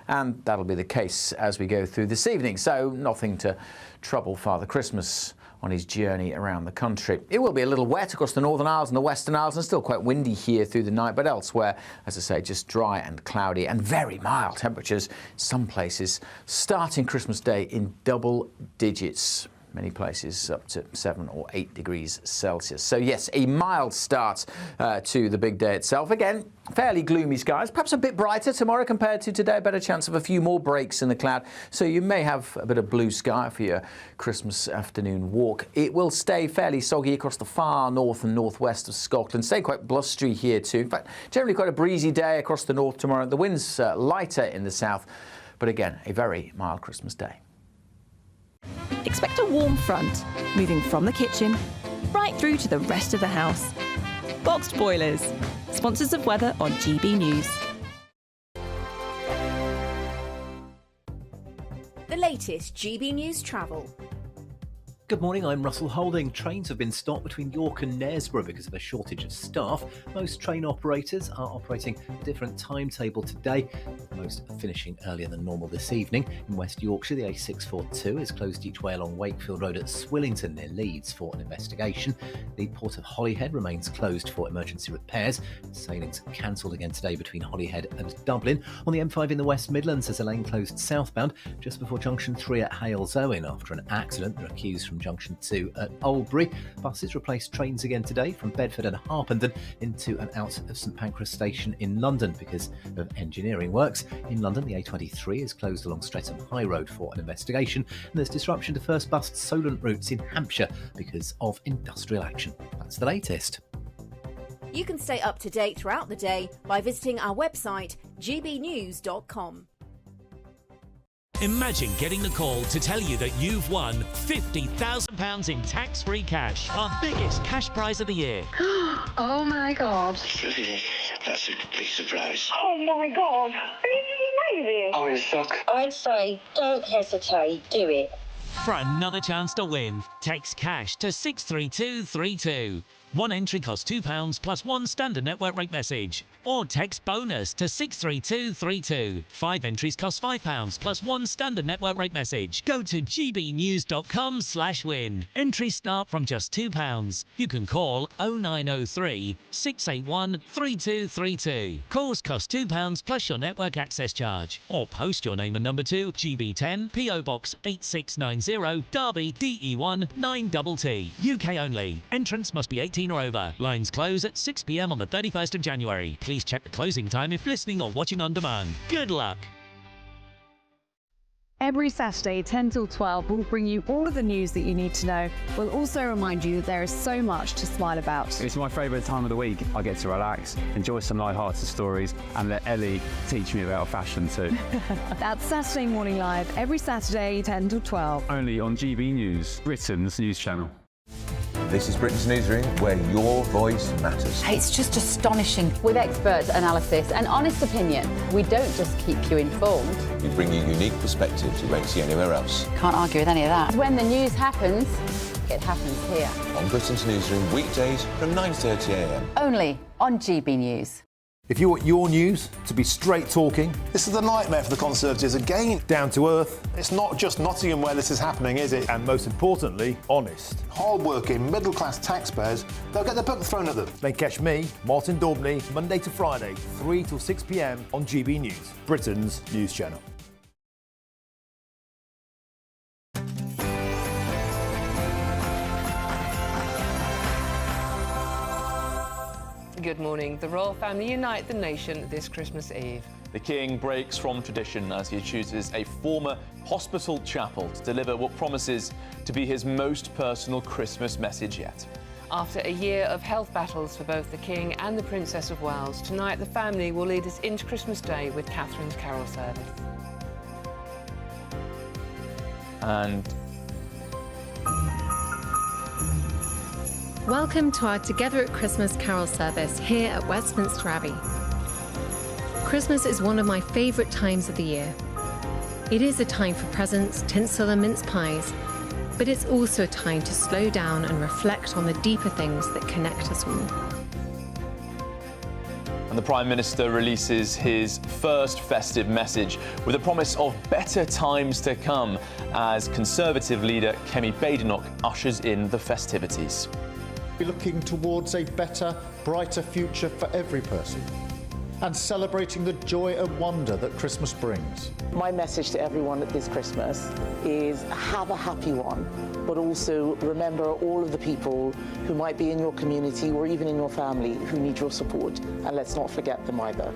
And that'll be the case as we go through this evening. So nothing to trouble Father Christmas on his journey around the country. It will be a little wet across the Northern Isles and the Western Isles, and still quite windy here through the night, but elsewhere, as I say, just dry and cloudy and very mild temperatures. Some places starting Christmas Day in double digits. Many places up to 7 or 8 degrees Celsius. So yes, a mild start to the big day itself. Again, fairly gloomy skies, perhaps a bit brighter tomorrow compared to today. Better chance of a few more breaks in the cloud. So you may have a bit of blue sky for your Christmas afternoon walk. It will stay fairly soggy across the far north and northwest of Scotland. Stay quite blustery here too. In fact, generally quite a breezy day across the north tomorrow. The wind's lighter in the south, but again, a very mild Christmas day. Expect a warm front, moving from the kitchen right through to the rest of the house. Boxed Boilers, sponsors of weather on GB News. The latest GB News travel. Good morning, I'm Russell Holding. Trains have been stopped between York and Knaresborough because of a shortage of staff. Most train operators are operating a different timetable today, most finishing earlier than normal this evening. In West Yorkshire, the A642 is closed each way along Wakefield Road at Swillington near Leeds for an investigation. The Port of Holyhead remains closed for emergency repairs. Sailings cancelled again today between Holyhead and Dublin. On the M5 in the West Midlands, there's a lane closed southbound just before Junction 3 at Hales Owen after an accident. There are queues from Junction 2 at Oldbury. Buses replaced trains again today from Bedford and Harpenden into and out of St Pancras Station in London because of engineering works. In London, the A23 is closed along Streatham High Road for an investigation, and there's disruption to First Bus Solent routes in Hampshire because of industrial action. That's the latest. You can stay up to date throughout the day by visiting our website, gbnews.com. Imagine getting the call to tell you that you've won £50,000 in tax-free cash, our biggest cash prize of the year. Oh my God. That's a big surprise. Oh my God. This is amazing. I'm in shock. I'd say don't hesitate, do it. For another chance to win, text cash to 63232. One entry costs £2 plus one standard network rate message. Or text bonus to 63232. 5 entries cost £5 plus one standard network rate message. Go to gbnews.com/win. Entries start from just £2. You can call 0903 681 3232. Calls cost £2 plus your network access charge. Or post your name and number to GB10 PO Box 8690 Derby DE1 9TT. UK only. Entrance must be 18 or over. Lines close at 6 p.m. on the 31st of January. Please check the closing time if listening or watching on demand. Good luck. Every Saturday, 10 till 12, we'll bring you all of the news that you need to know. We'll also remind you that there is so much to smile about. It's my favourite time of the week. I get to relax, enjoy some light-hearted stories, and let Ellie teach me about fashion too. That's Saturday Morning Live, every Saturday, 10 till 12. Only on GB News, Britain's news channel. This is Britain's Newsroom, where your voice matters. It's just astonishing. With expert analysis and honest opinion, we don't just keep you informed. We bring you unique perspectives you won't see anywhere else. Can't argue with any of that. When the news happens, it happens here. On Britain's Newsroom, weekdays from 9:30 a.m. Only on GB News. If you want your news to be straight talking... This is a nightmare for the Conservatives again. Down to earth. It's not just Nottingham where this is happening, is it? And most importantly, honest. Hard-working, middle-class taxpayers, they'll get their book thrown at them. Then catch me, Martin Daubney, Monday to Friday, 3 till 6 p.m. on GB News, Britain's news channel. Good morning. The royal family unite the nation this Christmas Eve. The King breaks from tradition as he chooses a former hospital chapel to deliver what promises to be his most personal Christmas message yet. After a year of health battles for both the King and the Princess of Wales, tonight the family will lead us into Christmas Day with Catherine's carol service. And welcome to our Together at Christmas carol service here at Westminster Abbey. Christmas is one of my favourite times of the year. It is a time for presents, tinsel and mince pies, but it's also a time to slow down and reflect on the deeper things that connect us all. And the Prime Minister releases his first festive message with a promise of better times to come as Conservative leader Kemi Badenoch ushers in the festivities. We're looking towards a better, brighter future for every person and celebrating the joy and wonder that Christmas brings. My message to everyone at this Christmas is have a happy one, but also remember all of the people who might be in your community or even in your family who need your support, and let's not forget them either.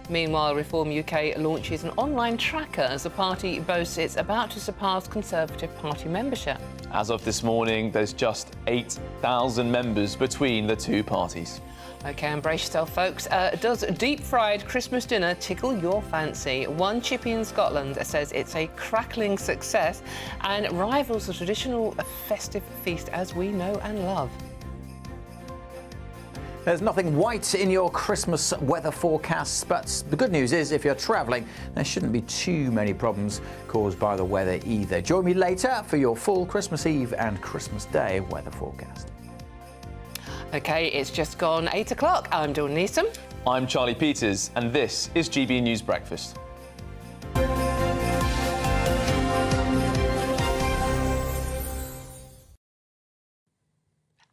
Meanwhile, Reform UK launches an online tracker as the party boasts it's about to surpass Conservative Party membership. As of this morning, there's just 8,000 members between the two parties. OK, and brace yourself, folks. Does deep-fried Christmas dinner tickle your fancy? One chippy in Scotland says it's a crackling success and rivals the traditional festive feast as we know and love. There's nothing white in your Christmas weather forecasts, but the good news is if you're travelling, there shouldn't be too many problems caused by the weather either. Join me later for your full Christmas Eve and Christmas Day weather forecast. OK, it's just gone 8 o'clock. I'm Dawn Newsroom. I'm Charlie Peters, and this is GB News Breakfast.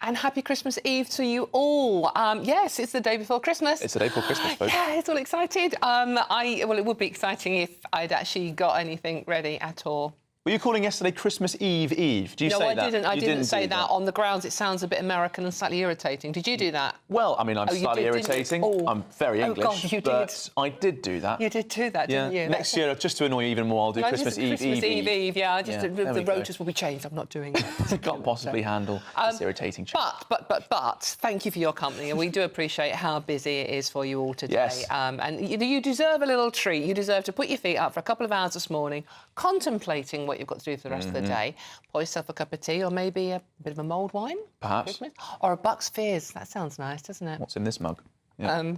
And happy Christmas Eve to you all. Yes, it's the day before Christmas. It's the day before Christmas, folks. Yeah, it's all excited. Well, it would be exciting if I'd actually got anything ready at all. Were you calling yesterday Christmas Eve Eve? Do you say that? No, I didn't. I didn't say that. that On the grounds, it sounds a bit American and slightly irritating. Did you do that? Well, I mean, I'm slightly irritating. I'm very English, God, you but did. I did do that. You did do that, didn't you? Next year, just to annoy you even more, I'll do Christmas Eve Christmas Eve. Yeah, the go. rotors will be changed. I'm not doing it. I can't possibly handle this irritating change. But thank you for your company, and we do appreciate how busy it is for you all today. Yes. And you deserve a little treat. You deserve to put your feet up for a couple of hours this morning, contemplating what you've got to do for the rest of the day. Pour yourself a cup of tea, or maybe a bit of a mulled wine. Perhaps. Christmas. Or a Bucks Fizz. That sounds nice, doesn't it? What's in this mug? Yeah.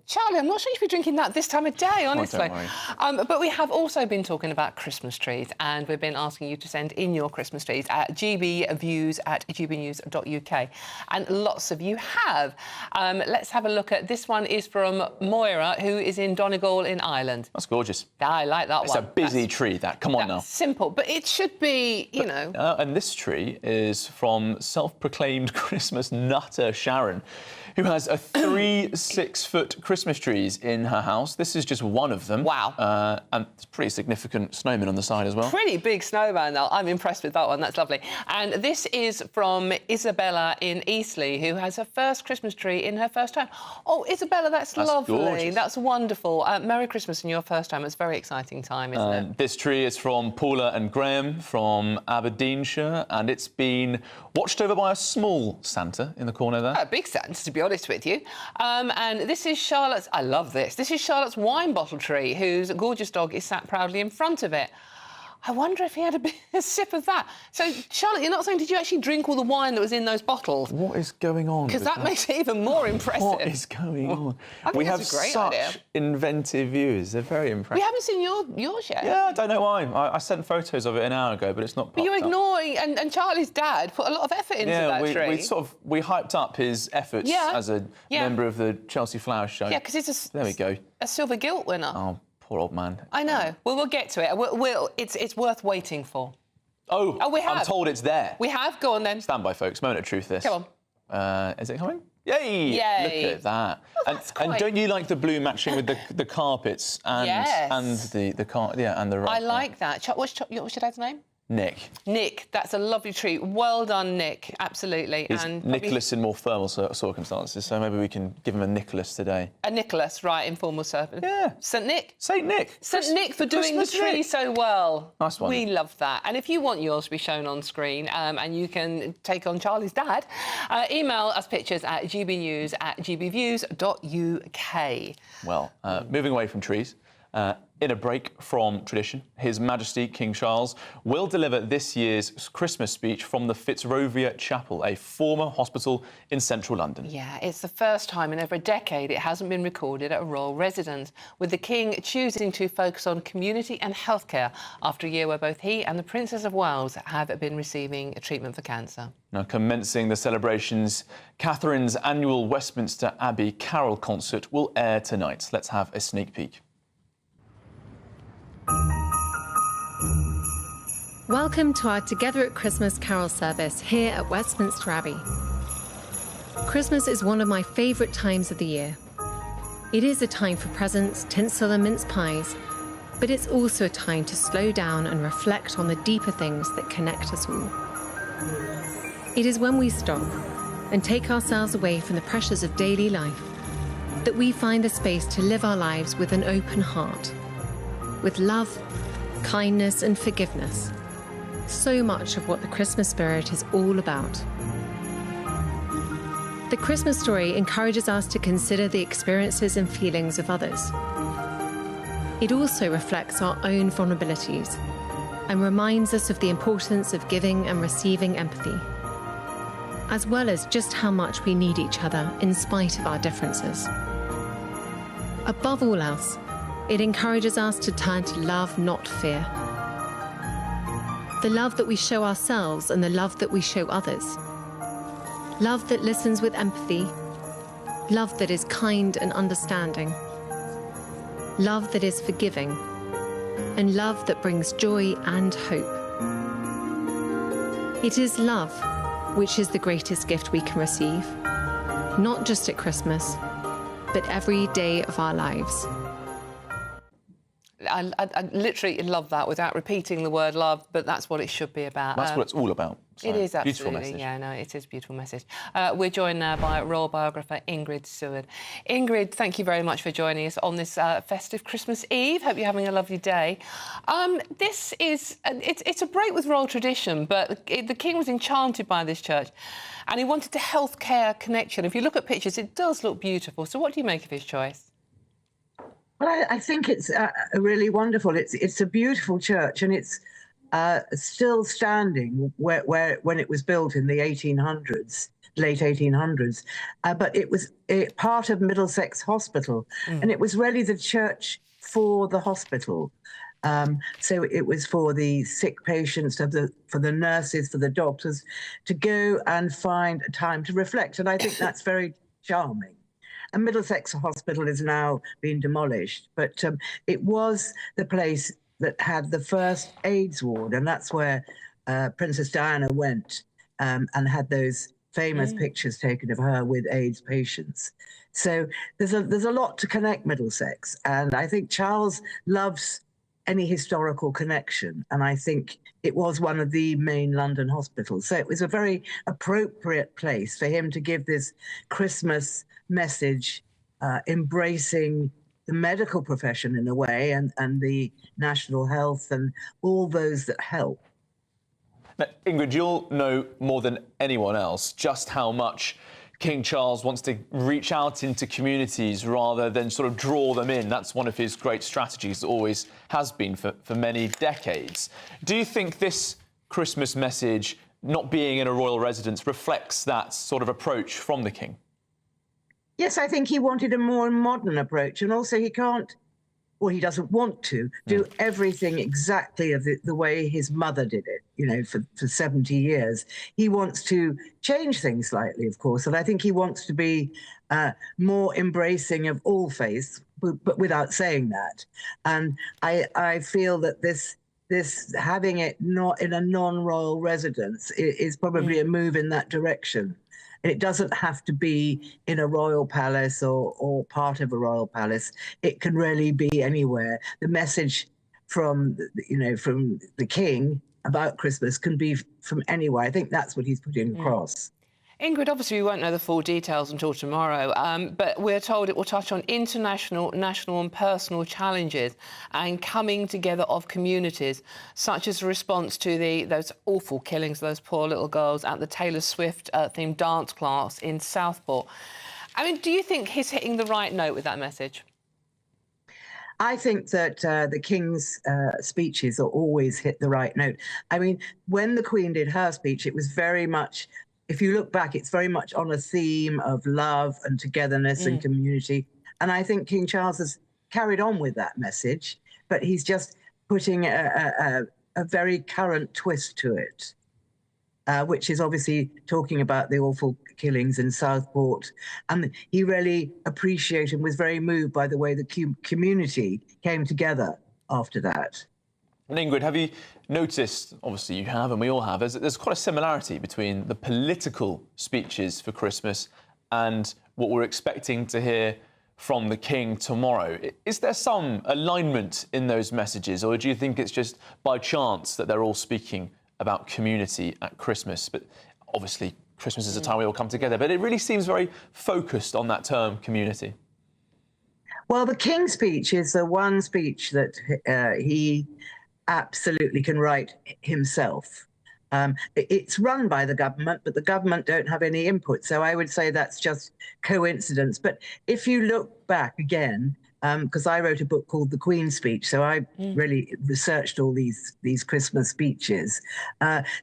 Charlie, I'm not sure you should be drinking that this time of day, honestly. Oh, don't worry. But we have also been talking about Christmas trees, and we've been asking you to send in your Christmas trees at gbviews@gbnews.uk. And lots of you have. Let's have a look at this one. Is from Moira, who is in Donegal in Ireland. That's gorgeous. I like that one. It's a busy tree, that. Come on now. Simple, but it should be, you know. And this tree is from self-proclaimed Christmas nutter Sharon, who has a 3 6-foot Christmas trees in her house. This is just one of them. Wow. And it's a pretty significant snowman on the side as well. Pretty big snowman, though. I'm impressed with that one. That's lovely. And this is from Isabella in Eastleigh, who has her first Christmas tree in her first home. Oh, Isabella, that's lovely. Gorgeous. That's wonderful. Merry Christmas in your first home. It's a very exciting time, isn't it? This tree is from Paula and Graham from Aberdeenshire, and it's been watched over by a small Santa in the corner there. A big Santa, to be honest with you. And this is Charlotte's... I love this. This is Charlotte's wine bottle tree, whose gorgeous dog is sat proudly in front of it. I wonder if he had a sip of that. So, Charlotte, you're not saying, did you actually drink all the wine that was in those bottles? What is going on? Because that makes it even more impressive. What is going on? I think we that's have a great such idea. inventive views. They're very impressive. We haven't seen yours yet. Yeah, I don't know why. I sent photos of it an hour ago, but it's not popped But you're up. ignoring... And Charlie's dad put a lot of effort into that tree. We hyped up his efforts as a member of the Chelsea Flower Show. Yeah, because it's There we go. a silver gilt winner. Oh, poor old man. I know. Well, we'll get to it. It's worth waiting for. Oh, we have. I'm told it's there. We have. Go on, then. Stand by, folks. Moment of truth, this. Come on. Is it coming? Yay! Yay. Look at that. And don't you like the blue matching with the carpets and Yes. and the car? Yeah, and the I like that. What's your dad's name? Nick. Nick, that's a lovely treat. Well done, Nick. Absolutely. Is and Nicholas in more formal circumstances, so maybe we can give him a Nicholas today. A Nicholas, right, informal servant. Yeah. St Nick. St Nick. St Nick for doing the tree Nick. so well. Nice one. We love that. And if you want yours to be shown on screen and you can take on Charlie's dad, email us pictures at gbnews@gbviews.uk. Well, moving away from trees, in a break from tradition, His Majesty King Charles will deliver this year's Christmas speech from the Fitzrovia Chapel, a former hospital in central London. Yeah, it's the first time in over a decade it hasn't been recorded at a royal residence, with the King choosing to focus on community and healthcare after a year where both he and the Princess of Wales have been receiving treatment for cancer. Now, commencing the celebrations, Catherine's annual Westminster Abbey Carol concert will air tonight. Let's have a sneak peek. Welcome to our Together at Christmas carol service here at Westminster Abbey. Christmas is one of my favourite times of the year. It is a time for presents, tinsel and mince pies, but it's also a time to slow down and reflect on the deeper things that connect us all. It is when we stop and take ourselves away from the pressures of daily life that we find the space to live our lives with an open heart, with love, kindness and forgiveness. So much of what the Christmas spirit is all about. The Christmas story encourages us to consider the experiences and feelings of others. It also reflects our own vulnerabilities and reminds us of the importance of giving and receiving empathy, as well as just how much we need each other in spite of our differences. Above all else, it encourages us to turn to love, not fear. The love that we show ourselves and the love that we show others. Love that listens with empathy. Love that is kind and understanding. Love that is forgiving. And love that brings joy and hope. It is love which is the greatest gift we can receive, not just at Christmas, but every day of our lives. I literally love that without repeating the word love, but that's what it should be about. That's what it's all about. So, it is absolutely, beautiful message. Yeah, no, it is a beautiful message. We're joined now by royal biographer Ingrid Seward. Ingrid, thank you very much for joining us on this festive Christmas Eve. Hope you're having a lovely day. This is, it's a break with royal tradition, but the King was enchanted by this church and he wanted a healthcare connection. If you look at pictures, it does look beautiful. So what do you make of his choice? Well, I think it's really wonderful. It's a beautiful church, and it's still standing when it was built in the 1800s, late 1800s. But it was part of Middlesex Hospital, and it was really the church for the hospital. So it was for the sick patients, for the nurses, for the doctors to go and find a time to reflect. And I think that's very charming. And Middlesex Hospital is now being demolished, but it was the place that had the first AIDS ward, and that's where Princess Diana went and had those famous pictures taken of her with AIDS patients. So there's a lot to connect Middlesex, and I think Charles loves any historical connection, and I think it was one of the main London hospitals. So it was a very appropriate place for him to give this Christmas message, embracing the medical profession in a way, and the national health and all those that help. Now, Ingrid, you'll know more than anyone else just how much King Charles wants to reach out into communities rather than sort of draw them in. That's one of his great strategies, always has been for many decades. Do you think this Christmas message, not being in a royal residence, reflects that sort of approach from the King? Yes, I think he wanted a more modern approach, and also he can't, or he doesn't want to, do everything exactly of the way his mother did it, you know, for 70 years. He wants to change things slightly, of course, and I think he wants to be more embracing of all faiths, but without saying that. And I feel that this having it not in a non-royal residence is probably a move in that direction. And it doesn't have to be in a royal palace or part of a royal palace. It can really be anywhere. The message from the King about Christmas can be from anywhere. I think that's what he's putting across. Ingrid, obviously we won't know the full details until tomorrow, but we're told it will touch on international, national and personal challenges and coming together of communities, such as a response to those awful killings of those poor little girls at the Taylor Swift themed dance class in Southport. I mean, do you think he's hitting the right note with that message? I think that the King's speeches are always hit the right note. I mean, when the Queen did her speech, it was very much, if you look back, it's very much on a theme of love and togetherness and community. And I think King Charles has carried on with that message, but he's just putting a very current twist to it, which is obviously talking about the awful killings in Southport. And he really appreciated and was very moved by the way the community came together after that. And Ingrid, have you noticed, obviously you have and we all have, there's quite a similarity between the political speeches for Christmas and what we're expecting to hear from the King tomorrow. Is there some alignment in those messages, or do you think it's just by chance that they're all speaking about community at Christmas? But obviously Christmas is a time we all come together, but it really seems very focused on that term community. Well, the King's speech is the one speech that he absolutely can write himself. It's run by the government, but the government don't have any input. So I would say that's just coincidence. But if you look back again, because I wrote a book called The Queen's Speech, so I really researched all these Christmas speeches.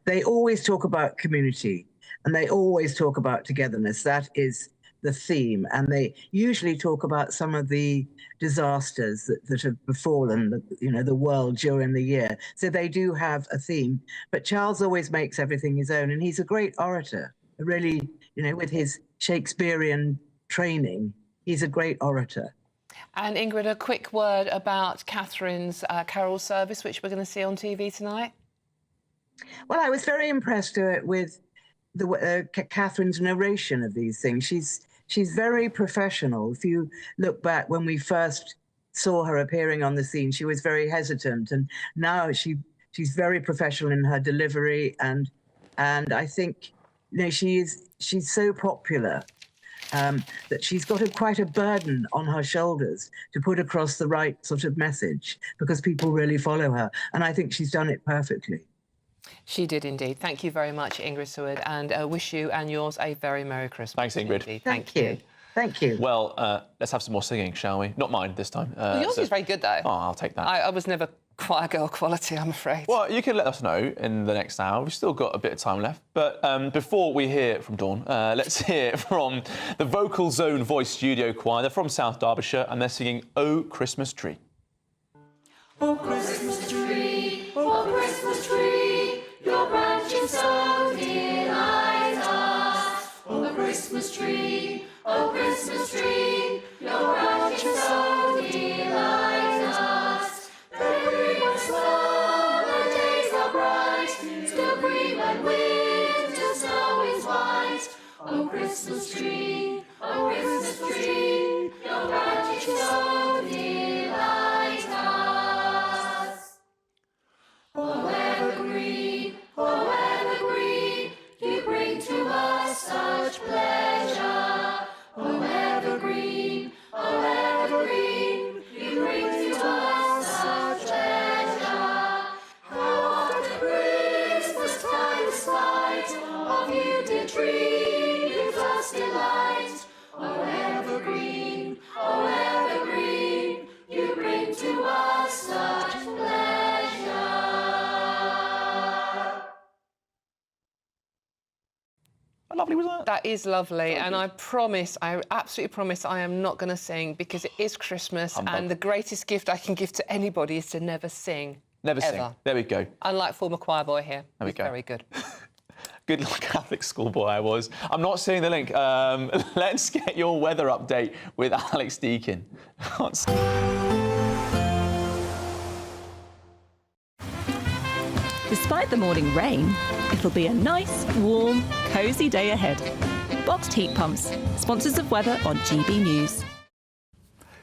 They always talk about community and they always talk about togetherness. That is the theme. And they usually talk about some of the disasters that have befallen the world during the year. So they do have a theme. But Charles always makes everything his own. And he's a great orator, really, with his Shakespearean training, he's a great orator. And Ingrid, a quick word about Catherine's carol service, which we're going to see on TV tonight. Well, I was very impressed with Catherine's narration of these things. She's very professional. If you look back when we first saw her appearing on the scene, she was very hesitant, and now she's very professional in her delivery, and I think she's so popular. That she's got quite a burden on her shoulders to put across the right sort of message, because people really follow her. And I think she's done it perfectly. She did indeed. Thank you very much, Ingrid Seward, and wish you and yours a very Merry Christmas. Thanks, Ingrid. Indeed. Thank you. Thank you. Well, let's have some more singing, shall we? Not mine this time. Well, yours is very good, though. Oh, I'll take that. I was never choir girl quality, I'm afraid. Well, you can let us know in the next hour. We've still got a bit of time left. But before we hear from Dawn, let's hear from the Vocal Zone Voice Studio Choir. They're from South Derbyshire and they're singing Oh Christmas Tree. Oh Christmas tree, oh Christmas tree, your branches so delight us. Oh Christmas tree, your branches so delight us. Everyone's small and days are bright, still green and winter snow is white. Oh Christmas tree, your branches so delight us. Oh evergreen, you bring to us such pleasure. Oh evergreen, you bring to us such pleasure. How often Christmas time spite of you dear tree gives us delight. Oh evergreen, you bring to us such pleasure. How lovely was that? That is lovely, and I absolutely promise I am not going to sing, because it is Christmas, and the greatest gift I can give to anybody is to never sing. Never ever. sing. There we go. Unlike former choir boy here. There we go. Very good. Good Catholic schoolboy I was. I'm not seeing the link. Let's get your weather update with Alex Deakin. Despite the morning rain, it'll be a nice, warm, cosy day ahead. Boxed heat pumps, sponsors of weather on GB News.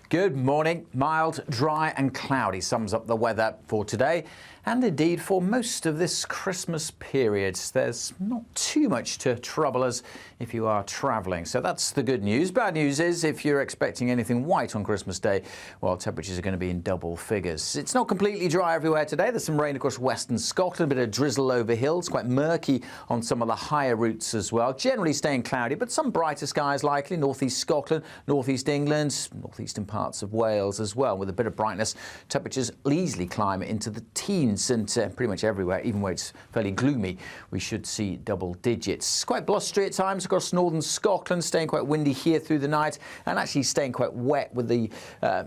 Good morning. Mild, dry and cloudy sums up the weather for today. and indeed for most of this Christmas period. There's not too much to trouble us if you are travelling. So that's the good news. Bad news is if you're expecting anything white on Christmas Day, well, temperatures are going to be in double figures. It's not completely dry everywhere today. There's some rain across western Scotland, a bit of drizzle over hills, quite murky on some of the higher routes as well. Generally staying cloudy, but some brighter skies likely. Northeast Scotland, northeast England, northeastern parts of Wales as well, with a bit of brightness. Temperatures easily climb into the teens, and pretty much everywhere, even where it's fairly gloomy, we should see double digits. Quite blustery at times across northern Scotland, staying quite windy here through the night, and actually staying quite wet with the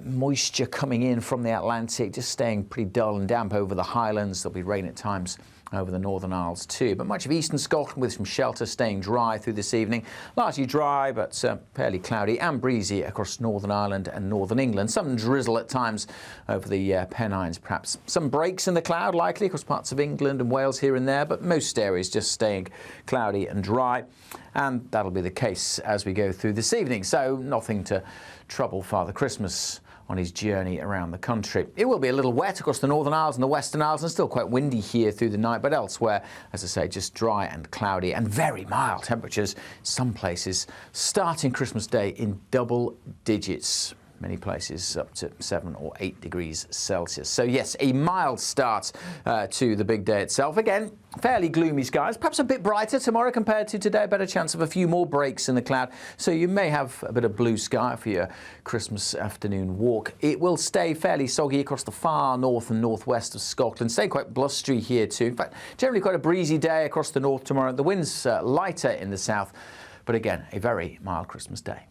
moisture coming in from the Atlantic, just staying pretty dull and damp over the Highlands. There'll be rain at times over the Northern Isles too, but much of eastern Scotland with some shelter, staying dry through this evening. Largely dry, but fairly cloudy and breezy across Northern Ireland and Northern England. Some drizzle at times over the Pennines perhaps. Some breaks in the cloud likely across parts of England and Wales here and there, but most areas just staying cloudy and dry. And that'll be the case as we go through this evening. So nothing to trouble Father Christmas on his journey around the country. It will be a little wet across the Northern Isles and the Western Isles, and still quite windy here through the night, but elsewhere, as I say, just dry and cloudy and very mild temperatures. Some places starting Christmas Day in double digits. Many places up to 7 or 8 degrees Celsius. So yes, a mild start to the big day itself. Again, fairly gloomy skies, perhaps a bit brighter tomorrow compared to today. Better chance of a few more breaks in the cloud. So you may have a bit of blue sky for your Christmas afternoon walk. It will stay fairly soggy across the far north and northwest of Scotland. Stay quite blustery here too. In fact, generally quite a breezy day across the north tomorrow. The wind's lighter in the south, but again, a very mild Christmas day.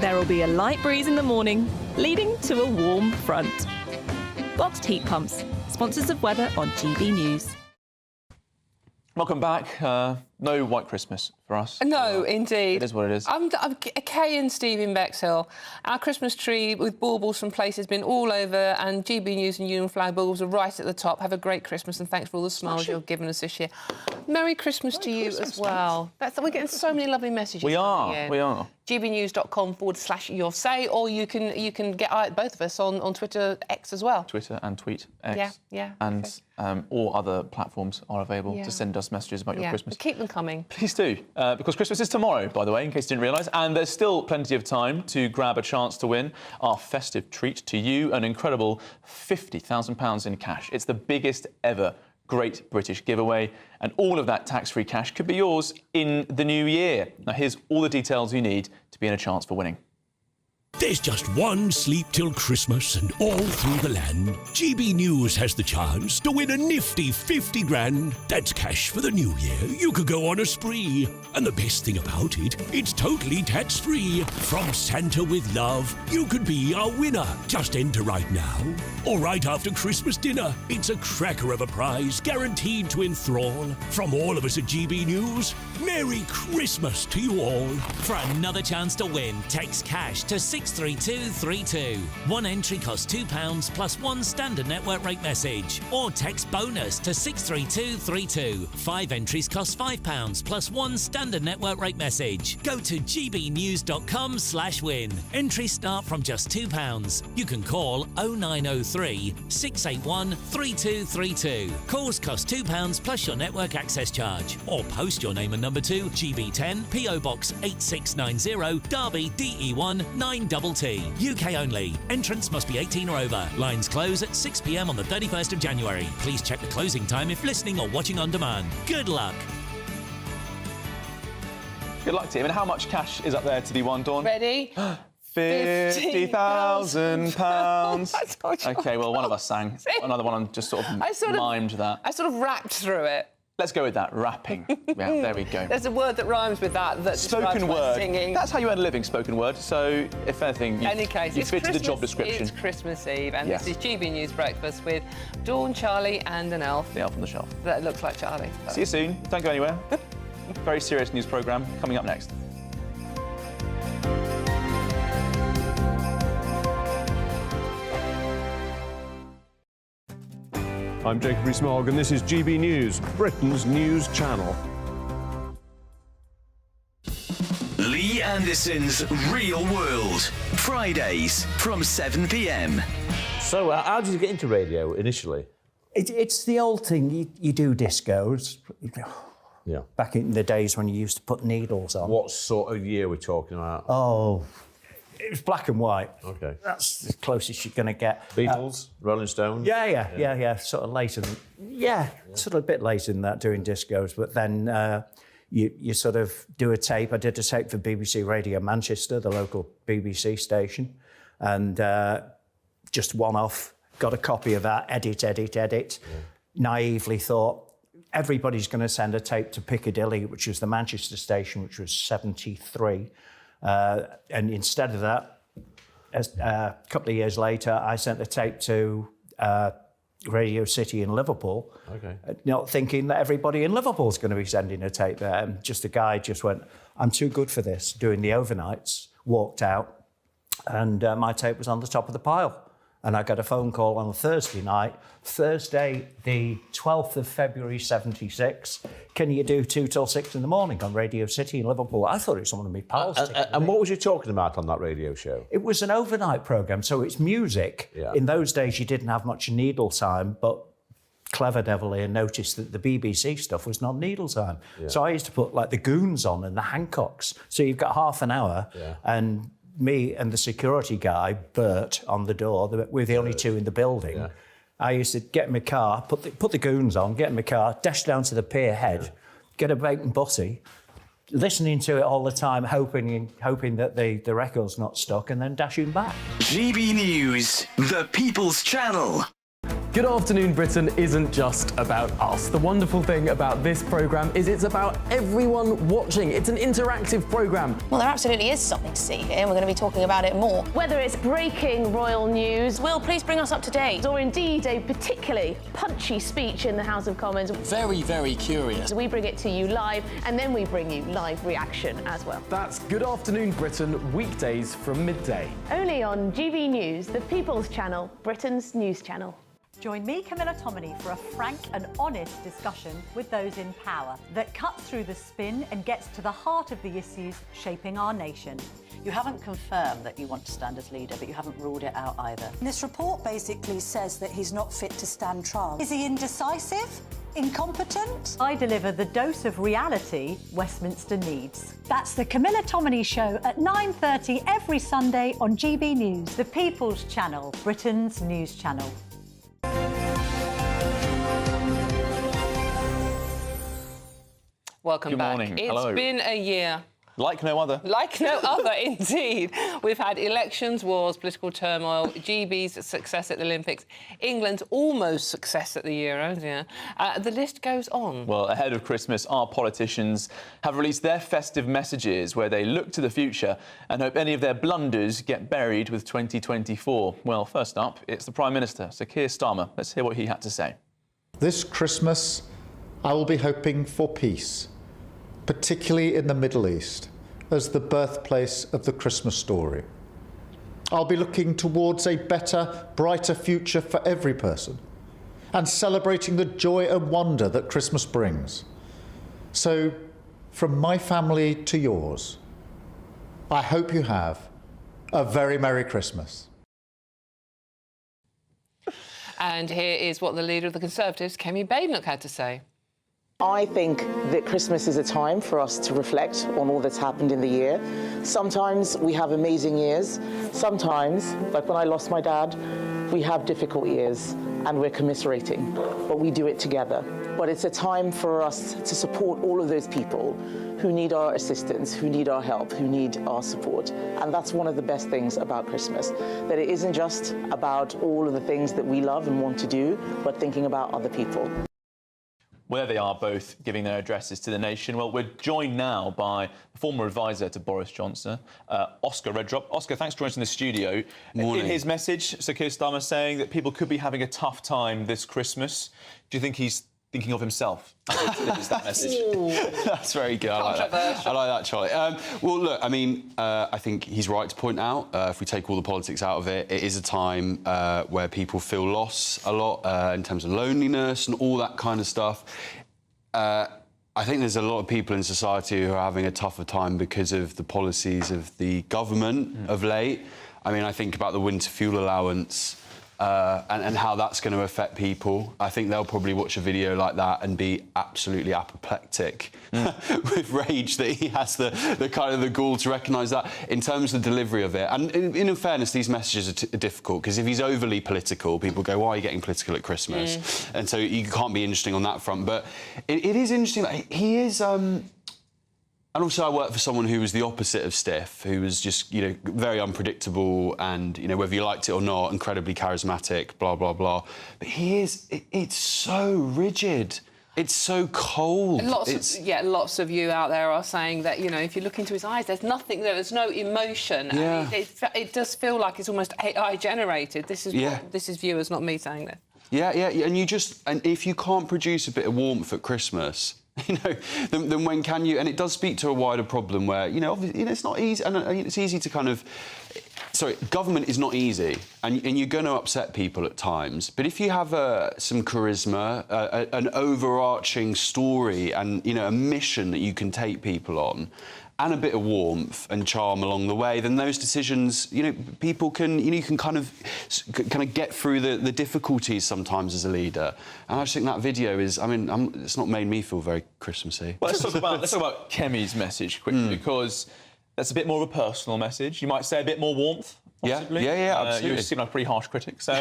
There will be a light breeze in the morning, leading to a warm front. Boxed heat pumps, sponsors of weather on GB News. Welcome back. No white Christmas for us. No, indeed. It is what it is. I'm Kay and Steve in Bexhill. Our Christmas tree with baubles from places has been all over, and GB News and Union Flag baubles are right at the top. Have a great Christmas, and thanks for all the smiles you've given us this year. Merry Christmas to you as well. We're getting so many lovely messages. We are. gbnews.com/your say, or you can get both of us on Twitter, X as well. Twitter and tweet, X. Yeah. And all other platforms are available to send us messages about your Christmas. Keep them coming. Please do, because Christmas is tomorrow, by the way, in case you didn't realise, and there's still plenty of time to grab a chance to win our festive treat to you, an incredible £50,000 in cash. It's the biggest ever Great British giveaway, and all of that tax-free cash could be yours in the new year. Now, here's all the details you need to be in a chance for winning. There's just one sleep till Christmas, and all through the land, GB News has the chance to win a nifty 50 grand. That's cash for the new year. You could go on a spree. And the best thing about it, it's totally tax-free. From Santa with love, you could be our winner. Just enter right now, or right after Christmas dinner. It's a cracker of a prize, guaranteed to enthrall. From all of us at GB News, Merry Christmas to you all. For another chance to win, text cash to 63232. One entry costs £2 plus one standard network rate message. Or text bonus to 63232. 5 entries cost £5 plus one standard network rate message. Go to gbnews.com/win. Entries start from just £2. You can call 0903 681 3232. Calls cost £2 plus your network access charge. Or post your name and number to GB10 PO Box 8690 Derby DE1 9TT. UK only. Entrance must be 18 or over. Lines close at 6 p.m. on the 31st of January. Please check the closing time if listening or watching on demand. Good luck. Good luck, team. And how much cash is up there to be won, Dawn? Ready? £50,000. OK, well, one of us sang. Another one just sort of mimed that. I sort of rapped through it. Let's go with that, rapping. Yeah, there we go. There's a word that rhymes with that. Spoken word. Singing. That's how you earn a living, spoken word. So, if anything, you fit the job description. It's Christmas Eve, and this is GB News Breakfast with Dawn, Charlie and an elf. The elf on the shelf. That looks like Charlie. See you soon. Don't go anywhere. Very serious news programme coming up next. I'm Jacob Rees-Mogg, and this is GB News, Britain's news channel. Lee Anderson's Real World, Fridays from 7 p.m. So, how did you get into radio initially? It's the old thing. You do discos. Yeah. Back in the days when you used to put needles on. What sort of year we're talking about? Oh, it was black and white. Okay. That's as close as you're going to get. Beatles, Rolling Stones? Yeah. Sort of later. Sort of a bit later than that, doing discos. But then you sort of do a tape. I did a tape for BBC Radio Manchester, the local BBC station. And just one off, got a copy of that, edit. Yeah. Naively thought, everybody's going to send a tape to Piccadilly, which was the Manchester station, which was 73. And instead of that, a couple of years later, I sent a tape to Radio City in Liverpool, not thinking that everybody in Liverpool's going to be sending a tape there. And just a guy just went, I'm too good for this, doing the overnights, walked out, and my tape was on the top of the pile. And I got a phone call on a Thursday night, Thursday, the 12th of February, 76. Can you do 2 till 6 in the morning on Radio City in Liverpool? I thought it was one of my pals. And what was you talking about on that radio show? It was an overnight programme, so it's music. Yeah. In those days, you didn't have much needle time, but clever devil here noticed that the BBC stuff was not needle time. Yeah. So I used to put like the Goons on and the Hancocks. So you've got half an hour and me and the security guy, Bert, on the door. We're the only two in the building. Yeah. I used to get in my car, put the Goons on, get in my car, dash down to the pier head, get a bacon butty, listening to it all the time, hoping that the record's not stuck, and then dashing back. GB News, the People's Channel. Good Afternoon Britain isn't just about us. The wonderful thing about this programme is it's about everyone watching. It's an interactive programme. Well, there absolutely is something to see here, and we're going to be talking about it more. Whether it's breaking royal news, Will, please bring us up to date. or indeed a particularly punchy speech in the House of Commons. Very, very curious. We bring it to you live, and then we bring you live reaction as well. That's Good Afternoon Britain, weekdays from midday. Only on GB News, the People's Channel, Britain's news channel. Join me, Camilla Tominey, for a frank and honest discussion with those in power that cuts through the spin and gets to the heart of the issues shaping our nation. You haven't confirmed that you want to stand as leader, but you haven't ruled it out either. This report basically says that he's not fit to stand trial. Is he indecisive? Incompetent? I deliver the dose of reality Westminster needs. That's the Camilla Tominey Show at 9:30 every Sunday on GB News, the People's Channel, Britain's news channel. Welcome Good back. morning. It's Hello. been a year. Like no other. Like no other, indeed. We've had elections, wars, political turmoil, GB's success at the Olympics, England's almost success at the Euros, the list goes on. Well, ahead of Christmas, our politicians have released their festive messages where they look to the future and hope any of their blunders get buried with 2024. Well, first up, it's the Prime Minister, Sir Keir Starmer. Let's hear what he had to say. This Christmas, I will be hoping for peace, particularly in the Middle East, as the birthplace of the Christmas story. I'll be looking towards a better, brighter future for every person and celebrating the joy and wonder that Christmas brings. So, from my family to yours, I hope you have a very Merry Christmas. And here is what the leader of the Conservatives, Kemi Badenoch, had to say. I think that Christmas is a time for us to reflect on all that's happened in the year. Sometimes we have amazing years. Sometimes, like when I lost my dad, we have difficult years and we're commiserating, but we do it together. But it's a time for us to support all of those people who need our assistance, who need our help, who need our support. And that's one of the best things about Christmas, that it isn't just about all of the things that we love and want to do, but thinking about other people. Well, there they are, both giving their addresses to the nation. Well, we're joined now by the former advisor to Boris Johnson, Oscar Redrop. Oscar, thanks for joining us in the studio. Morning. In his message, Sir Keir Starmer saying that people could be having a tough time this Christmas. Do you think he's thinking of himself? Is that message? That's very good. I like that, Charlie. Well, look, I mean, I think he's right to point out, if we take all the politics out of it, it is a time where people feel loss a lot in terms of loneliness and all that kind of stuff. I think there's a lot of people in society who are having a tougher time because of the policies of the government of late. I mean, I think about the winter fuel allowance. and how that's going to affect people. I think they'll probably watch a video like that and be absolutely apoplectic with rage that he has the kind of the gall to recognise that. In terms of the delivery of it, and in fairness, these messages are difficult, because if he's overly political, people go, why are you getting political at Christmas? And so you can't be interesting on that front. But it is interesting that he is... And also, I worked for someone who was the opposite of stiff, who was just, you know, very unpredictable and, you know, whether you liked it or not, incredibly charismatic, blah, blah, blah. But he is... It's so rigid. It's so cold. Lots of you out there are saying that, you know, if you look into his eyes, there's nothing there. There's no emotion. Yeah. It does feel like it's almost AI-generated. This is viewers, not me saying that. Yeah, and if you can't produce a bit of warmth at Christmas... You know, then when can you? And it does speak to a wider problem where, you know, obviously, you know, it's not easy, and it's easy to kind of... Sorry, government is not easy, and you're going to upset people at times. But if you have some charisma, an overarching story, and, you know, a mission that you can take people on, and a bit of warmth and charm along the way, then those decisions, you know, people can, you know, you can kind of get through the difficulties sometimes as a leader. And I just think that video is, I mean, it's not made me feel very Christmassy. Well, let's talk about Kemi's message quickly, because that's a bit more of a personal message. You might say a bit more warmth, possibly. Yeah, absolutely. You seem like a pretty harsh critic. So,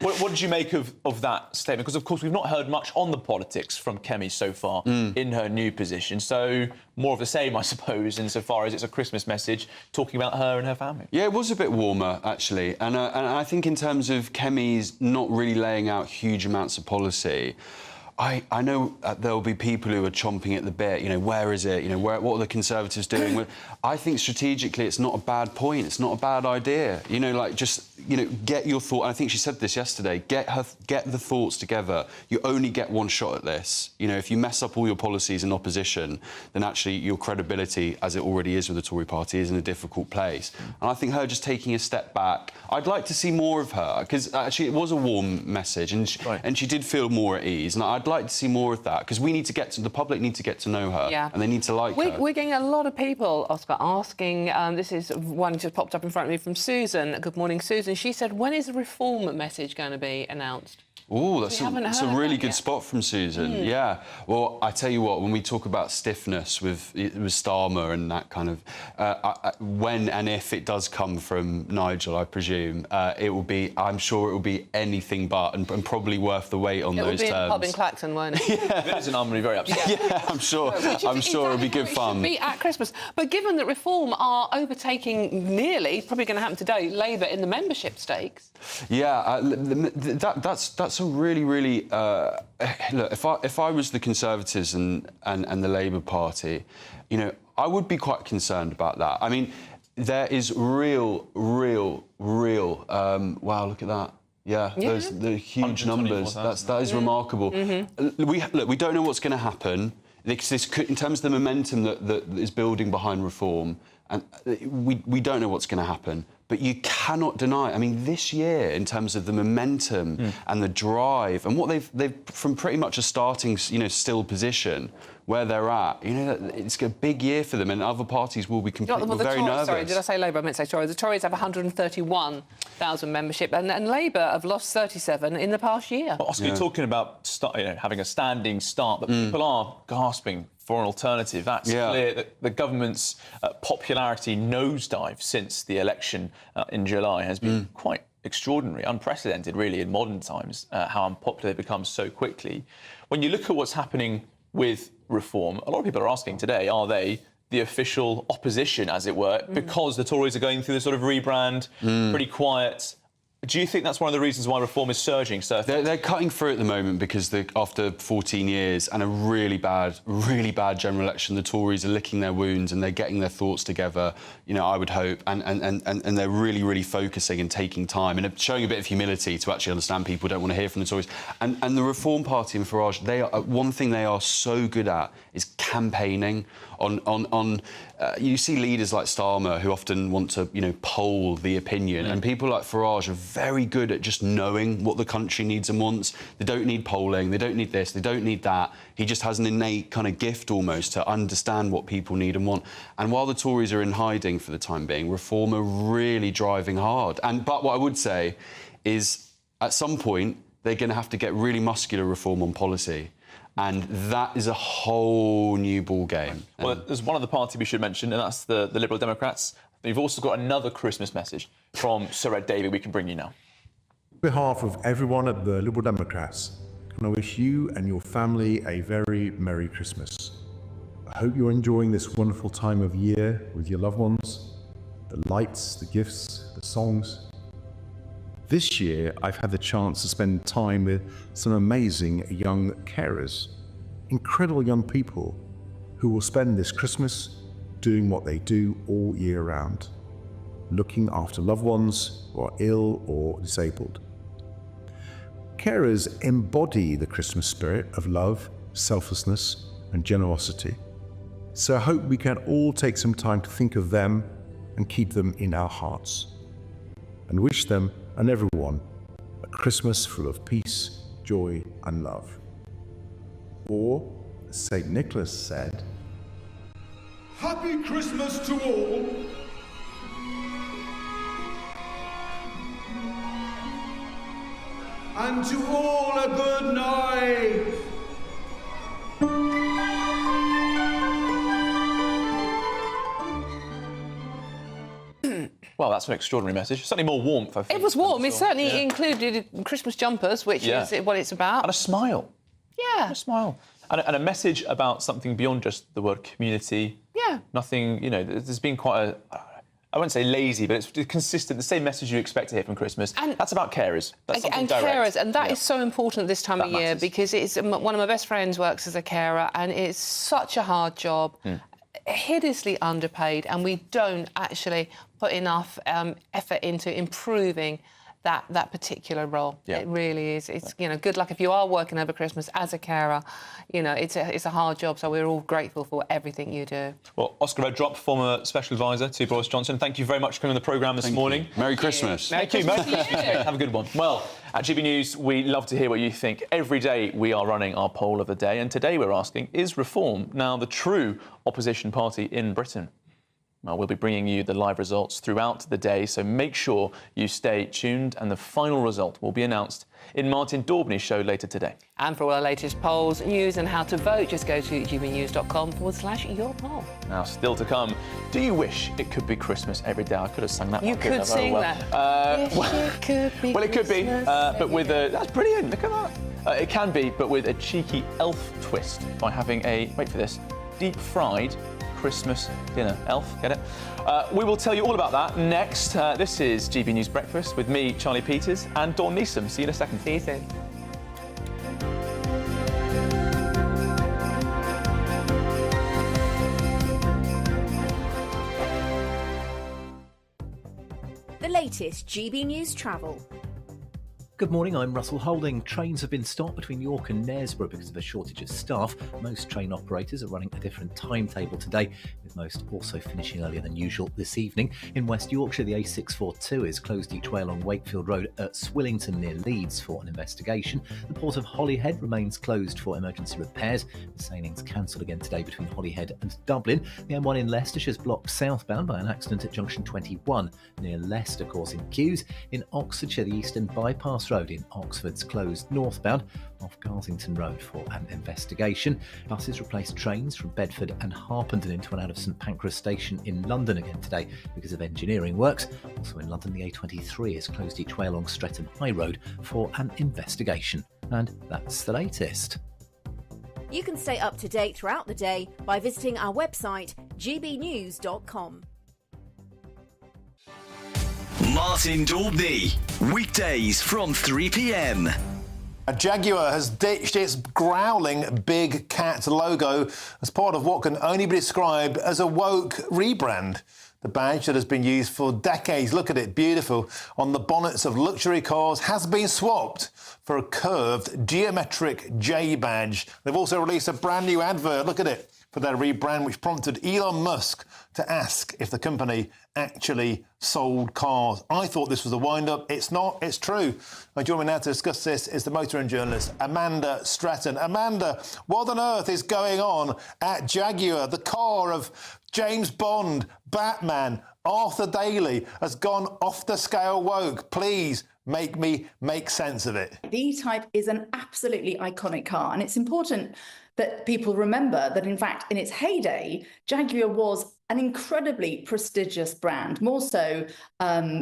what did you make of that statement? Because, of course, we've not heard much on the politics from Kemi so far in her new position. So, more of the same, I suppose, insofar as it's a Christmas message talking about her and her family. Yeah, it was a bit warmer, actually. And I think in terms of Kemi's not really laying out huge amounts of policy, I know there'll be people who are chomping at the bit, you know, where is it? You know, what are the Conservatives doing? I think strategically it's not a bad point, it's not a bad idea. You know, like, just, you know, get your thought. I think she said this yesterday, get the thoughts together. You only get one shot at this. You know, if you mess up all your policies in opposition, then actually your credibility, as it already is with the Tory party, is in a difficult place. And I think her just taking a step back, I'd like to see more of her, because actually it was a warm message, and she did feel more at ease. And I'd like to see more of that, because the public need to get to know her, and they need to like her. We're getting a lot of people, Oscar, asking, this is one just popped up in front of me from Susan. Good morning, Susan. She said, when is the reform message going to be announced? Oh, that's a really good spot from Susan. Yeah. Well, I tell you what, when we talk about stiffness with Starmer and that kind of... when and if it does come from Nigel, I presume, it will be... I'm sure it will be anything but, and probably worth the wait on those terms. It will be in a pub in Clacton, won't it? Yeah. If it isn't, I'm really very upset. Yeah, I'm sure. I'm sure it'll be good fun. It should be at Christmas. But given that Reform are overtaking nearly, probably going to happen today, Labour in the membership stakes... Yeah, that's a really look. If I was the Conservatives and the Labour Party, you know, I would be quite concerned about that. I mean, there is real. Wow, look at that. Yeah, the huge numbers. That is remarkable. We don't know what's going to happen. This could, in terms of the momentum that is building behind Reform, and we don't know what's going to happen. But you cannot deny, I mean, this year, in terms of the momentum and the drive, and what they've from pretty much a starting, you know, still position, where they're at, you know, it's a big year for them, and other parties will be very nervous. Sorry, did I say Labour? I meant to say Tories. The Tories have 131,000 membership, and Labour have lost 37 in the past year. Well, Oscar, you're talking about having a standing start, but people are gasping for an alternative. That's clear that the government's popularity nosedive since the election in July has been quite extraordinary, unprecedented, really, in modern times, how unpopular they've become so quickly. When you look at what's happening with Reform, a lot of people are asking today, are they the official opposition, as it were, because the Tories are going through this sort of rebrand, pretty quiet? Do you think that's one of the reasons why Reform is surging? So they're cutting through at the moment because after 14 years and a really bad general election, the Tories are licking their wounds and they're getting their thoughts together. You know, I would hope, and they're really focusing and taking time and showing a bit of humility to actually understand people don't want to hear from the Tories. And the Reform Party and Farage, one thing they are so good at is campaigning on you see leaders like Starmer who often want to, you know, poll the opinion, and people like Farage are very good at just knowing what the country needs and wants. They don't need polling, they don't need this, they don't need that. He just has an innate kind of gift almost to understand what people need and want. And while the Tories are in hiding for the time being, Reform are really driving hard. But what I would say is at some point they're going to have to get really muscular reform on policy. And that is a whole new ball game. Well, there's one other party we should mention, and that's the Liberal Democrats. You've also got another Christmas message from Sir Ed Davey we can bring you now. On behalf of everyone at the Liberal Democrats, can I wish you and your family a very Merry Christmas. I hope you're enjoying this wonderful time of year with your loved ones, the lights, the gifts, the songs. This year, I've had the chance to spend time with some amazing young carers, incredible young people who will spend this Christmas doing what they do all year round, looking after loved ones who are ill or disabled. Carers embody the Christmas spirit of love, selflessness, and generosity. So I hope we can all take some time to think of them and keep them in our hearts, and wish them and everyone a Christmas full of peace, joy, and love. Or, as St. Nicholas said, Happy Christmas to all. And to all a good night. Well, that's an extraordinary message. Certainly more warmth, I think. It was warm. It certainly included Christmas jumpers, which is what it's about. And a smile. Yeah. And a smile. And a message about something beyond just the word community. Yeah. Nothing, you know, there's been quite a... I wouldn't say lazy, but it's consistent, the same message you expect to hear from Christmas. And that's about carers. That's something direct. Carers, and that is so important this time of year because it's one of my best friends works as a carer, and it's such a hard job, hideously underpaid, and we don't actually put enough effort into improving that particular role. Yeah. It really is. It's good luck if you are working over Christmas as a carer. It's a hard job, so we're all grateful for everything you do. Well, Oscar Redrop, former special advisor to Boris Johnson, thank you very much for coming on the programme this morning. Merry Christmas. Thank you. Merry Christmas. Have a good one. Well, at GB News, we love to hear what you think. Every day we are running our poll of the day, and today we're asking, is Reform now the true opposition party in Britain? Well, we'll be bringing you the live results throughout the day, so make sure you stay tuned, and the final result will be announced in Martin Daubney's show later today. And for all our latest polls, news and how to vote, just go to gbnews.com/yourpoll. Now, still to come, do you wish it could be Christmas every day? I could have sung that. You could sing that. It could be, but with a... That's brilliant, look at that. It can be, but with a cheeky elf twist by having a, wait for this, deep-fried Christmas dinner. Elf, get it? We will tell you all about that next. This is GB News Breakfast with me, Charlie Peters, and Dawn Neeson. See you in a second. See you soon. The latest GB News travel. Good morning, I'm Russell Holding. Trains have been stopped between York and Knaresborough because of a shortage of staff. Most train operators are running a different timetable today, with most also finishing earlier than usual this evening. In West Yorkshire, the A642 is closed each way along Wakefield Road at Swillington near Leeds for an investigation. The port of Holyhead remains closed for emergency repairs, with sailings cancelled again today between Holyhead and Dublin. The M1 in Leicestershire is blocked southbound by an accident at junction 21 near Leicester, causing queues. In Oxfordshire, the Eastern Bypass Road in Oxford's closed northbound off Garsington Road for an investigation. Buses replaced trains from Bedford and Harpenden into and out of St Pancras Station in London again today because of engineering works. Also in London, the A23 is closed each way along Streatham High Road for an investigation. And that's the latest. You can stay up to date throughout the day by visiting our website, gbnews.com. Martin Daubney, weekdays from 3 p.m. Jaguar has ditched its growling big cat logo as part of what can only be described as a woke rebrand. The badge that has been used for decades, look at it, beautiful, on the bonnets of luxury cars has been swapped for a curved geometric J badge. They've also released a brand new advert, look at it, for their rebrand, which prompted Elon Musk to ask if the company actually sold cars. I thought this was a wind-up. It's not. It's true. Joining me now to discuss this is the motoring journalist Amanda Stratton. Amanda, what on earth is going on at Jaguar? The car of James Bond, Batman, Arthur Daley has gone off the scale woke. Please make sense of it. The E-Type is an absolutely iconic car, and it's important that people remember that, in fact, in its heyday, Jaguar was an incredibly prestigious brand, more so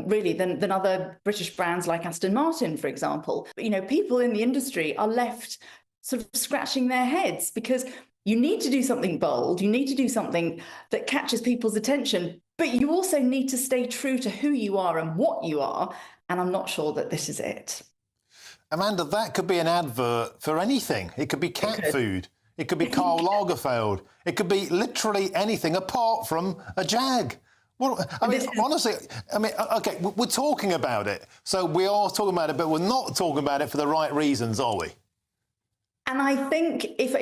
really than other British brands like Aston Martin, for example. But, you know, people in the industry are left sort of scratching their heads because you need to do something bold, you need to do something that catches people's attention, but you also need to stay true to who you are and what you are, and I'm not sure that this is it. Amanda, that could be an advert for anything. It could be cat food. It could be Karl Lagerfeld. It could be literally anything apart from a Jag. Well, I mean, honestly, I mean, OK, we're talking about it. So we are talking about it, but we're not talking about it for the right reasons, are we? And I think if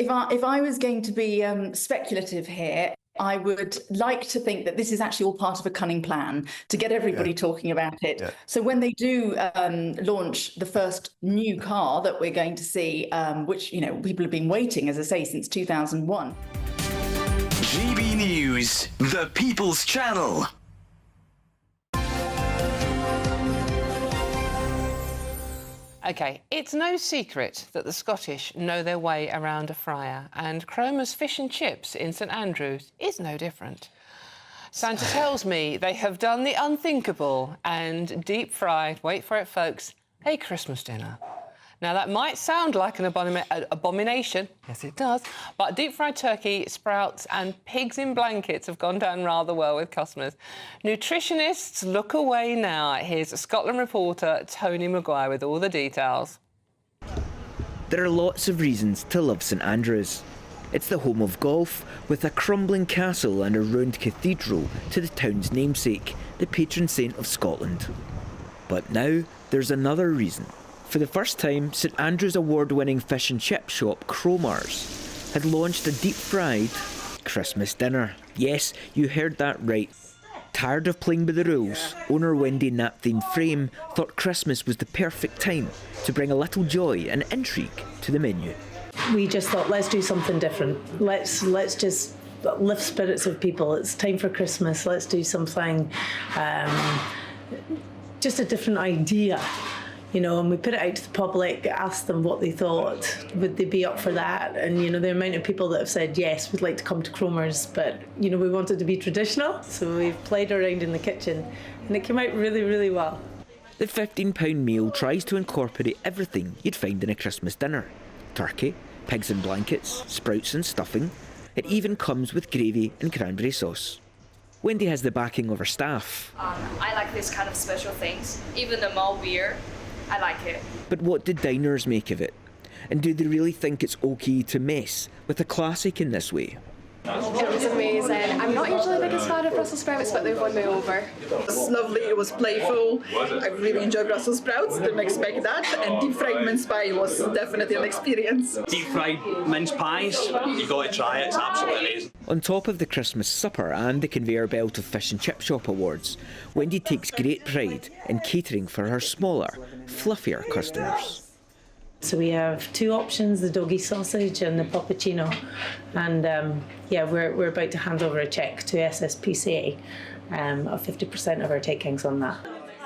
I was going to be speculative here, I would like to think that this is actually all part of a cunning plan to get everybody talking about it. Yeah. So when they do launch the first new car that we're going to see, which, you know, people have been waiting, as I say, since 2001. GB News, the People's Channel. OK, it's no secret that the Scottish know their way around a fryer, and Cromer's fish and chips in St Andrews is no different. Santa tells me they have done the unthinkable and deep-fried, wait for it, folks, a Christmas dinner. Now, that might sound like an abomination, yes it does, but deep-fried turkey, sprouts and pigs in blankets have gone down rather well with customers. Nutritionists look away now. Here's Scotland reporter Tony Maguire with all the details. There are lots of reasons to love St Andrews. It's the home of golf, with a crumbling castle and a ruined cathedral to the town's namesake, the patron saint of Scotland. But now there's another reason. For the first time, St Andrews award-winning fish and chip shop Cromer's had launched a deep-fried Christmas dinner. Yes, you heard that right. Tired of playing by the rules, owner Wendy Napthine Frame thought Christmas was the perfect time to bring a little joy and intrigue to the menu. We just thought, let's do something different. Let's just lift spirits of people. It's time for Christmas. Let's do something, just a different idea. You know, and we put it out to the public, asked them what they thought, would they be up for that? And, you know, the amount of people that have said, yes, we'd like to come to Cromer's, but, you know, we wanted to be traditional. So we've played around in the kitchen and it came out really, really well. The £15 meal tries to incorporate everything you'd find in a Christmas dinner. Turkey, pigs in blankets, sprouts and stuffing. It even comes with gravy and cranberry sauce. Wendy has the backing of her staff. I like this kind of special things, even the more weird. I like it. But what do diners make of it? And do they really think it's okay to mess with a classic in this way? It was amazing. I'm not usually the biggest fan of Brussels sprouts, but they've won me over. It was lovely, it was playful. I really enjoyed Brussels sprouts, didn't expect that. And deep fried mince pie was definitely an experience. Deep fried mince pies, you've got to try it, it's absolutely amazing. On top of the Christmas supper and the conveyor belt of Fish and Chip Shop awards, Wendy takes great pride in catering for her smaller, fluffier customers. So we have two options, the doggy sausage and the puppuccino. And yeah, we're about to hand over a cheque to SSPCA of 50% of our takings on that.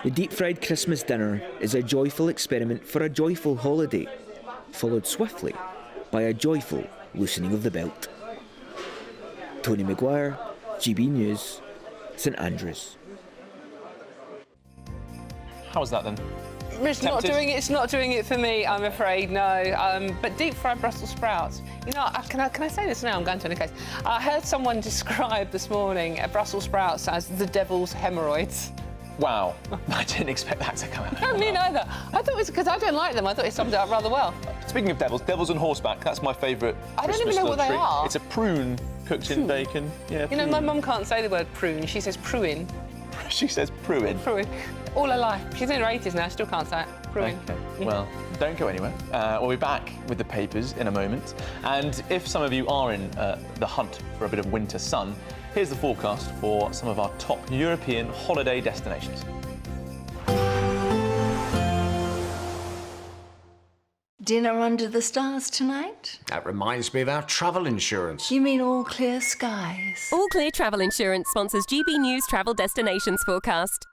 The deep-fried Christmas dinner is a joyful experiment for a joyful holiday, followed swiftly by a joyful loosening of the belt. Tony Maguire, GB News, St Andrews. How was that then? It's not doing it for me, I'm afraid, no. But deep-fried Brussels sprouts, you know, can I say this now? I'm going to in a case. I heard someone describe this morning Brussels sprouts as the devil's hemorrhoids. Wow, I didn't expect that to come out. No, me neither. I thought it was because I don't like them. I thought it summed it up rather well. Speaking of devils on horseback, that's my favourite I don't even know what they are. It's a prune cooked in bacon. Yeah, you know, my mum can't say the word prune. She says pruin. She says pruin. Pruin. All her life. She's in her 80s now, still can't say it. Pruin. Okay. Well, don't go anywhere. We'll be back with the papers in a moment. And if some of you are in the hunt for a bit of winter sun, here's the forecast for some of our top European holiday destinations. Dinner under the stars tonight? That reminds me of our travel insurance. You mean All Clear Skies? All Clear Travel Insurance sponsors GB News Travel Destinations Forecast.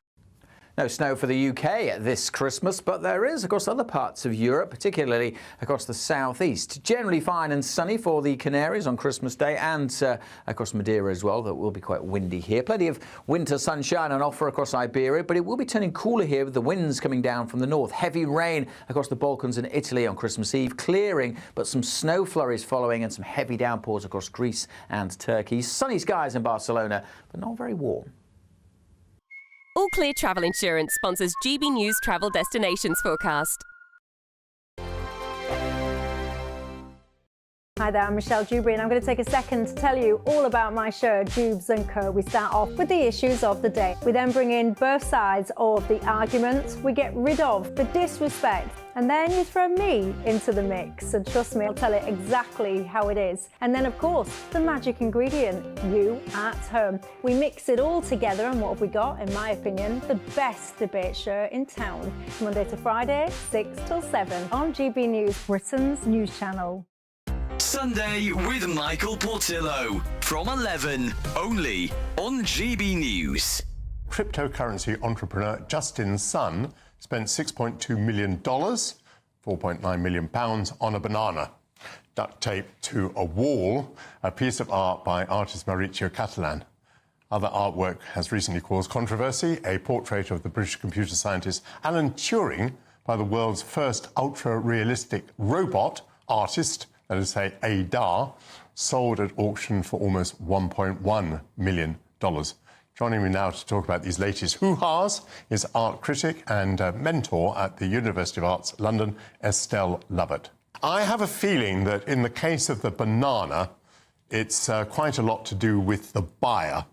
No snow for the UK this Christmas, but there is across other parts of Europe, particularly across the southeast. Generally fine and sunny for the Canaries on Christmas Day and across Madeira as well. That will be quite windy here. Plenty of winter sunshine on offer across Iberia, but it will be turning cooler here with the winds coming down from the north. Heavy rain across the Balkans and Italy on Christmas Eve, clearing, but some snow flurries following and some heavy downpours across Greece and Turkey. Sunny skies in Barcelona, but not very warm. All Clear Travel Insurance sponsors GB News Travel Destinations Forecast. Hi there, I'm Michelle Dewberry and I'm going to take a second to tell you all about my show, Dubes & Co. We start off with the issues of the day. We then bring in both sides of the arguments. We get rid of the disrespect. And then you throw me into the mix. And trust me, I'll tell it exactly how it is. And then, of course, the magic ingredient, you at home. We mix it all together and what have we got, in my opinion, the best debate show in town. Monday to Friday, 6 till 7 on GB News, Britain's news channel. Sunday with Michael Portillo from 11, only on GB News. Cryptocurrency entrepreneur Justin Sun spent $6.2 million, £4.9 million on a banana, duct taped to a wall, a piece of art by artist Mauricio Catalan. Other artwork has recently caused controversy. A portrait of the British computer scientist Alan Turing by the world's first ultra-realistic robot artist, let us say ADAR, sold at auction for almost $1.1 million. Joining me now to talk about these latest hoo-has is art critic and mentor at the University of Arts London, Estelle Lovett. I have a feeling that in the case of the banana, it's quite a lot to do with the buyer.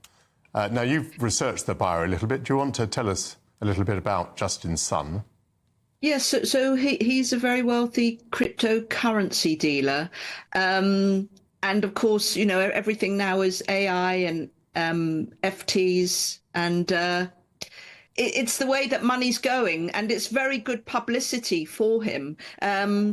Now, you've researched the buyer a little bit. Do you want to tell us a little bit about Justin Sun? Yes, so he's a very wealthy cryptocurrency dealer. And of course, you know, everything now is AI and FTs, and it's the way that money's going, and it's very good publicity for him.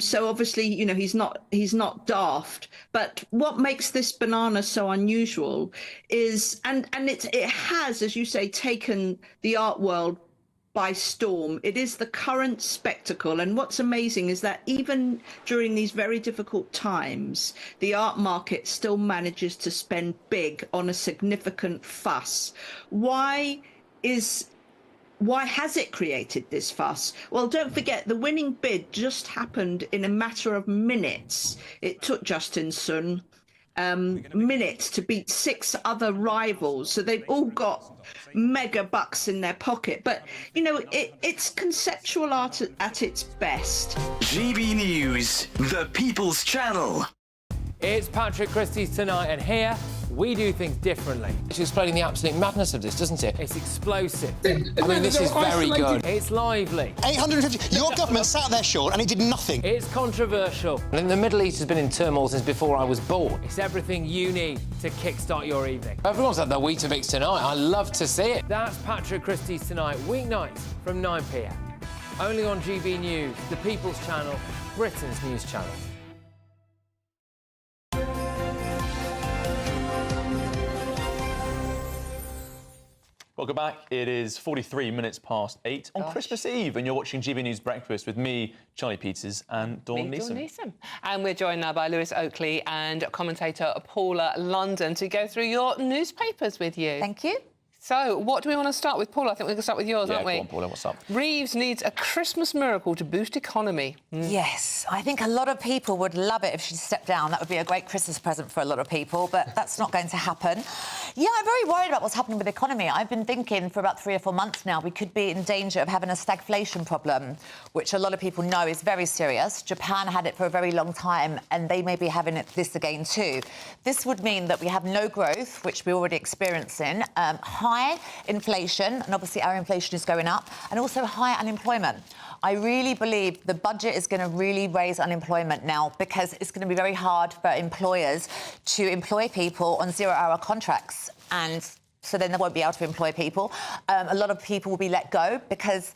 So obviously, you know, he's not daft. But what makes this banana so unusual is, and it has, as you say, taken the art world by storm. It is the current spectacle, and what's amazing is that even during these very difficult times, the art market still manages to spend big on a significant fuss. Why has it created this fuss? Well, don't forget, the winning bid just happened in a matter of minutes. It took Justin Sun minutes to beat 6 other rivals, so they've all got mega bucks in their pocket. But you know, it's conceptual art at its best. GB News, the People's Channel. It's Patrick Christie's Tonight, and here we do things differently. It's explaining the absolute madness of this, doesn't it? It's explosive. I mean, this is very good. It's lively. 850. Your government sat there, Sean, and it did nothing. It's controversial. And the Middle East has been in turmoil since before I was born. It's everything you need to kickstart your evening. Everyone's had their Weetabix tonight. I love to see it. That's Patrick Christie's Tonight, weeknights from 9 p.m. Only on GB News, the People's Channel, Britain's news channel. Welcome back. It is 43 minutes past 8 on Christmas Eve, and you're watching GB News Breakfast with me, Charlie Peters, and Dawn Neeson. And we're joined now by Lewis Oakley and commentator Paula London to go through your newspapers with you. Thank you. So, what do we want to start with, Paula? I think we're going to start with yours, aren't we? Go on, Paula, what's up? Reeves needs a Christmas miracle to boost economy. Yes, I think a lot of people would love it if she stepped down. That would be a great Christmas present for a lot of people, but that's not going to happen. Yeah, I'm very worried about what's happening with the economy. I've been thinking for about 3 or 4 months now we could be in danger of having a stagflation problem, which a lot of people know is very serious. Japan had it for a very long time, and they may be having this again too. This would mean that we have no growth, which we're already experiencing, high inflation, and obviously our inflation is going up, and also high unemployment. I really believe the budget is going to really raise unemployment now, because it's going to be very hard for employers to employ people on 0-hour contracts, and so then they won't be able to employ people. A lot of people will be let go because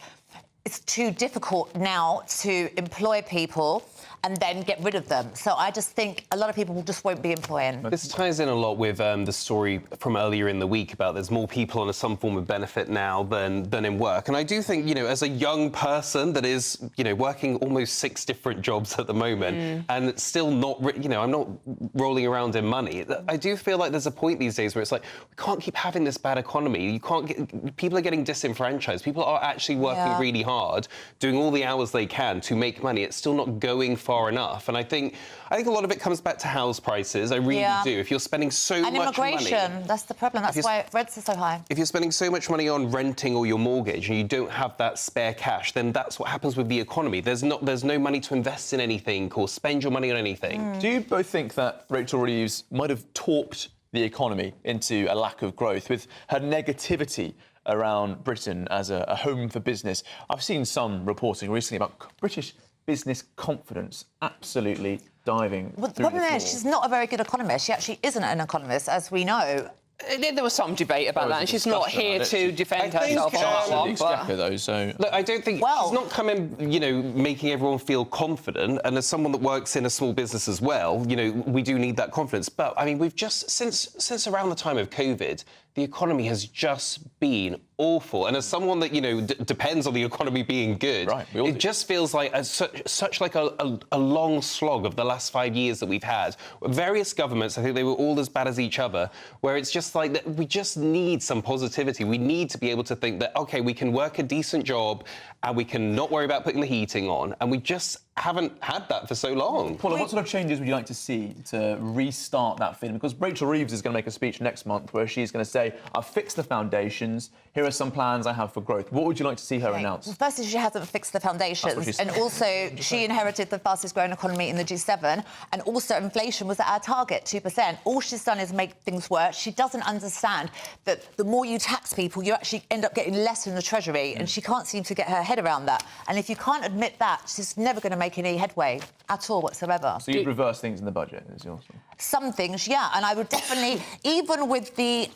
it's too difficult now to employ people and then get rid of them. So I just think a lot of people just won't be employing. This ties in a lot with the story from earlier in the week about there's more people on some form of benefit now than in work. And I do think, you know, as a young person that is, you know, working almost 6 different jobs at the moment and still not, you know, I'm not rolling around in money. I do feel like there's a point these days where it's like, we can't keep having this bad economy. You can't get, people are getting disenfranchised. People are actually working really hard, doing all the hours they can to make money. It's still not going far enough. And I think a lot of it comes back to house prices. I really do. If you're spending so much money... And immigration, that's the problem. That's why rents are so high. If you're spending so much money on renting or your mortgage and you don't have that spare cash, then that's what happens with the economy. There's no money to invest in anything or spend your money on anything. Do you both think that Rachel Reeves might have talked the economy into a lack of growth with her negativity around Britain as a home for business? I've seen some reporting recently about British business confidence absolutely diving Well, the problem is she's not a very good economist. She actually isn't an economist, as we know. There was some debate about that, and she's not here to defend herself on that one. Look, I don't think she's not coming, you know, making everyone feel confident. And as someone that works in a small business as well, you know, we do need that confidence. But I mean, we've just since around the time of COVID, the economy has just been awful. And as someone that, you know, depends on the economy being good, it just feels like such like a long slog of the last 5 years that we've had. Various governments, I think they were all as bad as each other, where it's just like that we just need some positivity. We need to be able to think that, OK, we can work a decent job and we can not worry about putting the heating on. And we just haven't had that for so long. Paula, what sort of changes would you like to see to restart that feeling? Because Rachel Reeves is going to make a speech next month where she's going to say, I've fixed the foundations, here are some plans I have for growth. What would you like to see her announce? Well, firstly, she hasn't fixed the foundations. And also, she inherited the fastest growing economy in the G7. And also, inflation was at our target, 2%. All she's done is make things worse. She doesn't understand that the more you tax people, you actually end up getting less in the Treasury. And she can't seem to get her head around that. And if you can't admit that, she's never going to make any headway at all whatsoever. So you'd reverse things in the budget, is yours? Some things, yeah. And I would definitely, even with the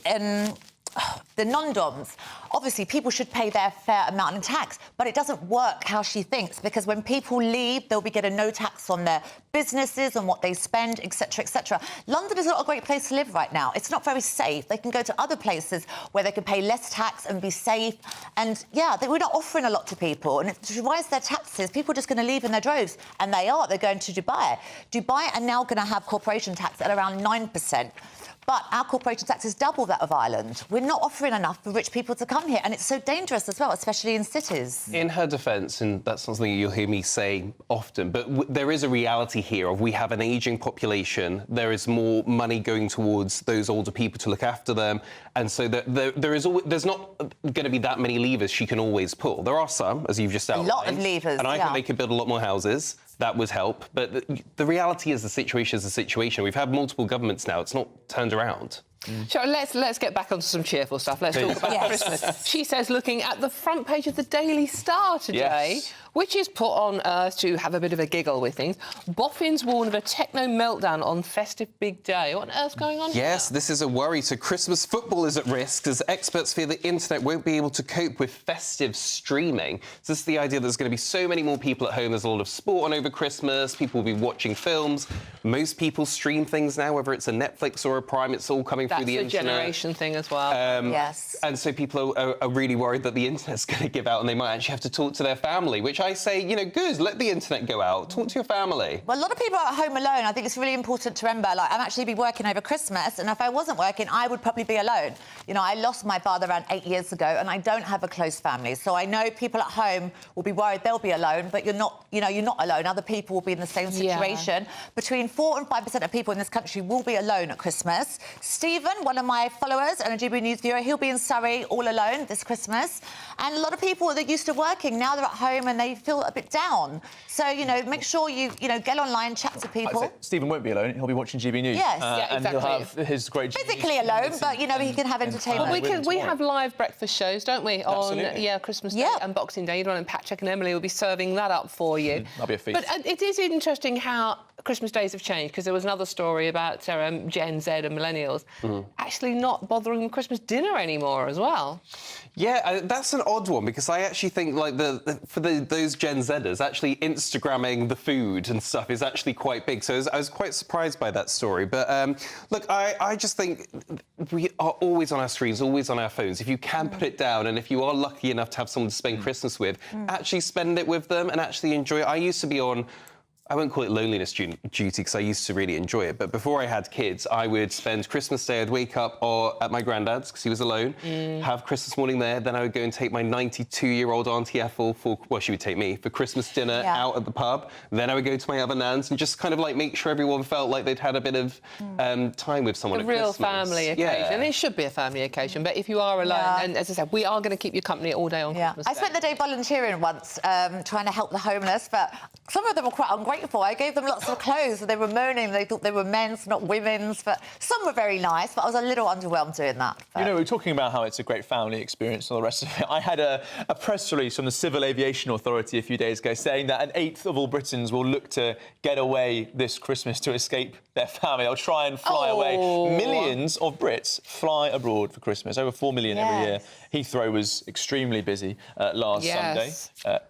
non-doms, obviously people should pay their fair amount in tax, but it doesn't work how she thinks, because when people leave, they'll be getting no tax on their businesses and what they spend, etc., etc. London is not a great place to live right now. It's not very safe. They can go to other places where they can pay less tax and be safe. And, yeah, we're not offering a lot to people. And to rise their taxes, people are just going to leave in their droves. And they are. They're going to Dubai. Dubai are now going to have corporation tax at around 9%. But our corporation tax is double that of Ireland. We're not offering enough for rich people to come here, and it's so dangerous as well, especially in cities. In her defence, and that's something you'll hear me say often, but there is a reality here of we have an ageing population. There is more money going towards those older people to look after them, and so there's not going to be that many levers she can always pull. There are some, as you've just outlined. A lot of levers, and I think they could build a lot more houses. That would help. But the reality is the situation is the situation. We've had multiple governments now. It's not turned around. Sure, let's get back onto some cheerful stuff. Let's talk about Christmas. She says, looking at the front page of the Daily Star today, which is put on to have a bit of a giggle with things, boffins warn of a techno meltdown on festive big day. What on earth's going on Yes, here? this is a worry. So Christmas football is at risk as experts fear the internet won't be able to cope with festive streaming. So this is the idea that there's going to be so many more people at home. There's a lot of sport on over Christmas. People will be watching films. Most people stream things now, whether it's a Netflix or a Prime. It's all coming through the internet. That's a generation thing as well. Yes. And so people are really worried that the internet's going to give out and they might actually have to talk to their family, which I say, you know, good, let the internet go out. Talk to your family. Well, a lot of people are at home alone. I think it's really important to remember, like, I'm actually be working over Christmas, and if I wasn't working, I would probably be alone. You know, I lost my father around 8 years ago, and I don't have a close family. So I know people at home will be worried they'll be alone, but you're not alone. Other people will be in the same situation. Yeah. Between 4 and 5% of people in this country will be alone at Christmas. Stephen, one of my followers and a GBN News viewer, he'll be in Surrey all alone this Christmas. And a lot of people that are used to working, now they're at home and they feel a bit down. So, you know, make sure you get online, chat to people. Stephen won't be alone. He'll be watching GB News. Yes, and exactly. he'll have his great... Physically alone, but, you know, he can have entertainment. Well, we have live breakfast shows, don't we, on Christmas Day and Boxing Day. And Patrick and Emily will be serving that up for you. That'll be a feast. But it is interesting how Christmas days have changed, because there was another story about Gen Z and millennials actually not bothering with Christmas dinner anymore as well. Yeah, that's an odd one, because I actually think, like, those Gen Zers, actually Instagramming the food and stuff is actually quite big. So I was quite surprised by that story. But look, I just think we are always on our screens, always on our phones. If you can put it down, and if you are lucky enough to have someone to spend Christmas with, actually spend it with them and actually enjoy it. I used to be on, I won't call it loneliness duty, because I used to really enjoy it, but before I had kids, I would spend Christmas Day, I'd wake up at my granddad's, because he was alone, have Christmas morning there, then I would go and take my 92-year-old Auntie Ethel well, she would take me, for Christmas dinner out at the pub. Then I would go to my other nans and just kind of, like, make sure everyone felt like they'd had a bit of time with someone at Christmas. A real family occasion. And it should be a family occasion, but if you are alone, and as I said, we are going to keep you company all day on Christmas Day. I spent the day volunteering once, trying to help the homeless, but some of them were quite ungrateful. I gave them lots of clothes, and they were moaning. They thought they were men's, not women's. But some were very nice, but I was a little underwhelmed doing that. You know, we're talking about how it's a great family experience and all the rest of it. I had a press release from the Civil Aviation Authority a few days ago saying that an eighth of all Britons will look to get away this Christmas to escape their family. They'll try and fly away. Millions of Brits fly abroad for Christmas, over 4 million every year. Heathrow was extremely busy last Sunday.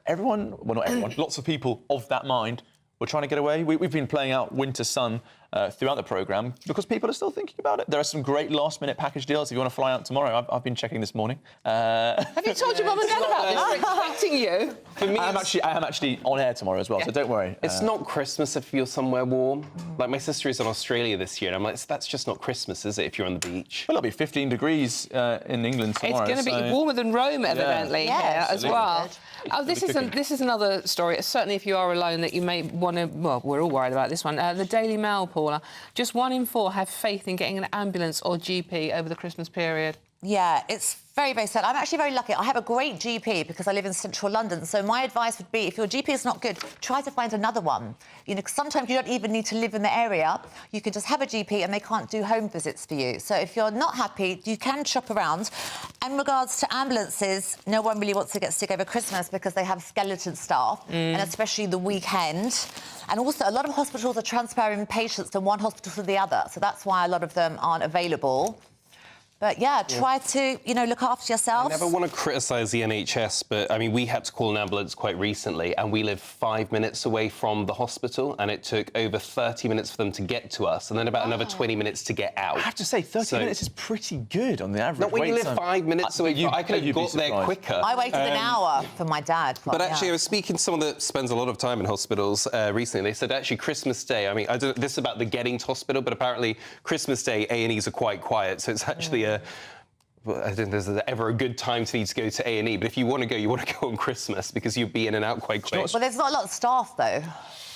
Everyone, well, not everyone, lots of people of that mind we're trying to get away. We've been playing out Winter Sun throughout the programme because people are still thinking about it. There are some great last-minute package deals if you want to fly out tomorrow. I've been checking this morning. Have you told your mum and dad about this? We're expecting you. For me, I am actually on air tomorrow as well, so don't worry. It's not Christmas if you're somewhere warm. Like, my sister is in Australia this year, and I'm like, that's just not Christmas, is it, if you're on the beach? Well, it'll be 15 degrees in England tomorrow. It's going to be warmer than Rome, evidently, as well. Oh, this is another story. Certainly, if you are alone, that you may want to. Well, we're all worried about this one. The Daily Mail, Paula. Just 1 in 4 have faith in getting an ambulance or GP over the Christmas period. Yeah, it's very, very sad. I'm actually very lucky. I have a great GP because I live in central London. So my advice would be, if your GP is not good, try to find another one. You know, 'cause sometimes you don't even need to live in the area. You can just have a GP and they can't do home visits for you. So if you're not happy, you can shop around. And in regards to ambulances, no one really wants to get sick over Christmas because they have skeleton staff, and especially the weekend. And also, a lot of hospitals are transferring patients from one hospital to the other. So that's why a lot of them aren't available. But, try to, look after yourself. I never want to criticise the NHS, but, I mean, we had to call an ambulance quite recently, and we live 5 minutes away from the hospital, and it took over 30 minutes for them to get to us, and then about another 20 minutes to get out. I have to say, 30 minutes is pretty good on the average. Not when you live 5 minutes away. I could have got there quicker. I waited an hour for my dad. But actually, I was speaking to someone that spends a lot of time in hospitals recently. They said, actually, Christmas Day, I mean, I don't, this is about the getting to hospital, but apparently Christmas Day, A&Es are quite quiet, so it's actually well, I don't think there's ever a good time to need to go to A&E, but if you want to go on Christmas because you'll be in and out quite quick. Well, there's not a lot of staff, though.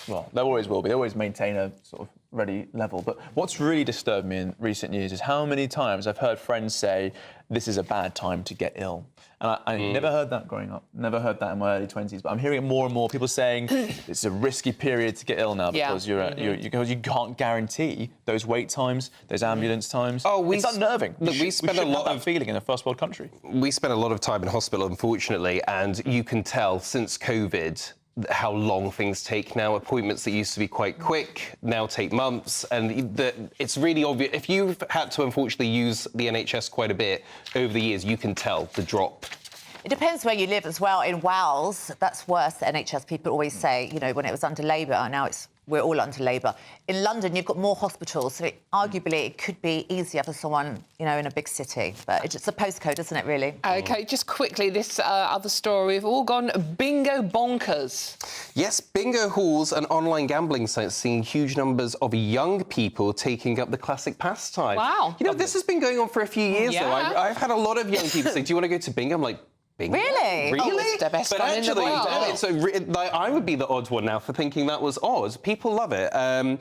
Well, there always will be. They always maintain a sort of ready level. But what's really disturbed me in recent years is how many times I've heard friends say, this is a bad time to get ill. And I never heard that growing up, never heard that in my early 20s. But I'm hearing it more and more, people saying it's a risky period to get ill now because you can't guarantee those wait times, those ambulance times. It's unnerving. Look, we spend a lot of feeling in a first world country. We spend a lot of time in hospital, unfortunately, and you can tell since COVID how long things take now. Appointments that used to be quite quick now take months, and it's really obvious. If you've had to, unfortunately, use the NHS quite a bit over the years, you can tell the drop. It depends where you live as well. In Wales, that's worse, the NHS. People always say, when it was under Labour, now we're all under Labour. In London, you've got more hospitals, so arguably it could be easier for someone, in a big city. But it's a postcode, isn't it, really? OK, just quickly, this other story. We've all gone bingo bonkers. Yes, bingo halls and online gambling sites seeing huge numbers of young people taking up the classic pastime. Wow. This has been going on for a few years, though. I've had a lot of young people say, do you want to go to bingo? I'm like, bingo? Really? Really? Oh, it's the best but fun actually, in the world. I would be the odd one now for thinking that was odd. People love it. And,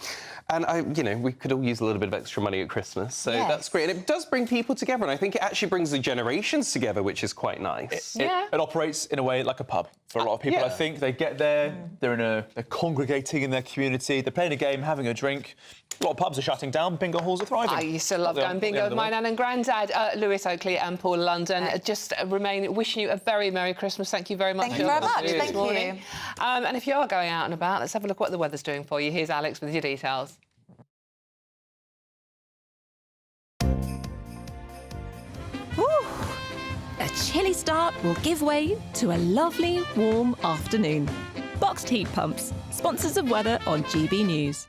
we could all use a little bit of extra money at Christmas, so that's great. And it does bring people together, and I think it actually brings the generations together, which is quite nice. It operates in a way like a pub. For a lot of people, Yeah. I think they get there, they're congregating in their community, they're playing a game, having a drink. A lot of pubs are shutting down, bingo halls are thriving. I used to love going bingo with my nan and granddad, Lewis Oakley and Paul London. Just wishing you a very Merry Christmas. Thank you very much. Thank you very much. This Thank morning. you. And if you are going out and about, let's have a look what the weather's doing for you. Here's Alex with your details. A chilly start will give way to a lovely, warm afternoon. Boxed heat pumps, sponsors of weather on GB News.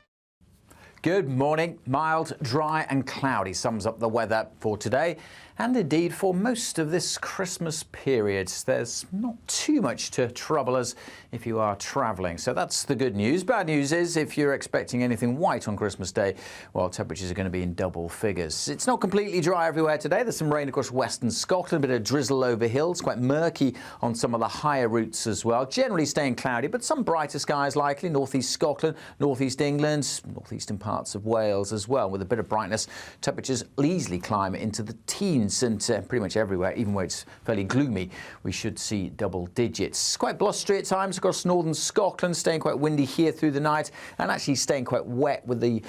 Good morning. Mild, dry and cloudy sums up the weather for today and indeed for most of this Christmas period. There's not too much to trouble us if you are travelling. So that's the good news. Bad news is if you're expecting anything white on Christmas Day, well, temperatures are going to be in double figures. It's not completely dry everywhere today. There's some rain across western Scotland, a bit of drizzle over hills, quite murky on some of the higher routes as well. Generally staying cloudy, but some brighter skies likely. Northeast Scotland, northeast England, northeastern parts of Wales as well. With a bit of brightness, temperatures will easily climb into the teens and pretty much everywhere, even where it's fairly gloomy, we should see double digits. Quite blustery at times across northern Scotland, staying quite windy here through the night and actually staying quite wet with the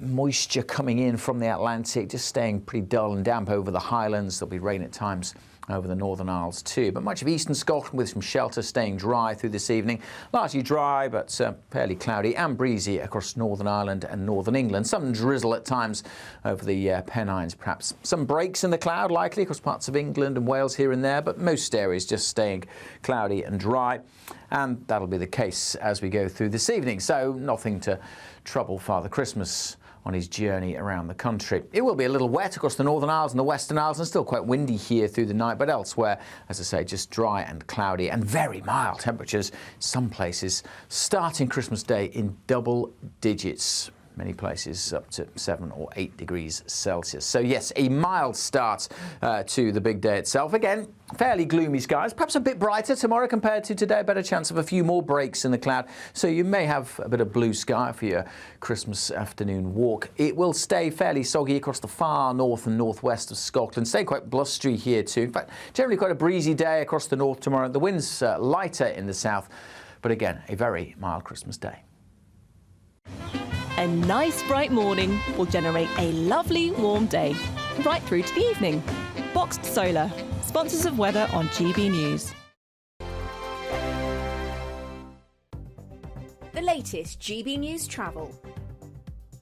moisture coming in from the Atlantic, just staying pretty dull and damp over the Highlands. There'll be rain at times over the Northern Isles too, but much of eastern Scotland with some shelter staying dry through this evening. Largely dry, but fairly cloudy and breezy across Northern Ireland and Northern England. Some drizzle at times over the Pennines perhaps. Some breaks in the cloud likely across parts of England and Wales here and there, but most areas just staying cloudy and dry. And that'll be the case as we go through this evening. So nothing to trouble Father Christmas on his journey around the country. It will be a little wet across the Northern Isles and the Western Isles and still quite windy here through the night, but elsewhere, as I say, just dry and cloudy and very mild temperatures. Some places starting Christmas Day in double digits. Many places up to 7 or 8 degrees Celsius. So yes, a mild start to the big day itself. Again, fairly gloomy skies, perhaps a bit brighter tomorrow compared to today. Better chance of a few more breaks in the cloud. So you may have a bit of blue sky for your Christmas afternoon walk. It will stay fairly soggy across the far north and northwest of Scotland. Stay quite blustery here too. In fact, generally quite a breezy day across the north tomorrow. The wind's lighter in the south, but again, a very mild Christmas day. A nice bright morning will generate a lovely warm day, right through to the evening. Boxed Solar, sponsors of weather on GB News. The latest GB News travel.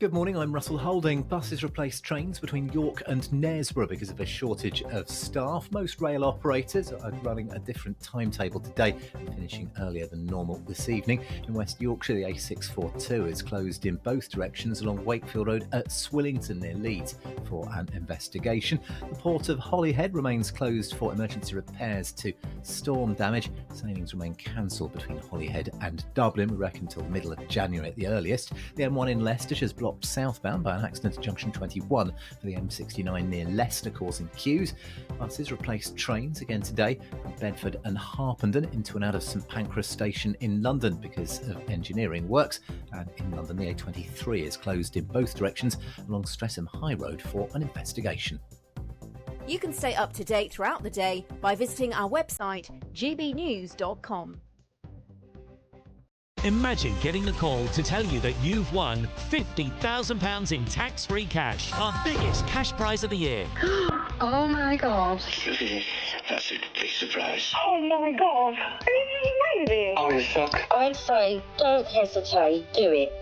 Good morning, I'm Russell Holding. Buses replaced trains between York and Knaresborough because of a shortage of staff. Most rail operators are running a different timetable today, finishing earlier than normal this evening. In West Yorkshire, the A642 is closed in both directions along Wakefield Road at Swillington near Leeds for an investigation. The port of Holyhead remains closed for emergency repairs to storm damage. Sailings remain cancelled between Holyhead and Dublin, we reckon, until the middle of January at the earliest. The M1 in Leicestershire is blocked southbound by an accident at junction 21 for the M69 near Leicester, causing queues. Buses replaced trains again today from Bedford and Harpenden into and out of St Pancras station in London because of engineering works. And in London, the A23 is closed in both directions along Streatham High Road for an investigation. You can stay up to date throughout the day by visiting our website, gbnews.com. Imagine getting a call to tell you that you've won £50,000 in tax-free cash, our biggest cash prize of the year. Oh my God. That's a big surprise. Oh my God. This is amazing. I'm in shock. I'd say don't hesitate, do it.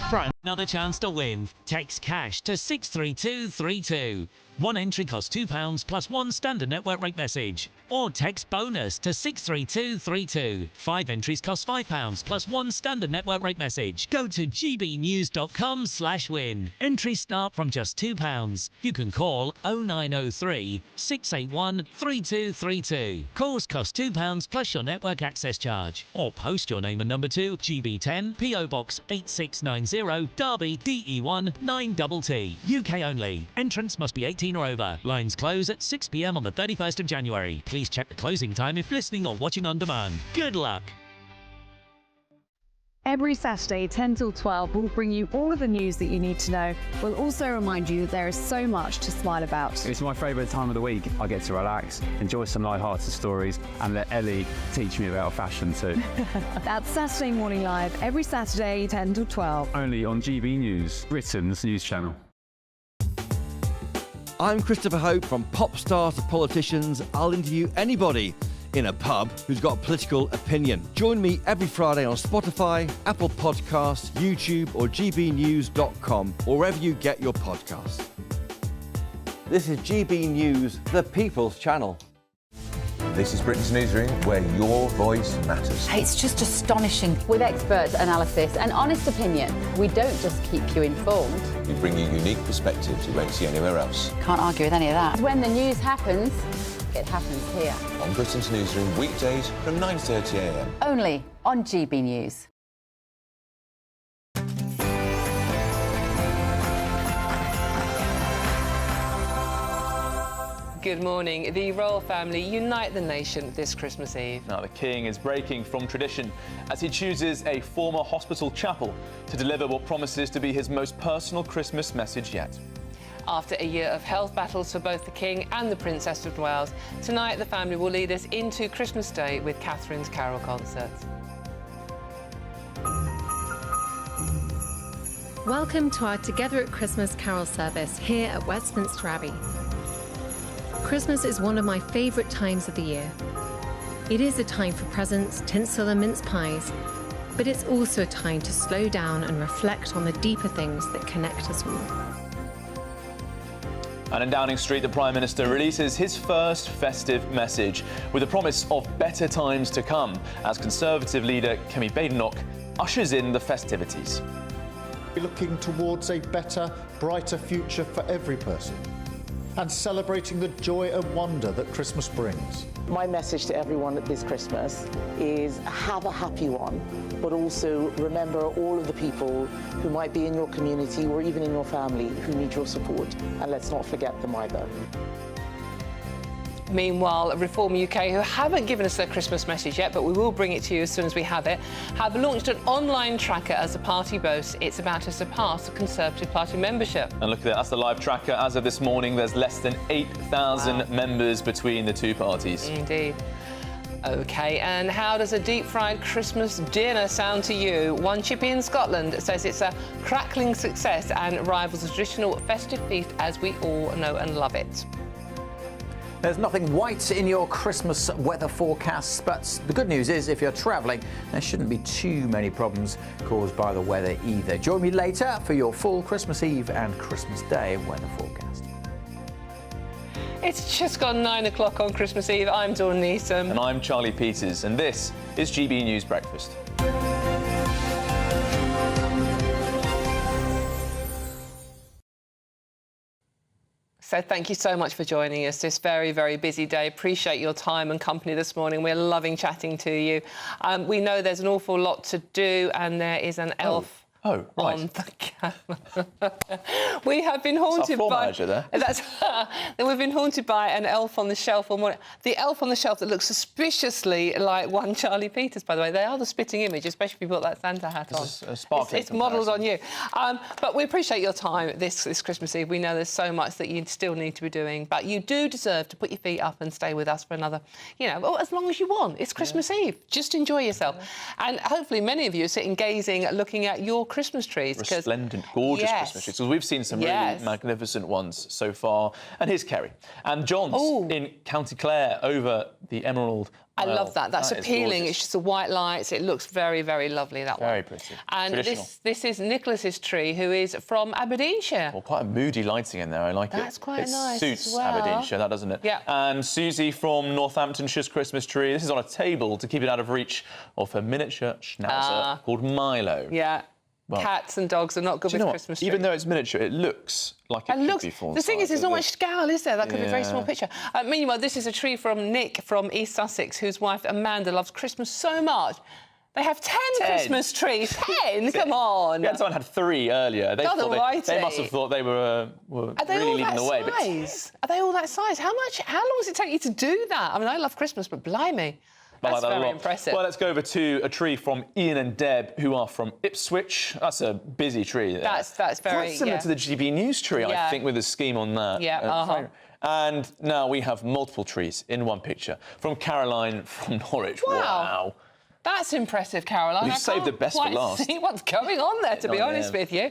For another chance to win, text cash to 63232. One entry costs £2 plus one standard network rate message. Or text bonus to 63232. 5 entries cost £5 plus one standard network rate message. Go to gbnews.com/win. Entries start from just £2. You can call 0903 681 3232. Calls cost £2 plus your network access charge. Or post your name and number to GB10 PO Box 8690 Derby DE1 9TT. UK only. Entrance must be 18 or over. Lines close at 6 p.m. on the 31st of January. Please check the closing time if listening or watching on demand. Good luck. Every Saturday, 10 till 12, we'll bring you all of the news that you need to know. We'll also remind you that there is so much to smile about. It's my favourite time of the week. I get to relax, enjoy some light-hearted stories, and let Ellie teach me about fashion too. That's Saturday Morning Live, every Saturday, 10 till 12. Only on GB News, Britain's news channel. I'm Christopher Hope. From pop stars to politicians, I'll interview anybody in a pub who's got a political opinion. Join me every Friday on Spotify, Apple Podcasts, YouTube or gbnews.com, or wherever you get your podcasts. This is GB News, the People's Channel. This is Britain's Newsroom, where your voice matters. It's just astonishing. With expert analysis and honest opinion, we don't just keep you informed. We bring you unique perspectives you won't see anywhere else. Can't argue with any of that. When the news happens, it happens here. On Britain's Newsroom, weekdays from 9:30 a.m. Only on GB News. Good morning. The royal family unite the nation this Christmas Eve. Now, the King is breaking from tradition as he chooses a former hospital chapel to deliver what promises to be his most personal Christmas message yet. After a year of health battles for both the King and the Princess of Wales, tonight the family will lead us into Christmas Day with Catherine's Carol concert. Welcome to our Together at Christmas Carol service here at Westminster Abbey. Christmas is one of my favourite times of the year. It is a time for presents, tinsel and mince pies, but it's also a time to slow down and reflect on the deeper things that connect us all. And in Downing Street, the Prime Minister releases his first festive message with a promise of better times to come as Conservative leader Kemi Badenoch ushers in the festivities. We're looking towards a better, brighter future for every person and celebrating the joy and wonder that Christmas brings. My message to everyone at this Christmas is have a happy one, but also remember all of the people who might be in your community or even in your family who need your support, and let's not forget them either. Meanwhile, Reform UK, who haven't given us their Christmas message yet, but we will bring it to you as soon as we have it, have launched an online tracker as the party boasts it's about to surpass the Conservative Party membership. And look at that, that's the live tracker. As of this morning, there's less than 8,000 members between the two parties. Indeed. OK, and how does a deep-fried Christmas dinner sound to you? One chippy in Scotland says it's a crackling success and rivals the traditional festive feast as we all know and love it. There's nothing white in your Christmas weather forecasts, but the good news is if you're travelling, there shouldn't be too many problems caused by the weather either. Join me later for your full Christmas Eve and Christmas Day weather forecast. It's just gone 9 o'clock on Christmas Eve. I'm Dawn Neeson. And I'm Charlie Peters, and this is GB News Breakfast. So thank you so much for joining us this very, very busy day. Appreciate your time and company this morning. We're loving chatting to you. We know there's an awful lot to do, and there is an elf on the camera. We have been haunted by... We've been haunted by an elf on the shelf all morning. The elf on the shelf that looks suspiciously like one Charlie Peters, by the way. They are the spitting image, especially if you put that Santa hat on. It's modelled on you. But we appreciate your time this Christmas Eve. We know there's so much that you still need to be doing, but you do deserve to put your feet up and stay with us for another, as long as you want. It's Christmas Eve. Just enjoy yourself. And hopefully many of you are sitting gazing, looking at your Christmas trees. Resplendent, gorgeous Christmas trees. Because we've seen some really magnificent ones so far. And here's Kerry. And John's in County Clare over the Emerald I Isle. love that. That's appealing. It's just the white lights. It looks very, very lovely, that one. Very pretty. And this is Nicholas's tree, who is from Aberdeenshire. Well, quite a moody lighting in there. I like it. That's quite nice. It suits as well. Aberdeenshire, that doesn't it? Yeah. And Susie from Northamptonshire's Christmas tree. This is on a table to keep it out of reach of her miniature schnauzer called Milo. Yeah. Well, cats and dogs are not good with Christmas trees. Even though it's miniature, it looks like it could be full The thing is, there's not much scale, is there? That could be a very small Yeah. picture. Meanwhile, this is a tree from Nick from East Sussex, whose wife Amanda loves Christmas so much. They have 10 Christmas trees. 10? Come on. We had someone had 3 earlier. They must have thought they were really leading the way. Are they all that size? How long does it take you to do that? I mean, I love Christmas, but blimey. I like That's that a very lot. impressive. Well, let's go over to a tree from Ian and Deb, who are from Ipswich. That's a busy tree. That's very... Quite similar to the GB News tree, I think, with the scheme on that. Yeah, And now we have multiple trees in one picture. From Caroline from Norwich. Wow. That's impressive, Caroline. You've saved the best for last. See what's going on there, to be honest with you.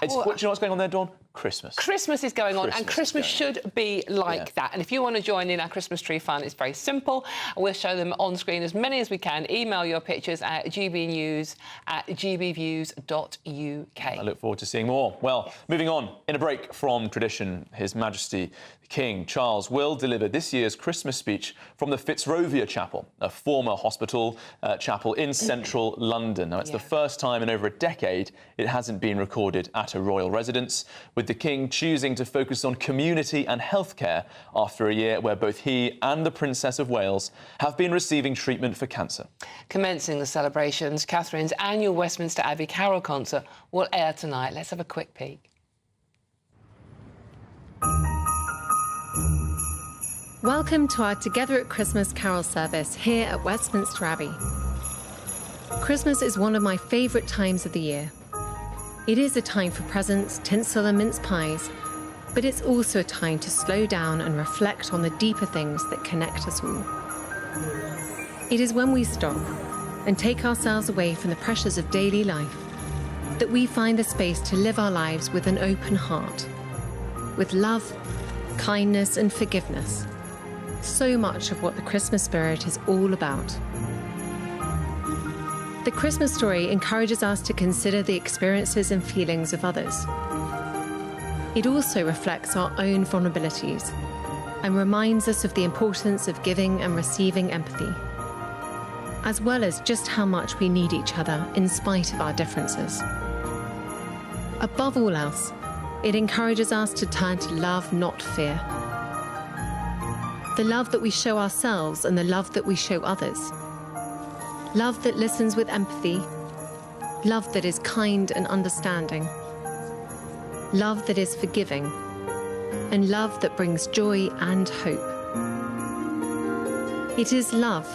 Do you know what's going on there, Dawn? Christmas. Christmas is going on, and Christmas should be like that. And if you want to join in our Christmas tree fun, it's very simple. We'll show them on screen as many as we can. Email your pictures at gbnews@gbviews.uk. I look forward to seeing more. Well, moving on, in a break from tradition, His Majesty King Charles will deliver this year's Christmas speech from the Fitzrovia Chapel, a former hospital chapel in central London. Now, it's the first time in over a decade it hasn't been recorded at a royal residence, with the King choosing to focus on community and healthcare after a year where both he and the Princess of Wales have been receiving treatment for cancer. Commencing the celebrations, Catherine's annual Westminster Abbey Carol concert will air tonight. Let's have a quick peek. Welcome to our Together at Christmas carol service here at Westminster Abbey. Christmas is one of my favourite times of the year. It is a time for presents, tinsel and mince pies, but it's also a time to slow down and reflect on the deeper things that connect us all. It is when we stop and take ourselves away from the pressures of daily life that we find the space to live our lives with an open heart, with love, kindness and forgiveness. So much of what the Christmas spirit is all about. The Christmas story encourages us to consider the experiences and feelings of others. It also reflects our own vulnerabilities and reminds us of the importance of giving and receiving empathy, as well as just how much we need each other in spite of our differences. Above all else, it encourages us to turn to love, not fear. The love that we show ourselves and the love that we show others. Love that listens with empathy. Love that is kind and understanding. Love that is forgiving. And love that brings joy and hope. It is love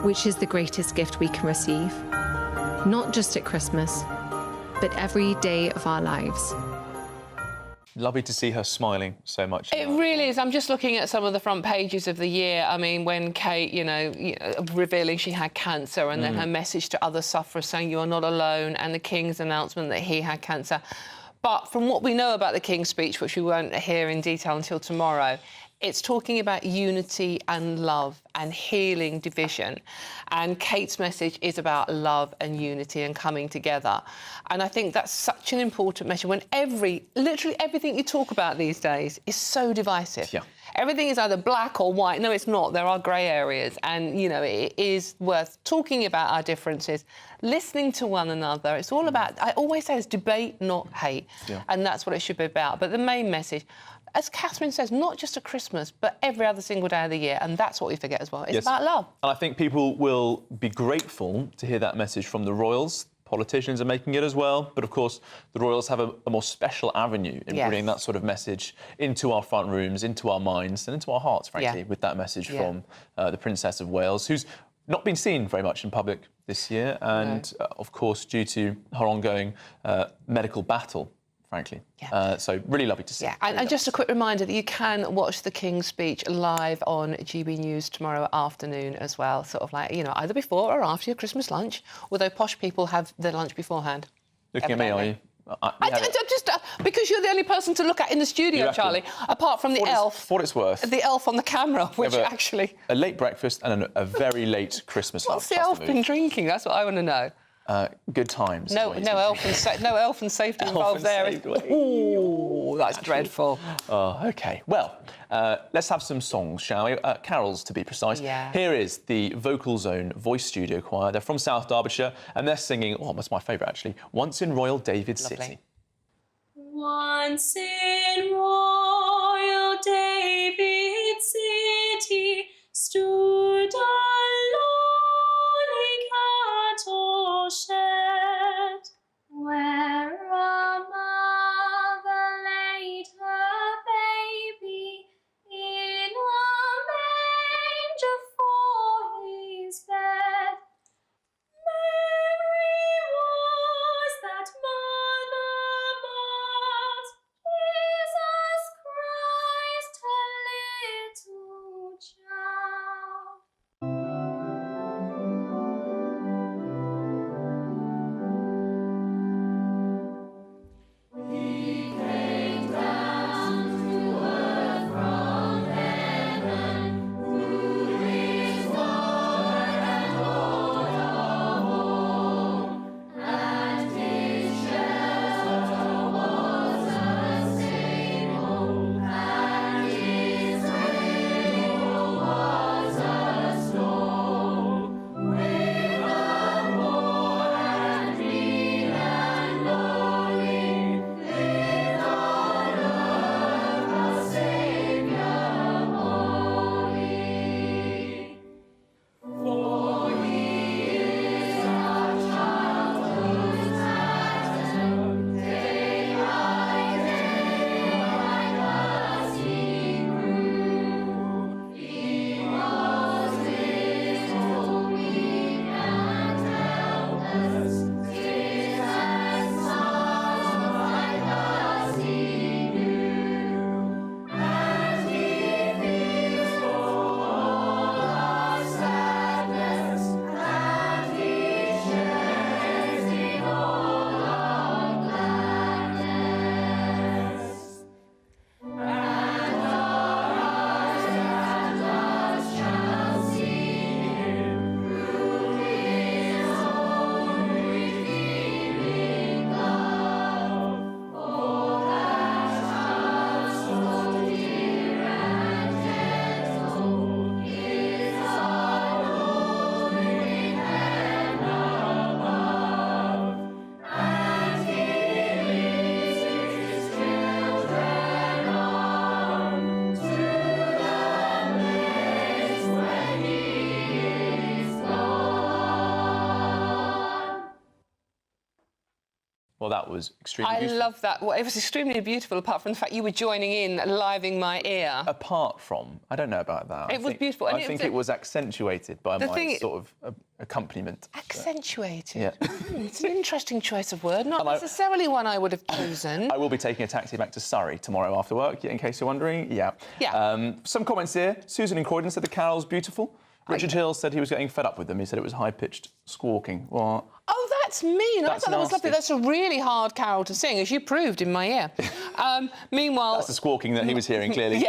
which is the greatest gift we can receive, not just at Christmas, but every day of our lives. Lovely to see her smiling so much. It really is. I'm just looking at some of the front pages of the year. I mean, when Kate, revealing she had cancer, and then her message to other sufferers saying you are not alone, and the King's announcement that he had cancer. But from what we know about the King's speech, which we won't hear in detail until tomorrow, it's talking about unity and love and healing division. And Kate's message is about love and unity and coming together. And I think that's such an important message when literally everything you talk about these days is so divisive. Yeah. Everything is either black or white. No, it's not. There are grey areas. And, it is worth talking about our differences, listening to one another. It's all about, I always say, it's debate, not hate. Yeah. And that's what it should be about. But the main message, as Catherine says, not just at Christmas, but every other single day of the year. And that's what we forget as well. It's about love. And I think people will be grateful to hear that message from the royals. Politicians are making it as well. But, of course, the royals have a more special avenue in bringing that sort of message into our front rooms, into our minds and into our hearts, frankly, with that message from the Princess of Wales, who's not been seen very much in public this year. And, of course, due to her ongoing medical battle, frankly. So really lovely to see. Yeah, and just a quick reminder that you can watch the King's speech live on GB News tomorrow afternoon as well, sort of like, either before or after your Christmas lunch, although posh people have their lunch beforehand. Looking at me, are you? Just because you're the only person to look at in the studio, Charlie, apart from the elf. For what it's worth. The elf on the camera, which actually... A late breakfast and a very late Christmas lunch. What's the elf been drinking? That's what I want to know. Good times. No elf and safety involved there. Ooh, that's dreadful. Oh, OK. Well, let's have some songs, shall we? Carols, to be precise. Yeah. Here is the Vocal Zone Voice Studio Choir. They're from South Derbyshire, and they're singing, that's my favourite, actually, Once in Royal David City. Once in Royal David City stood a cattle shed, where a mother laid her baby in a manger for his bed. Well, that was extremely beautiful. I love that. Well, it was extremely beautiful, apart from the fact you were joining in, living my ear. Apart from, I don't know about that. It was beautiful. I think it was accentuated by my sort of accompaniment. Accentuated? Yeah. It's an interesting choice of word, not necessarily one I would have chosen. I will be taking a taxi back to Surrey tomorrow after work, in case you're wondering. Yeah. Some comments here. Susan in Croydon said the carol's beautiful. Richard Hill said he was getting fed up with them. He said it was high-pitched squawking. What? Oh, that's mean. I thought that was lovely. That's a really hard carol to sing, as you proved in my ear. Meanwhile... That's the squawking that he was hearing, clearly.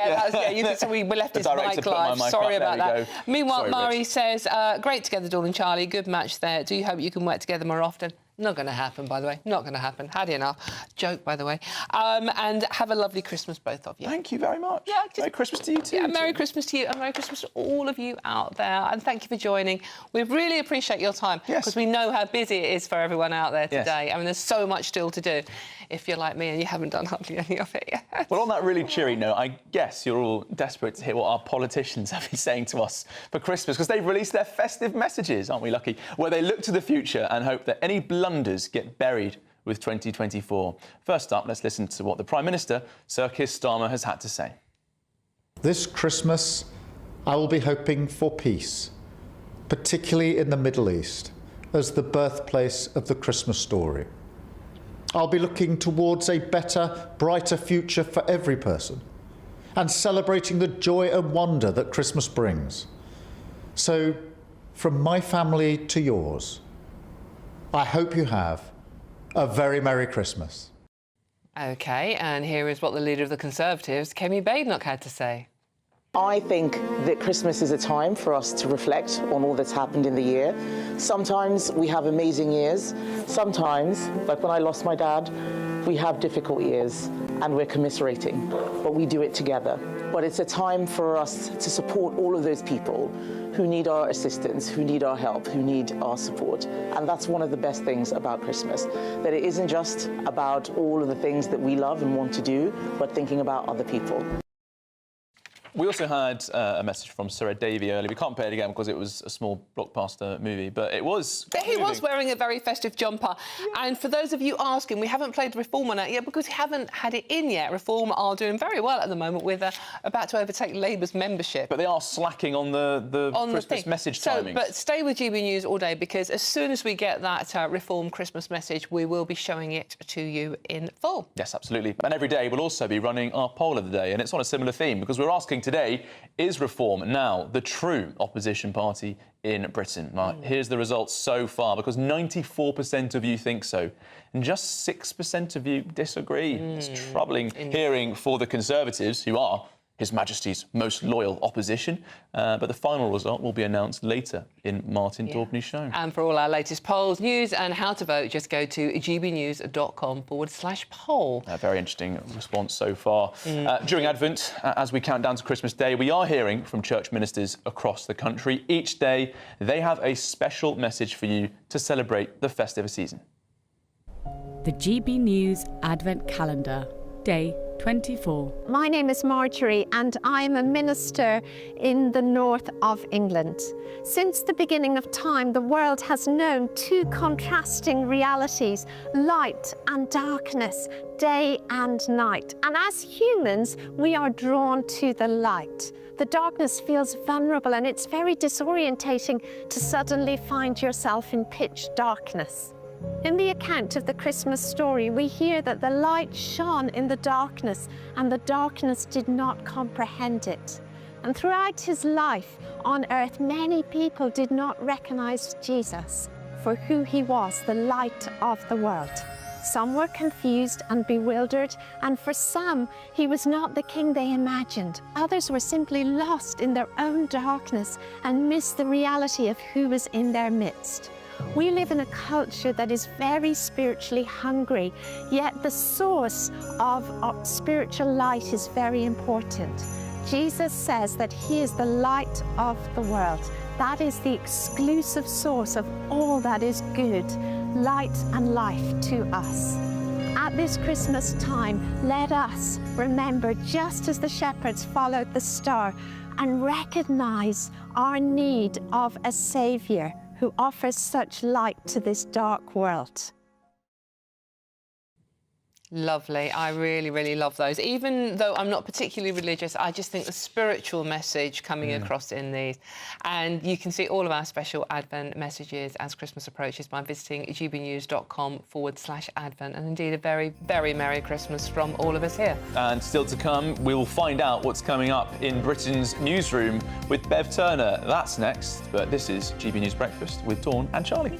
So we left his mic live. Sorry about that. Meanwhile, Mari says, great together, Dawn and Charlie. Good match there. Do you hope you can work together more often? Not going to happen, by the way. Not going to happen. Had enough. Joke, by the way. And have a lovely Christmas, both of you. Thank you very much. Yeah, Merry Christmas to you too. Yeah, Merry Christmas to you and Merry Christmas to all of you out there. And thank you for joining. We really appreciate your time because we know how busy it is for everyone out there today. I mean, there's so much still to do if you're like me and you haven't done hardly any of it yet. Well, on that really cheery note, I guess you're all desperate to hear what our politicians have been saying to us for Christmas, because they've released their festive messages, aren't we lucky, where they look to the future and hope that any blunders get buried with 2024. First up, let's listen to what the Prime Minister, Sir Keir Starmer, has had to say. This Christmas, I will be hoping for peace, particularly in the Middle East, as the birthplace of the Christmas story. I'll be looking towards a better, brighter future for every person and celebrating the joy and wonder that Christmas brings. So, from my family to yours, I hope you have a very Merry Christmas. OK, and here is what the leader of the Conservatives, Kemi Badenoch, had to say. I think that Christmas is a time for us to reflect on all that's happened in the year. Sometimes we have amazing years. Sometimes, like when I lost my dad, we have difficult years and we're commiserating, but we do it together. But it's a time for us to support all of those people who need our assistance, who need our help, who need our support. And that's one of the best things about Christmas, that it isn't just about all of the things that we love and want to do, but thinking about other people. We also had a message from Sir Ed Davey earlier. We can't play it again because it was a small blockbuster movie, but it was... But he was wearing a very festive jumper. And for those of you asking, we haven't played Reform on it yet because we haven't had it in yet. Reform are doing very well at the moment with about to overtake Labour's membership. But they are slacking on the Christmas message timings. But stay with GB News all day, because as soon as we get that Reform Christmas message, we will be showing it to you in full. Yes, absolutely. And every day we'll also be running our poll of the day, and it's on a similar theme, because we're asking today, is Reform now the true opposition party in Britain? Right, here's the results so far, because 94% of you think so, and just 6% of you disagree. It's troubling hearing for the Conservatives, who are His Majesty's most loyal opposition. But the final result will be announced later in Martin Daubney's show. And for all our latest polls, news and how to vote, just go to gbnews.com/poll. A very interesting response so far. During Advent, as we count down to Christmas Day, we are hearing from church ministers across the country. Each day, they have a special message for you to celebrate the festive season. The GB News Advent Calendar, Day 24. My name is Marjorie and I'm a minister in the north of England. Since the beginning of time, the world has known two contrasting realities, light and darkness, day and night. And as humans, we are drawn to the light. The darkness feels vulnerable and it's very disorientating to suddenly find yourself in pitch darkness. In the account of the Christmas story, we hear that the light shone in the darkness and the darkness did not comprehend it. And throughout his life on earth, many people did not recognize Jesus for who he was, the light of the world. Some were confused and bewildered, and for some, he was not the king they imagined. Others were simply lost in their own darkness and missed the reality of who was in their midst. We live in a culture that is very spiritually hungry, yet the source of spiritual light is very important. Jesus says that he is the light of the world. That is the exclusive source of all that is good, light and life to us. At this Christmas time, let us remember, just as the shepherds followed the star, and recognize our need of a Saviour who offers such light to this dark world. Lovely. I really, really love those. Even though I'm not particularly religious, I just think the spiritual message coming across in these. And you can see all of our special Advent messages as Christmas approaches by visiting gbnews.com/Advent. And indeed, a very, very Merry Christmas from all of us here. And still to come, we will find out what's coming up in Britain's newsroom with Bev Turner. That's next. But this is GB News Breakfast with Dawn and Charlie.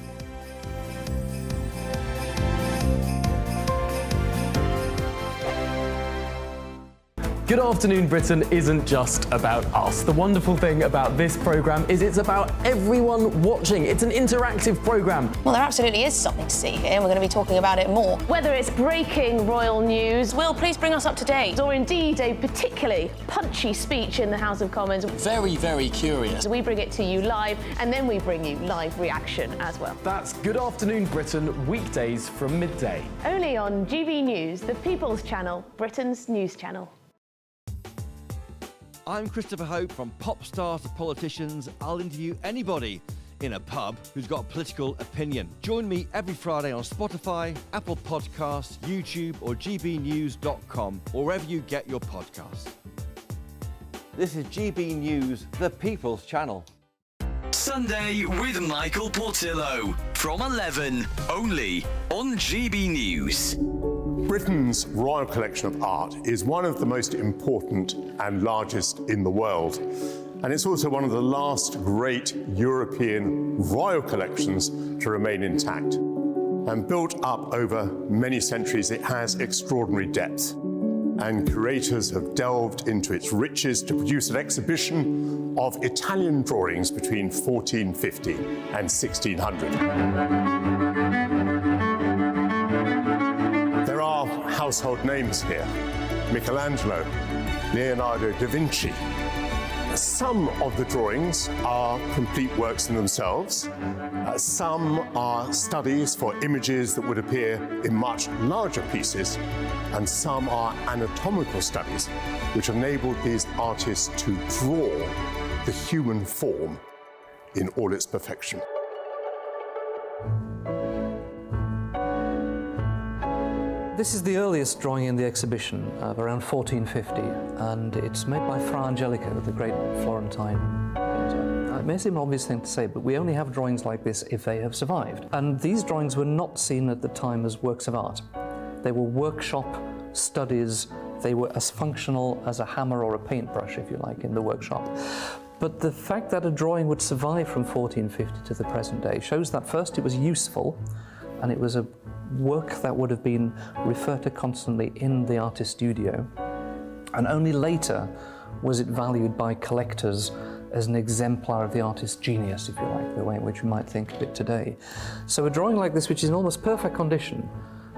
Good Afternoon Britain isn't just about us. The wonderful thing about this programme is it's about everyone watching. It's an interactive programme. Well, there absolutely is something to see here, and we're going to be talking about it more. Whether it's breaking royal news, Will, please bring us up to date. or indeed a particularly punchy speech in the House of Commons, Very, very curious. we bring it to you live, and then we bring you live reaction as well. That's Good Afternoon Britain, weekdays from midday. Only on GB News, the People's Channel, Britain's news channel. I'm Christopher Hope. From pop stars to politicians, I'll interview anybody in a pub who's got a political opinion. Join me every Friday on Spotify, Apple Podcasts, YouTube or gbnews.com, or wherever you get your podcasts. This is GB News, the People's Channel. Sunday with Michael Portillo from 11, only on GB News. Britain's Royal Collection of Art is one of the most important and largest in the world. And it's also one of the last great European royal collections to remain intact. And built up over many centuries, it has extraordinary depth. And curators have delved into its riches to produce an exhibition of Italian drawings between 1450 and 1600. There are household names here: Michelangelo, Leonardo da Vinci. Some of the drawings are complete works in themselves. Some are studies for images that would appear in much larger pieces. And some are anatomical studies which enabled these artists to draw the human form in all its perfection. This is the earliest drawing in the exhibition of around 1450, and it's made by Fra Angelico, the great Florentine painter. It may seem an obvious thing to say, but we only have drawings like this if they have survived. And these drawings were not seen at the time as works of art. They were workshop studies. They were as functional as a hammer or a paintbrush, if you like, in the workshop. But the fact that a drawing would survive from 1450 to the present day shows that first it was useful, and it was a work that would have been referred to constantly in the artist's studio, and only later was it valued by collectors as an exemplar of the artist's genius, if you like, the way in which we might think of it today. So a drawing like this, which is in almost perfect condition,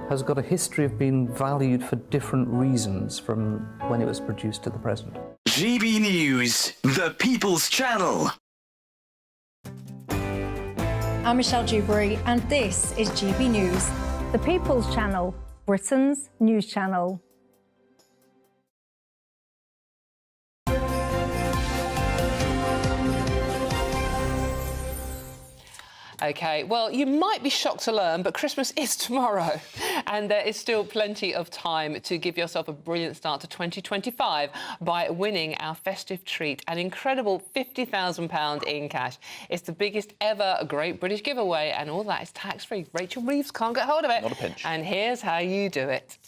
has got a history of being valued for different reasons from when it was produced to the present. GB News, the People's Channel. I'm Michelle Dewberry, and this is GB News. The People's Channel, Britain's news channel. OK, well, you might be shocked to learn, but Christmas is tomorrow, and there is still plenty of time to give yourself a brilliant start to 2025 by winning our festive treat, an incredible £50,000 in cash. It's the biggest ever Great British giveaway, and all that is tax-free. Rachel Reeves can't get hold of it. Not a pinch. And here's how you do it.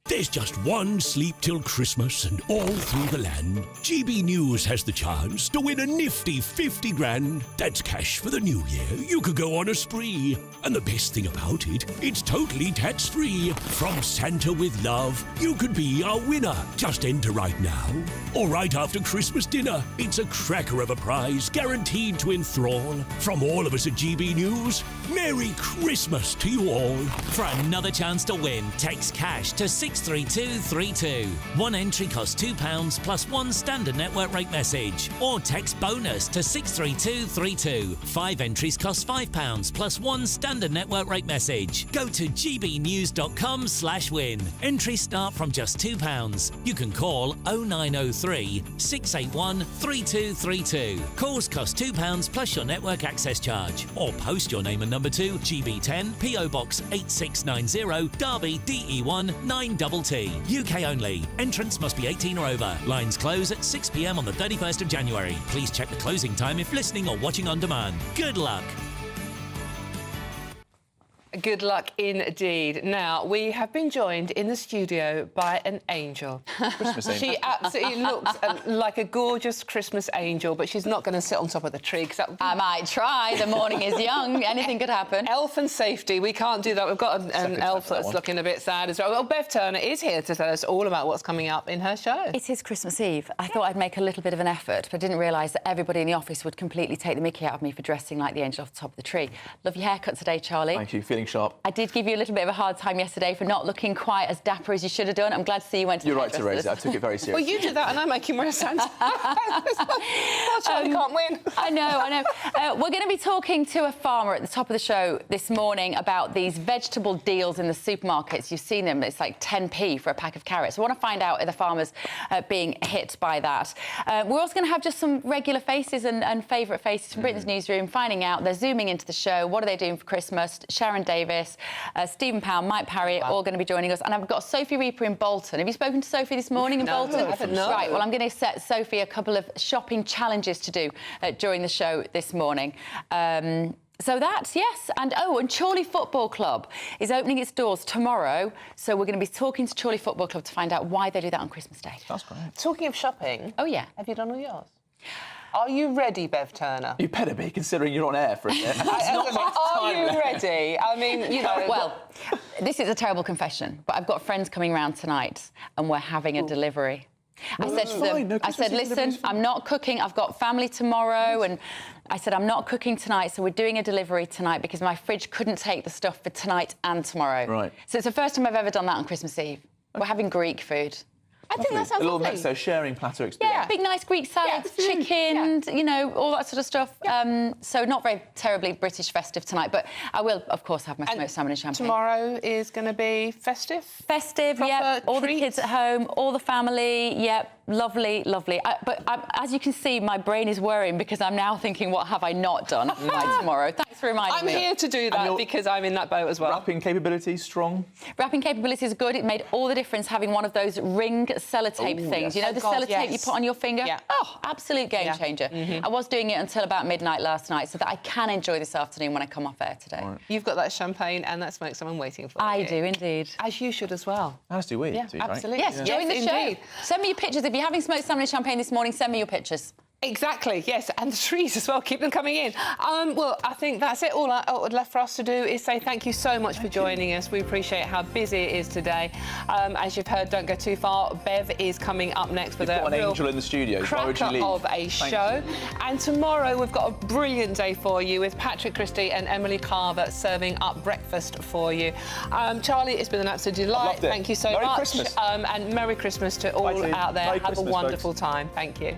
There's just one sleep till Christmas, and all through the land, GB News has the chance to win a nifty 50 grand. That's cash for the new year. You could go on a spree. And the best thing about it, it's totally tax-free. From Santa with love, you could be our winner. Just enter right now, or right after Christmas dinner. It's a cracker of a prize, guaranteed to enthrall. From all of us at GB News, Merry Christmas to you all. For another chance to win, text cash to 6 63232. One entry costs £2 plus one standard network rate message. Or text bonus to 63232. 5 entries cost £5 plus one standard network rate message. Go to gbnews.com/win. Entries start from just £2. You can call 0903 681 3232. Calls cost £2 plus your network access charge. Or post your name and number to GB10 PO Box 8690 Derby DE1 9TT. UK only. Entrance must be 18 or over. Lines close at 6 p.m. on the 31st of January. Please check the closing time if listening or watching on demand. Good luck. Good luck indeed. Now, we have been joined in the studio by an angel. Christmas angel. She absolutely looks like a gorgeous Christmas angel, but she's not going to sit on top of the tree. I might try. The morning is young. Anything could happen. Elf and safety. We can't do that. We've got an elf that's looking a bit sad as well. Well, Bev Turner is here to tell us all about what's coming up in her show. It is Christmas Eve. I thought I'd make a little bit of an effort, but I didn't realise that everybody in the office would completely take the mickey out of me for dressing like the angel off the top of the tree. Love your haircut today, Charlie. Thank you. Feeling sharp. I did give you a little bit of a hard time yesterday for not looking quite as dapper as you should have done. I'm glad to see you went to You're the right to raise it. I took it very seriously. Well, you did that and I make him wear a Santa. Charlie can't win. I know. We're going to be talking to a farmer at the top of the show this morning about these vegetable deals in the supermarkets. You've seen them. It's like 10p for a pack of carrots. We want to find out if the farmers being hit by that. We're also going to have just some regular faces and favourite faces from Britain's Newsroom, finding out they're zooming into the show. What are they doing for Christmas? Sharon Davis, Stephen Powell, Mike Parry, all going to be joining us. And I've got Sophie Reaper in Bolton. Have you spoken to Sophie this morning in Bolton? No. Right, well, I'm going to set Sophie a couple of shopping challenges to do during the show this morning. So that's, yes. And Chorley Football Club is opening its doors tomorrow. So we're going to be talking to Chorley Football Club to find out why they do that on Christmas Day. That's great. Talking of shopping... Oh, yeah. Have you done all yours? Are you ready, Bev Turner? You better be, considering you're on air for a minute. Are you ready? I mean, you know... Well, this is a terrible confession, but I've got friends coming round tonight and we're having a delivery. I said to them, I said, listen, I'm not cooking. I've got family tomorrow. And I said, I'm not cooking tonight, so we're doing a delivery tonight because my fridge couldn't take the stuff for tonight and tomorrow. Right. So it's the first time I've ever done that on Christmas Eve. We're having Greek food. I think that sounds a little lovely. mezzo sharing platter experience. Yeah, big nice Greek salads, chicken, you know, all that sort of stuff. So not very terribly British festive tonight, but I will, of course, have my smoked salmon and champagne. Tomorrow is going to be festive? Festive, yeah. All the kids at home, all the family, lovely, lovely. But as you can see, my brain is worrying because I'm now thinking, what have I not done by tomorrow? Thanks for reminding me. I'm here to do that because I'm in that boat as well. Wrapping capabilities strong? Wrapping capabilities are good. It made all the difference having one of those ring sellotape things. You know, the sellotape you put on your finger? Yeah. Oh, absolute game changer. I was doing it until about midnight last night so that I can enjoy this afternoon when I come off air today. Right. You've got that champagne and that smoked salmon waiting for you. I do, indeed. As you should as well. As do we. Yeah, too, absolutely. Right? Yes, join the show. Indeed. Send me your pictures. If you're having smoked salmon and champagne this morning, send me your pictures. Exactly, yes, and the trees as well, keep them coming in. Well, I think that's it. All left for us to do is say thank you so much for joining us. We appreciate how busy it is today. As you've heard, don't go too far. Bev is coming up next with an angel in the studio. Cracker of a show. And tomorrow we've got a brilliant day for you with Patrick Christie and Emily Carver serving up breakfast for you. Charlie, it's been an absolute delight. Thank you so much. Merry Christmas. And Merry Christmas to all out there. Merry Have Christmas, a wonderful folks. time. Thank you.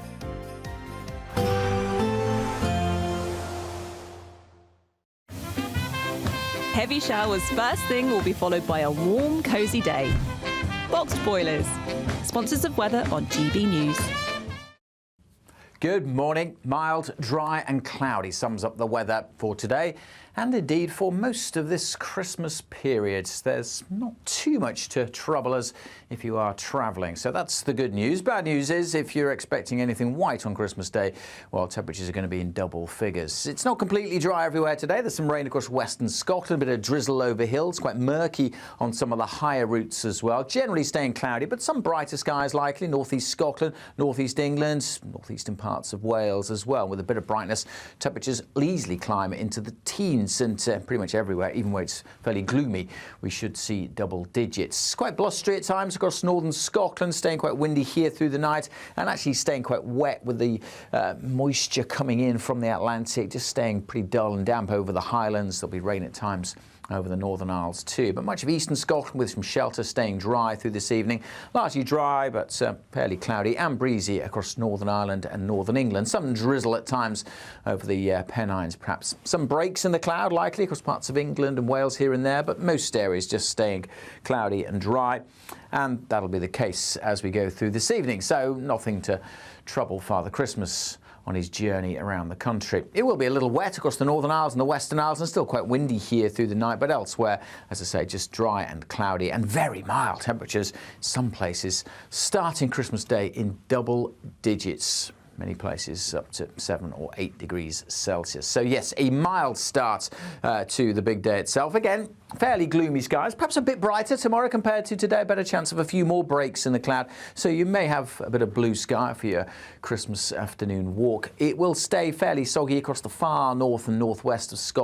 Heavy showers first thing will be followed by a warm, cosy day. Boxed Boilers, sponsors of weather on GB News. Good morning. Mild, dry and cloudy sums up the weather for today and indeed for most of this Christmas period. There's not too much to trouble us if you are travelling. So that's the good news. Bad news is if you're expecting anything white on Christmas Day, well, temperatures are going to be in double figures. It's not completely dry everywhere today. There's some rain across western Scotland, a bit of drizzle over hills, quite murky on some of the higher routes as well. Generally staying cloudy, but some brighter skies likely. Northeast Scotland, northeast England, northeastern parts of Wales as well. With a bit of brightness, temperatures easily climb into the teens and pretty much everywhere, even where it's fairly gloomy, we should see double digits. Quite blustery at times across northern Scotland, staying quite windy here through the night and actually staying quite wet with the moisture coming in from the Atlantic, just staying pretty dull and damp over the Highlands. There'll be rain at times over the Northern Isles too, but much of eastern Scotland with some shelter, staying dry through this evening. Largely dry, but fairly cloudy and breezy across Northern Ireland and Northern England. Some drizzle at times over the Pennines, perhaps. Some breaks in the cloud likely across parts of England and Wales here and there, but most areas just staying cloudy and dry. And that'll be the case as we go through this evening. So nothing to trouble Father Christmas on his journey around the country. It will be a little wet across the Northern Isles and the Western Isles, and still quite windy here through the night, but elsewhere, as I say, just dry and cloudy and very mild temperatures. Some places starting Christmas Day in double digits. Many places up to 7 or 8 degrees Celsius. So yes, a mild start to the big day itself. Again, fairly gloomy skies, perhaps a bit brighter tomorrow compared to today. Better chance of a few more breaks in the cloud. So you may have a bit of blue sky for your Christmas afternoon walk. It will stay fairly soggy across the far north and northwest of Scotland.